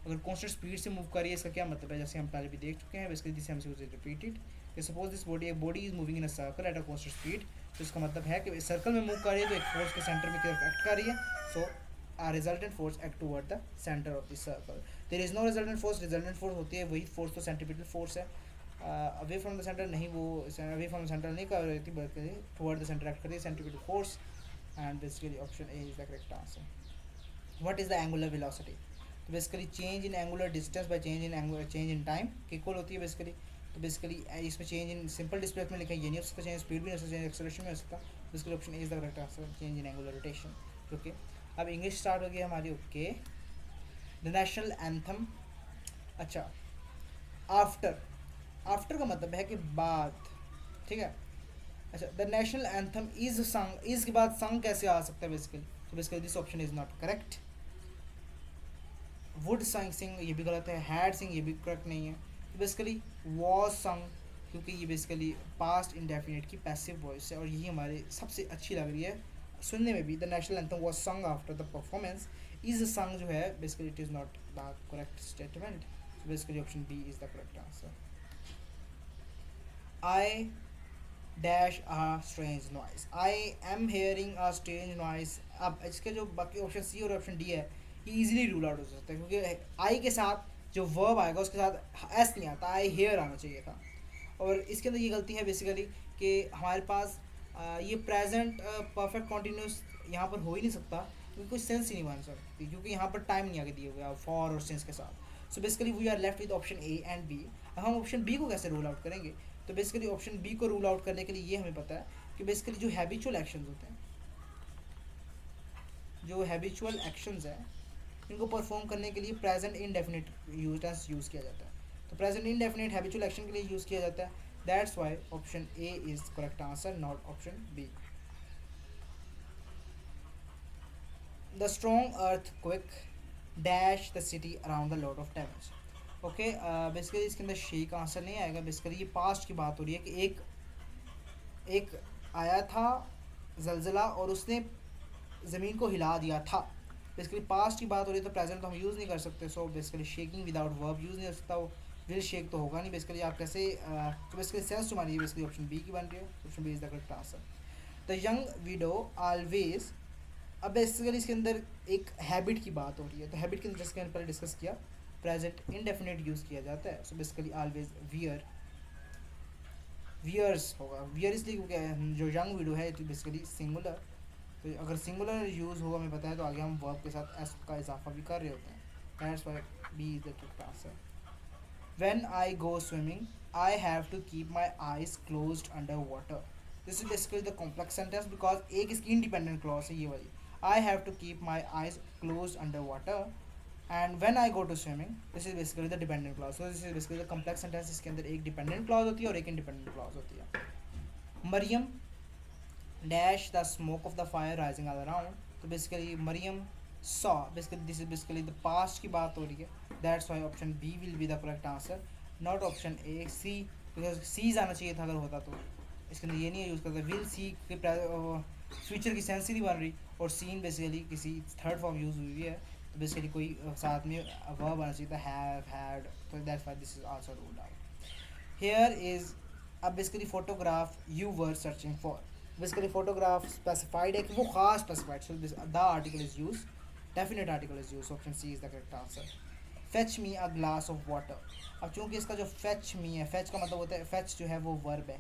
S1: अगर constant speed से move करिए इसका क्या मतलब है, जैसे हम पहले भी देख चुके हैं. Basically this MCQ is repeated. Suppose this body is moving in a circle at a constant speed, तो इसका मतलब है कि सर्कल में मूव कर रही है तो एक फोर्स के सेंटर में एक्ट कर रही है. सो a resultant force act toward the center of the circle. There is no resultant force. resultant force होती है वही force तो centripetal force है. away from the center नहीं, वो away from the center नहीं कर रही थी बल्कि toward the center act कर रही है centripetal force. and basically option A is the correct answer. What is the angular velocity? तो basically change in angular distance by change in time की इक्वल होती है basically. तो बेसिकली इसमें change in simple displacement लिखा है, ये नहीं हो सकता, चेंज स्पीड भी नहीं हो सकता, चेंज एक्सेलरेशन में हो सकता. Basically option A is the correct answer, change in angular rotation. Okay, अब इंग्लिश स्टार्ट हो गई हमारी. Okay, the national anthem. अच्छा, आफ्टर, आफ्टर का मतलब है कि बाद, ठीक है. अच्छा, द नेशनल एंथम इज संग, इज के बाद संग कैसे आ सकता है बेसिकली. तो basically this option is not correct. Would संग सिंग ये भी गलत है, हैड सिंग ये भी करेक्ट नहीं है. तो बेसिकली वॉज संग, क्योंकि ये बेसिकली पास्ट इंडेफिनिट की पैसिव वॉइस है और यही हमारे सबसे अच्छी लग रही है सुनने में भी. The national anthem was sung after the performance. Is sung जो है basically it is not the correct statement. Basically option B is the correct answer. I dash a strange noise, I am hearing a strange noise. अब इसके जो बाकी option C और option D है ये easily rule out हो सकता है, क्योंकि आई के साथ जो वर्ब आएगा उसके साथ एस नहीं आता, आई हेयर आना चाहिए था. और इसके अंदर ये गलती है बेसिकली कि हमारे पास ये प्रेजेंट परफेक्ट कॉन्टीन्यूस यहाँ पर हो ही नहीं सकता, क्योंकि कोई सेंस ही नहीं बन सकती, क्योंकि यहाँ पर टाइम नहीं आगे दिए हुए फॉर और सिंस के साथ. So basically we are left with option A and B. अब हम ऑप्शन बी को कैसे रूल आउट करेंगे. तो बेसिकली ऑप्शन बी को रूल आउट करने के लिए ये हमें पता है कि बेसिकली जो हैबिचुअल एक्शंस होते हैं, जो हैबिचुअल एक्शंस हैं, इनको परफॉर्म करने के लिए प्रेजेंट इंडेफिनिट टेंस यूज़ किया जाता है. तो प्रेजेंट इंडेफिनिट हैबिचुअल एक्शन के लिए यूज़ किया जाता है. That's why option A is correct answer, not option B. The strong earthquake dash the city around the lot of damage. Okay, basically इसके अंदर शी का आंसर नहीं आएगा. बेसिकली ये पास्ट की बात हो रही है कि एक आया था जलजला और उसने ज़मीन को हिला दिया था. बेसिकली पास्ट की बात हो रही है तो प्रेजेंट तो हम यूज़ नहीं कर सकते. So basically shaking without verb use नहीं हो सकता, वो विल शेक तो होगा नहीं. बेसिकली आप कैसे, तो बेसिकली सेंस तुम्हारी है बेसिकली ऑप्शन बी की बन रही है. Option B is the correct answer. The young widow always. अब बेसिकली इसके अंदर एक हैबिट की बात हो रही है, तो हैबिट के अंदर जैसे मैंने पहले डिस्कस किया प्रेजेंट इंडेफिनिट यूज़ किया जाता है. So basically always wear, wears होगा. वियर इसलिए क्योंकि जो यंग विडो है इट बेसिकली सिंगुलर, तो अगर सिंगुलर यूज़ होगा हमें पता है तो आगे हम वर्ब के साथ एस का इजाफा भी कर रहे होते हैं. That's why B is the correct answer. When I go swimming I have to keep my eyes closed under water. This is basically the complex sentence because एक इसकी इंडिपेंडेंट क्लॉज है ये वाली. I have to keep my eyes closed under water and when I go to swimming, this is basically the dependent clause. So this is basically the complex sentence. इसके अंदर एक dependent clause होती है और एक इंडिपेंडेंट क्लॉज होती है. Mariam dash the smoke of the fire rising all around. तो basically Mariam saw, basically this is basically the past की बात हो रही है. That's why option B will be the correct answer, not option A. C, because C आना चाहिए था अगर होता तो. इसके अंदर ये नहीं यूज़ करता. विल सी के फ्यूचर की सेंस ही नहीं बन रही और सीन बेसिकली किसी थर्ड फॉर्म यूज़ हुई है. तो बेसिकली कोई साथ में वर्ब आना चाहिए था, हैव, हैड. तो that's why this is also ruled out. Here is अब basically photograph you were searching for. Basically photograph specified है कि वो खास specified. So the article is use, definite article is use. Option C is the correct answer. Fetch me a glass of water. अब चूँकि इसका जो fetch मी है, fetch का मतलब होता है, फेच जो है वो वर्ब है।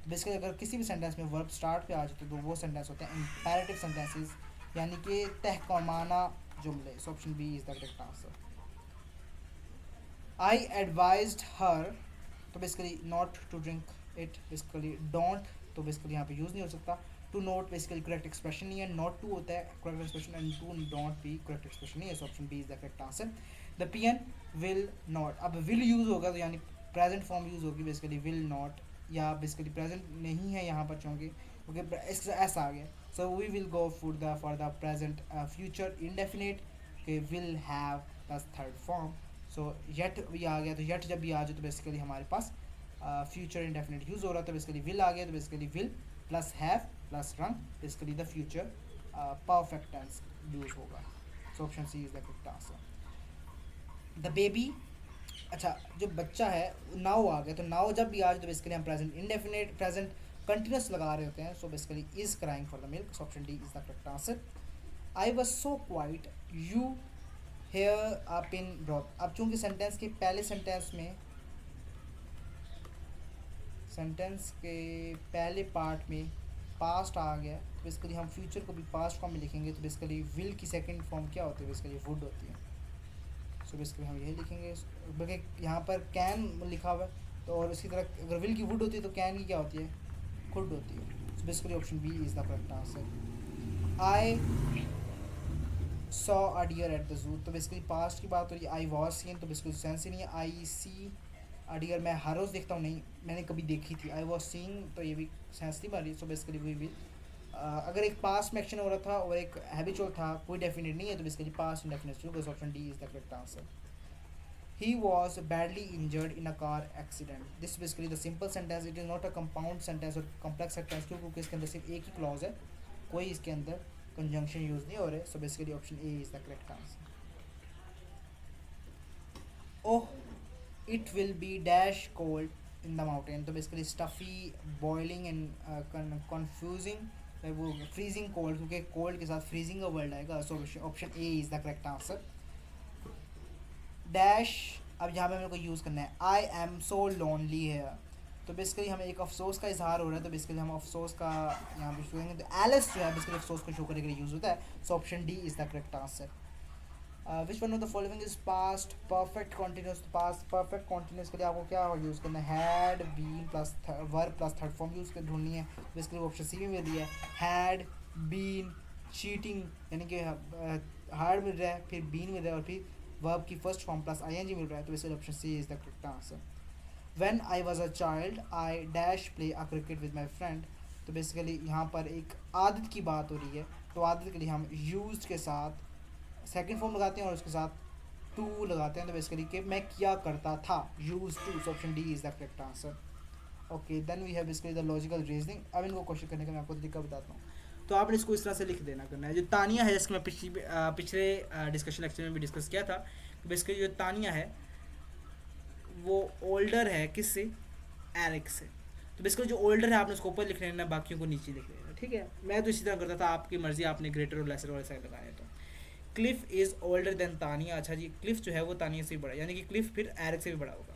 S1: बेसिकली अगर किसी भी सेंटेंस में वर्ब स्टार्ट पे आ जाए तो वो सेंटेंस होते हैं इंपैरेटिव सेंटेंसेस, यानी कि तहकमाना जुमले। So option B is the correct answer. I advised her, तो basically not to drink it, basically don't, तो बेसिकली यहाँ पे यूज़ नहीं हो सकता। To not basically correct expression नहीं है, नॉट टू होता है correct expression and to don't भी करेक्ट एक्सप्रेशन नहीं है। So option B is the correct answer. The pen will not, अब विल यूज़ होगा तो यानी प्रेजेंट फॉर्म यूज़ होगी, बेसिकली विल नॉट, या बेसिकली प्रेजेंट नहीं है यहाँ पर चूँकि क्योंकि ऐसा आ गया। So we will go for the present future indefinite के will have plus third form. So yet भी आ गया, तो येट जब भी आ जाए तो बेसिकली हमारे पास फ्यूचर इंडेफिनिट यूज़ हो रहा है, तो बेसिकली विल आ गया, तो basically will plus have plus run, basically the future perfect tense use होगा। So option C is the correct answer. The baby, अच्छा जो बच्चा है नाउ आ गया, तो नाउ जब भी आ जाए तो बेसिकली हम प्रेजेंट इंडेफिनिट प्रेजेंट कंटिन्यूस लगा रहे होते हैं। So basically is crying for the milk. So option D is the correct answer. I was so quite you hear a pin drop. अब चूँकि सेंटेंस के पहले सेंटेंस के पहले पार्ट में पास्ट आ गया, तो बेसिकली हम फ्यूचर को भी पास्ट फॉर्म में लिखेंगे, तो बेसिकली विल की सेकंड फॉर्म क्या होती है, बेसिकली वुड होती है। सो बेसिकली हम यही लिखेंगे, बल्कि यहाँ पर कैन लिखा हुआ है, तो और इसी तरह अगर विल की वुड होती है तो कैन की क्या होती है, कुड होती है। So basically option B is the correct answer. I saw a deer at the zoo, तो बेसिकली पास्ट की बात हो रही है। आई वॉज सीन, तो बेसिकली सेंस ही नहीं है। आई सी अ डियर, मैं हर रोज़ देखता हूँ, नहीं मैंने कभी देखी थी। आई वॉज सीइंग, तो ये भी सेंस नहीं बन रही। सो बेसिकली वी विल, अगर एक पास्ट में एक्शन हो रहा था और एक हैबिचुअल था, कोई डेफिनेट नहीं है, तो बेसिकली पास्ट इंडेफिनिट होगा। Option D is the correct answer. He was badly injured in a car accident. This is basically the simple sentence. It is not a compound sentence or complex sentence, क्योंकि इसके अंदर सिर्फ एक ही clause है, कोई इसके अंदर कंजंक्शन यूज़ नहीं हो रहे। So basically option A is the correct answer. Oh it will be dash cold in the mountain, तो basically stuffy, boiling and confusing, वो फ्रीजिंग कोल्ड, क्योंकि कोल्ड के साथ फ्रीजिंग का वर्ड आएगा। So option A is the correct answer. Dash, अब यहाँ पे मेरे को यूज़ करना है, आई एम सो लोनली है, तो बेसिकली हमें एक अफसोस का इजहार हो रहा है, तो बेसिकली हम अफसोस का यहाँ पे शो करेंगे, तो एलिस जो है बेसिकली अफसोस को शो करने के लिए यूज़ होता है। So option D is the correct answer. Which one of the following is past perfect continuous, past perfect continuous के लिए आपको क्या यूज़ करना है, had been plus verb plus third form use कर ढूंढनी है। बेसिकली ऑप्शन सी में मिल रही है, हैड बीन चीटिंग, यानी कि हार्ड मिल रहा है, फिर बीन मिल रहा है, और फिर वर्ब की फर्स्ट फॉर्म प्लस आईएनजी मिल रहा है, तो basically option C is the correct answer. When I was a child I dash play a cricket with my friend, तो बेसिकली यहाँ पर एक आदत की बात हो रही है, तो आदत के लिए हम यूज्ड के साथ सेकंड फॉर्म लगाते हैं और उसके साथ टू लगाते हैं, तो बेसिकली कि मैं किया करता था, use to. So option D is the correct answer. Okay then we have basically the logical reasoning. अब इनको क्वेश्चन करने का मैं आपको तरीका बताता हूँ, तो आपने इसको इस तरह से लिख देना करना है। जो तानिया है, जिसको मैं पिछले डिस्कशन लेक्चर में भी डिस्कस किया था, बेसिकली जो तानिया है वो ओल्डर है किससे, एरिक से, तो बेसिकली जो ओल्डर है आपने उसको ऊपर लिख लेना, बाकियों को नीचे लिख लेना, ठीक है। मैं तो इसी तरह करता था, आपकी मर्जी, आपने ग्रेटर और लेसर वाले साइड लगाए। तो Cliff is older then Tania, अच्छा जी क्लिफ जो है वो तानिया से भी बड़ा, यानी कि क्लिफ फिर एरिक से भी बड़ा होगा।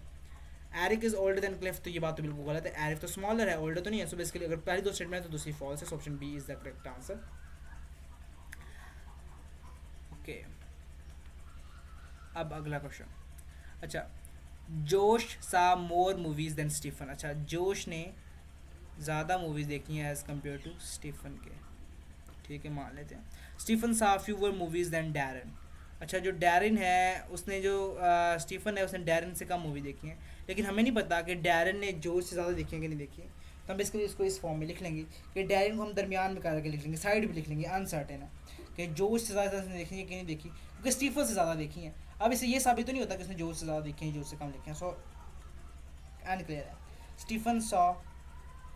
S1: Eric is older than Cliff, तो ये बात तो बिल्कुल गलत है, एरिक तो स्मॉलर है, ओल्डर तो नहीं है। सो बेसिकली अगर पहली दो स्टेटमेंट है तो दूसरी फॉल्स है। So option B is the correct answer. Okay अब अगला क्वेश्चन, अच्छा जोश सा मोर मूवीज़ देन स्टीफन, अच्छा जोश ने ज़्यादा मूवीज़ देखी हैं एज़ कम्पेयर टू स्टीफन के, ठीक है मान लेते हैं। स्टीफन सा फ्यूवर मूवीज़ दैन डैरन, अच्छा जो डैरन है उसने जो स्टीफन है उसने डैरन से कम मूवी देखी है, लेकिन हमें नहीं पता कि डैरन ने जोश से ज़्यादा देखी है कि नहीं देखी है। तो हम बेसिकली इसको इस फॉर्म में लिख लेंगे कि डैरन को हम दरमियान में करके लिख लेंगे, साइड भी लिख लेंगे, अनसर्टेन है कि जोश से ज़्यादा देखी है कि नहीं देखी, क्योंकि स्टीफन से ज़्यादा देखी है। अब इससे ये साबित तो नहीं होता कि उसने जोश से ज़्यादा देखी है, जोश से कम लिखे हैं। सो अनक्लियर है। Stephen saw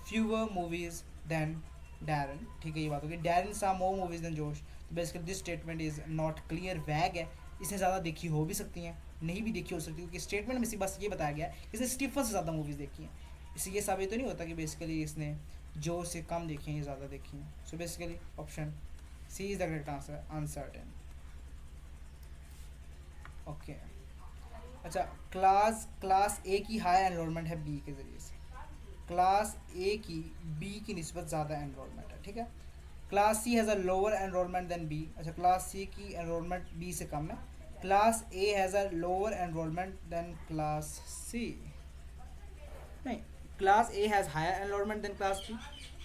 S1: fewer movies than Darren, ठीक है ये बात होगी। डैरन सा मोर मूवीज़ दैन जोश, तो basically this statement is not clear, वैग है, इसने ज़्यादा देखी हो भी सकती हैं, नहीं भी देखी हो सकती, क्योंकि स्टेटमेंट में से बस ये बताया गया है कि इसने स्टीफन से ज़्यादा मूवीज़ देखी हैं। इससे ये साबित तो नहीं होता कि बेसिकली इसने जोश से कम देखी हैं या ज़्यादा देखी हैं। So basically option C is the correct answer, uncertain. Okay अच्छा, क्लास ए की हाई एनरोलमेंट है बी के ज़रिए से, क्लास ए की बी की निस्बत ज़्यादा एनरोलमेंट है, ठीक है। Class C has a lower enrolment than B, अच्छा क्लास सी की एनरोलमेंट बी से कम है। Class A has a lower enrolment than class C, नहीं, class A has higher enrolment than class B,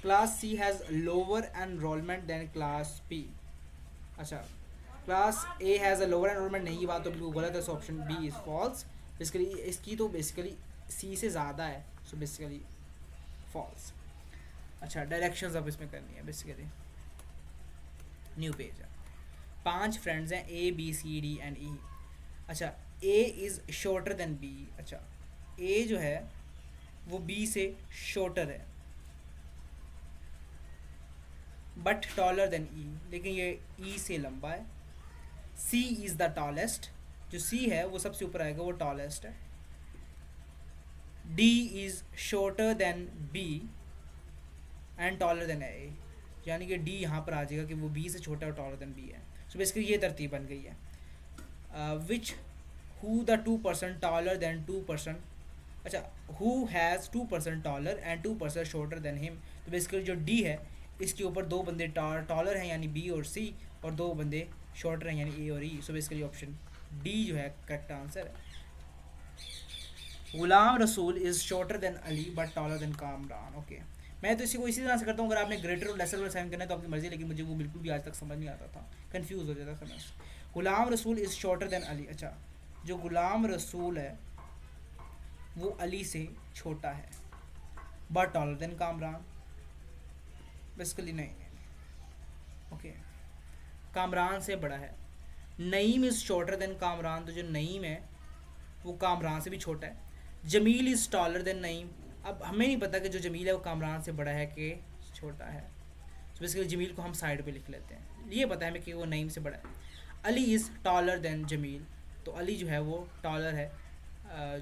S1: class C has lower enrolment than class B. अच्छा, class A has a lower enrolment, नहीं, ये बात तो बिल्कुल गलत है, so option B is false. Basically इसकी तो बेसिकली सी से ज़्यादा है, सो बेसिकली फॉल्स। अच्छा, डायरेक्शंस अब इसमें करनी है बेसिकली। न्यू पेज है, 5 फ्रेंड्स हैं A B C D and E. अच्छा, A is shorter than B, अच्छा ए जो है वो बी से शॉर्टर है बट टॉलर देन ई, लेकिन ये ई से लंबा है। सी इज़ द टॉलेस्ट, जो सी है वो सबसे ऊपर आएगा, वो टॉलेस्ट है। D is shorter than B and taller than A, यानी कि डी यहाँ पर आ जाएगा कि वो बी से छोटा और टॉलर देन बी है। सो बेसिकली ये तरतीब बन गई है। Which who the 2% taller than 2%, अच्छा who has 2% taller and 2% shorter than him, तो बेसिकली जो डी है इसके ऊपर दो बंदे टॉलर हैं यानी बी और सी, और दो बंदे शॉर्टर हैं यानी ए और ई। सो बेसिकली ऑप्शन डी जो है करेक्ट आंसर है। Ghulam Rasool is shorter then Ali but taller than Kamran, okay. मैं तो इसी को इसी तरह से करता हूँ, अगर आपने ग्रेटर और लेसर साइन करना है तो आपकी मर्जी, लेकिन मुझे वो बिल्कुल भी आज तक समझ नहीं आता था, कंफ्यूज हो जाता था मैं। Ghulam Rasool is shorter then Ali, अच्छा जो गुलाम रसूल है वो अली से छोटा है but taller than Kamran, basically नहीं, ओके कामरान से बड़ा है। Naeem is shorter then Kamran, तो जो नईम है वो कामरान से भी छोटा है। Jamil is taller than Naeem, अब हमें नहीं पता कि जो जमील है वो कामरान से बड़ा है कि छोटा है, तो बेसिकली जमील को हम साइड पे लिख लेते हैं, ये पता है हमें कि वो नईम से बड़ा है। Ali is taller than Jamil, तो अली जो है वो टॉलर है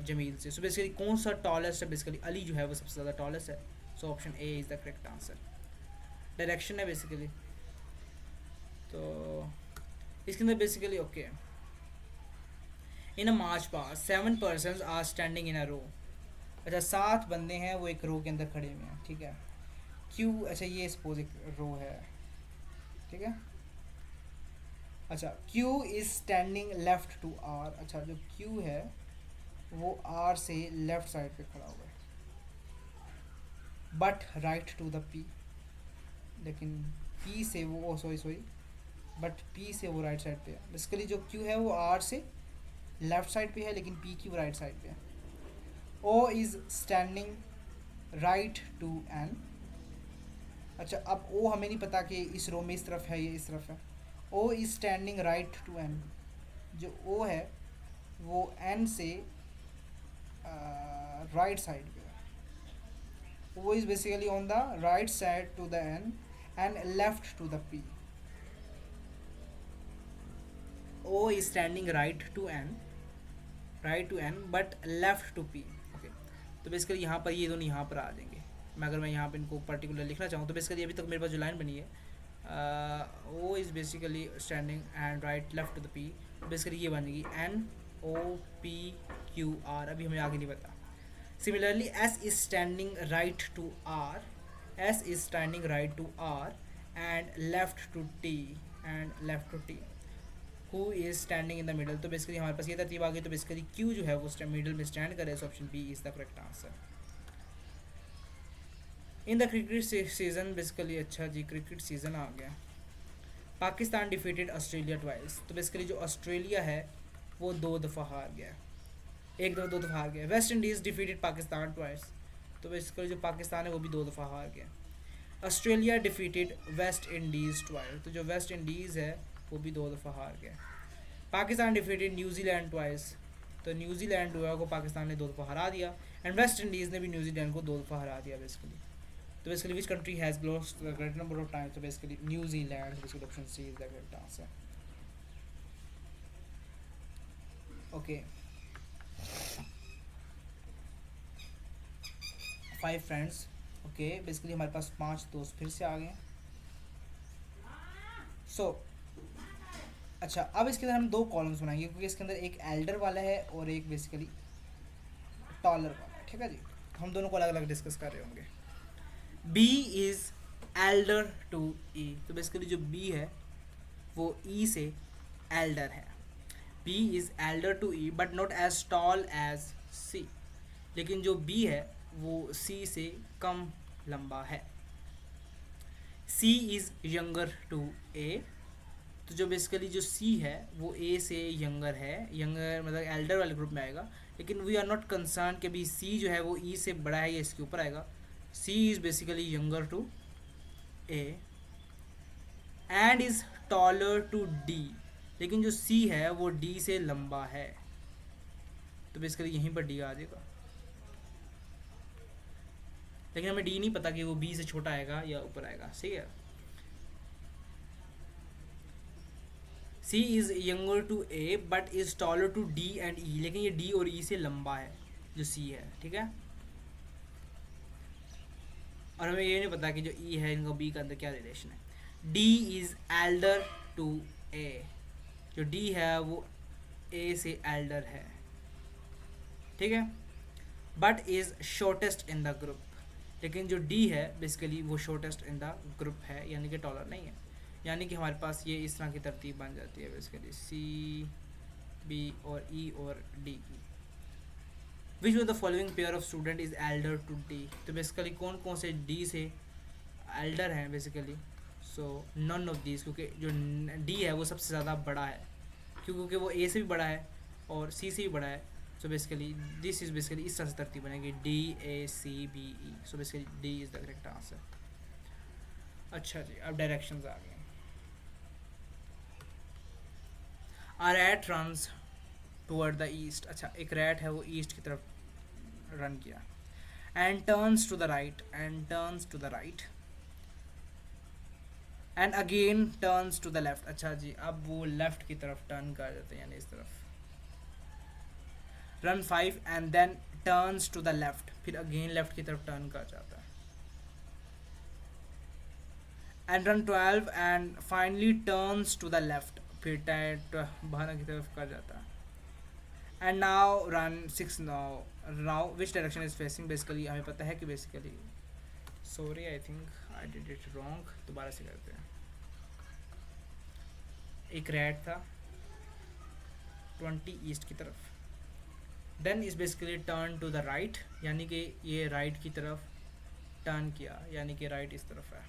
S1: जमील से, सो बेसिकली कौन सा टॉलेस्ट है, बेसिकली अली जो है वो सबसे ज़्यादा टॉलेस्ट है, so option A is the correct answer. Direction है बेसिकली, तो इसके अंदर basically okay, in a march past 7 persons are standing in a row, अच्छा 7 बंदे हैं वो एक रो के अंदर खड़े हुए हैं, ठीक है। क्यू, अच्छा ये सपोज एक रो है, ठीक है। अच्छा Q is standing left to R, अच्छा जो क्यू है वो आर से लेफ्ट साइड पे खड़ा हुआ है but right to the P, लेकिन पी से वो सॉरी बट पी से वो राइट साइड पे है। बेसिकली जो क्यू है वो आर से लेफ्ट साइड पे है लेकिन पी की वो राइट साइड पे है। O is standing right to N, अच्छा अब ओ हमें नहीं पता कि इस रो में इस तरफ है या इस तरफ है। O is standing right to N, जो ओ है वो एन से राइट साइड पे है। O is basically on the right side to the N and left to the P. O is standing right to N but left to P, okay. तो basically यहाँ पर ये दोनों यहाँ पर आ जाएंगे। मैं अगर मैं यहाँ पर इनको पर्टिकुलर लिखना चाहूँ तो बेसिकली अभी तक मेरे पास जो लाइन बनी है, O is basically standing and right left to the P, basically ये बनेगी N O P Q R, अभी हमें आगे नहीं पता। Similarly S is standing right to R, S is standing right to R and left to T, who is standing in the middle, तो basically हमारे पास ये तरतीब आ गई। तो बेसिकली क्यू जो है वो मिडल में स्टैंड करे, so option B is the correct answer. In the cricket season, basically अच्छा जी क्रिकेट सीजन आ गया। पाकिस्तान डिफीटेड ऑस्ट्रेलिया ट्वाइस, तो बेसिकली जो ऑस्ट्रेलिया है वो 2 दफ़ा हार गया, एक दो दफ़ा हार गया। West Indies defeated Pakistan twice, तो बेसिकली जो पाकिस्तान है वो भी 2 दफ़ा हार गया। Australia defeated West Indies twice, तो जो वेस्ट इंडीज़ है वो भी 2 दफ़ा हार गया। पाकिस्तान डिफीटेड न्यूजीलैंड ट्वाइस, तो न्यूजीलैंड जो है को पाकिस्तान ने 2 दफ़ा हरा दिया, एंड वेस्ट इंडीज़ ने भी न्यूजीलैंड को 2 दफ़ा हरा दिया बेसिकली। तो basically which country has lost the great number of times, तो basically New Zealand, basically option C is the correct answer. Okay, 5 friends, okay basically हमारे पास 5 दोस्त फिर से आ गए। सो अच्छा, अब इसके अंदर हम दो कॉलम्स बनाएंगे क्योंकि इसके अंदर एक एल्डर वाला है और एक बेसिकली टॉलर वाला है, ठीक है जी। हम दोनों को अलग अलग डिस्कस कर रहे होंगे। बी इज़ एल्डर टू ई, तो बेसिकली जो बी है वो ई से एल्डर है। B is elder to E but not as tall as C, लेकिन जो बी है वो सी से कम लंबा है। सी इज़ यंगर टू ए, तो जो बेसिकली जो सी है वो ए से यंगर है, यंगर मतलब एल्डर वाले ग्रुप में आएगा, लेकिन वी आर नॉट कंसर्न कि अभी सी जो है वो ई से बड़ा है या इसके ऊपर आएगा। C is basically younger to A and is taller to D, लेकिन जो सी है वो डी से लंबा है, तो बेसिकली यहीं पर डी आ जाएगा। लेकिन हमें डी नहीं पता कि वो बी से छोटा आएगा या ऊपर आएगा, सही है। C is younger to A but is taller to D and E, लेकिन ये डी और ई से लंबा है जो सी है, ठीक है। और हमें ये नहीं पता कि जो ई है इनका बी के अंदर क्या रिलेशन है। डी इज़ एल्डर टू ए, जो डी है वो ए से एल्डर है, ठीक है। But is shortest in the group, लेकिन जो डी है बेसिकली वो शॉर्टेस्ट इन द ग्रुप है, यानी कि टॉलर नहीं है। यानी कि हमारे पास ये इस तरह की तरतीब बन जाती है बेसिकली सी बी और ई और डी की। Which of the following pair of student is elder to D, तो बेसिकली कौन कौन से डी से एल्डर हैं basically. So none of these, क्योंकि जो डी है वो सबसे ज़्यादा बड़ा है, क्योंकि वो ए से भी बड़ा है और सी से भी बड़ा है। So basically this is basically इस तरह से तरतीब बनेगी D A C B E. So basically D is the correct answer. अच्छा जी, अब डायरेक्शंस आ गए। A rat runs toward the east, अच्छा एक रैट है वो ईस्ट की तरफ रन किया। and turns to the right and turns to the right and again turns to the left, अच्छा जी अब वो लेफ्ट की तरफ टर्न कर जाते हैं, यानी इस तरफ। run 5 and then turns to the left, फिर अगेन लेफ्ट की तरफ टर्न कर जाता है। and run 12 and finally turns to the left, फिर बाहर की तरफ कर जाता है। and now run 6 now which direction is facing, basically हमें पता है कि basically sorry I think I did it wrong, दोबारा से करते हैं। एक रैट था 20 ईस्ट की तरफ, then is basically turn to the right, यानी कि ये राइट की तरफ टर्न किया, यानी कि राइट इस तरफ है।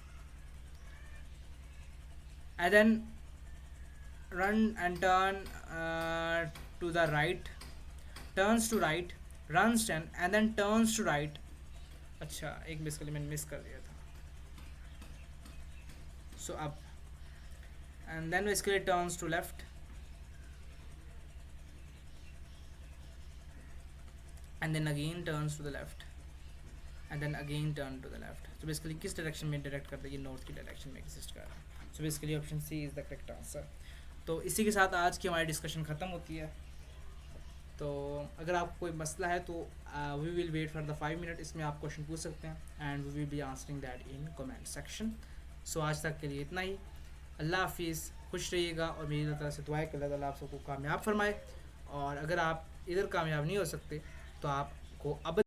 S1: and then run and turn to the right, turns to right, runs 10 and then turns to right, अच्छा एक बेसिकली मैंने मिस कर दिया था। so up and then basically turns to left and then again turns to the left and then again turn to the left, so basically किस direction में direct करता है, ये नॉर्थ की डायरेक्शन में एग्जिस्ट कर रहा है। So basically option C is the correct answer. तो इसी के साथ आज की हमारी डिस्कशन ख़त्म होती है। तो अगर आपको कोई मसला है तो we will wait for the 5 minute, इसमें आप क्वेश्चन पूछ सकते हैं and we will be answering that in comment section. So आज तक के लिए इतना ही। अल्लाह हाफिज़, खुश रहिएगा और मेरी तरफ से दुआ है कि अल्लाह ताला आप सबको कामयाब फरमाए। और अगर आप इधर कामयाब नहीं हो सकते तो आपको अब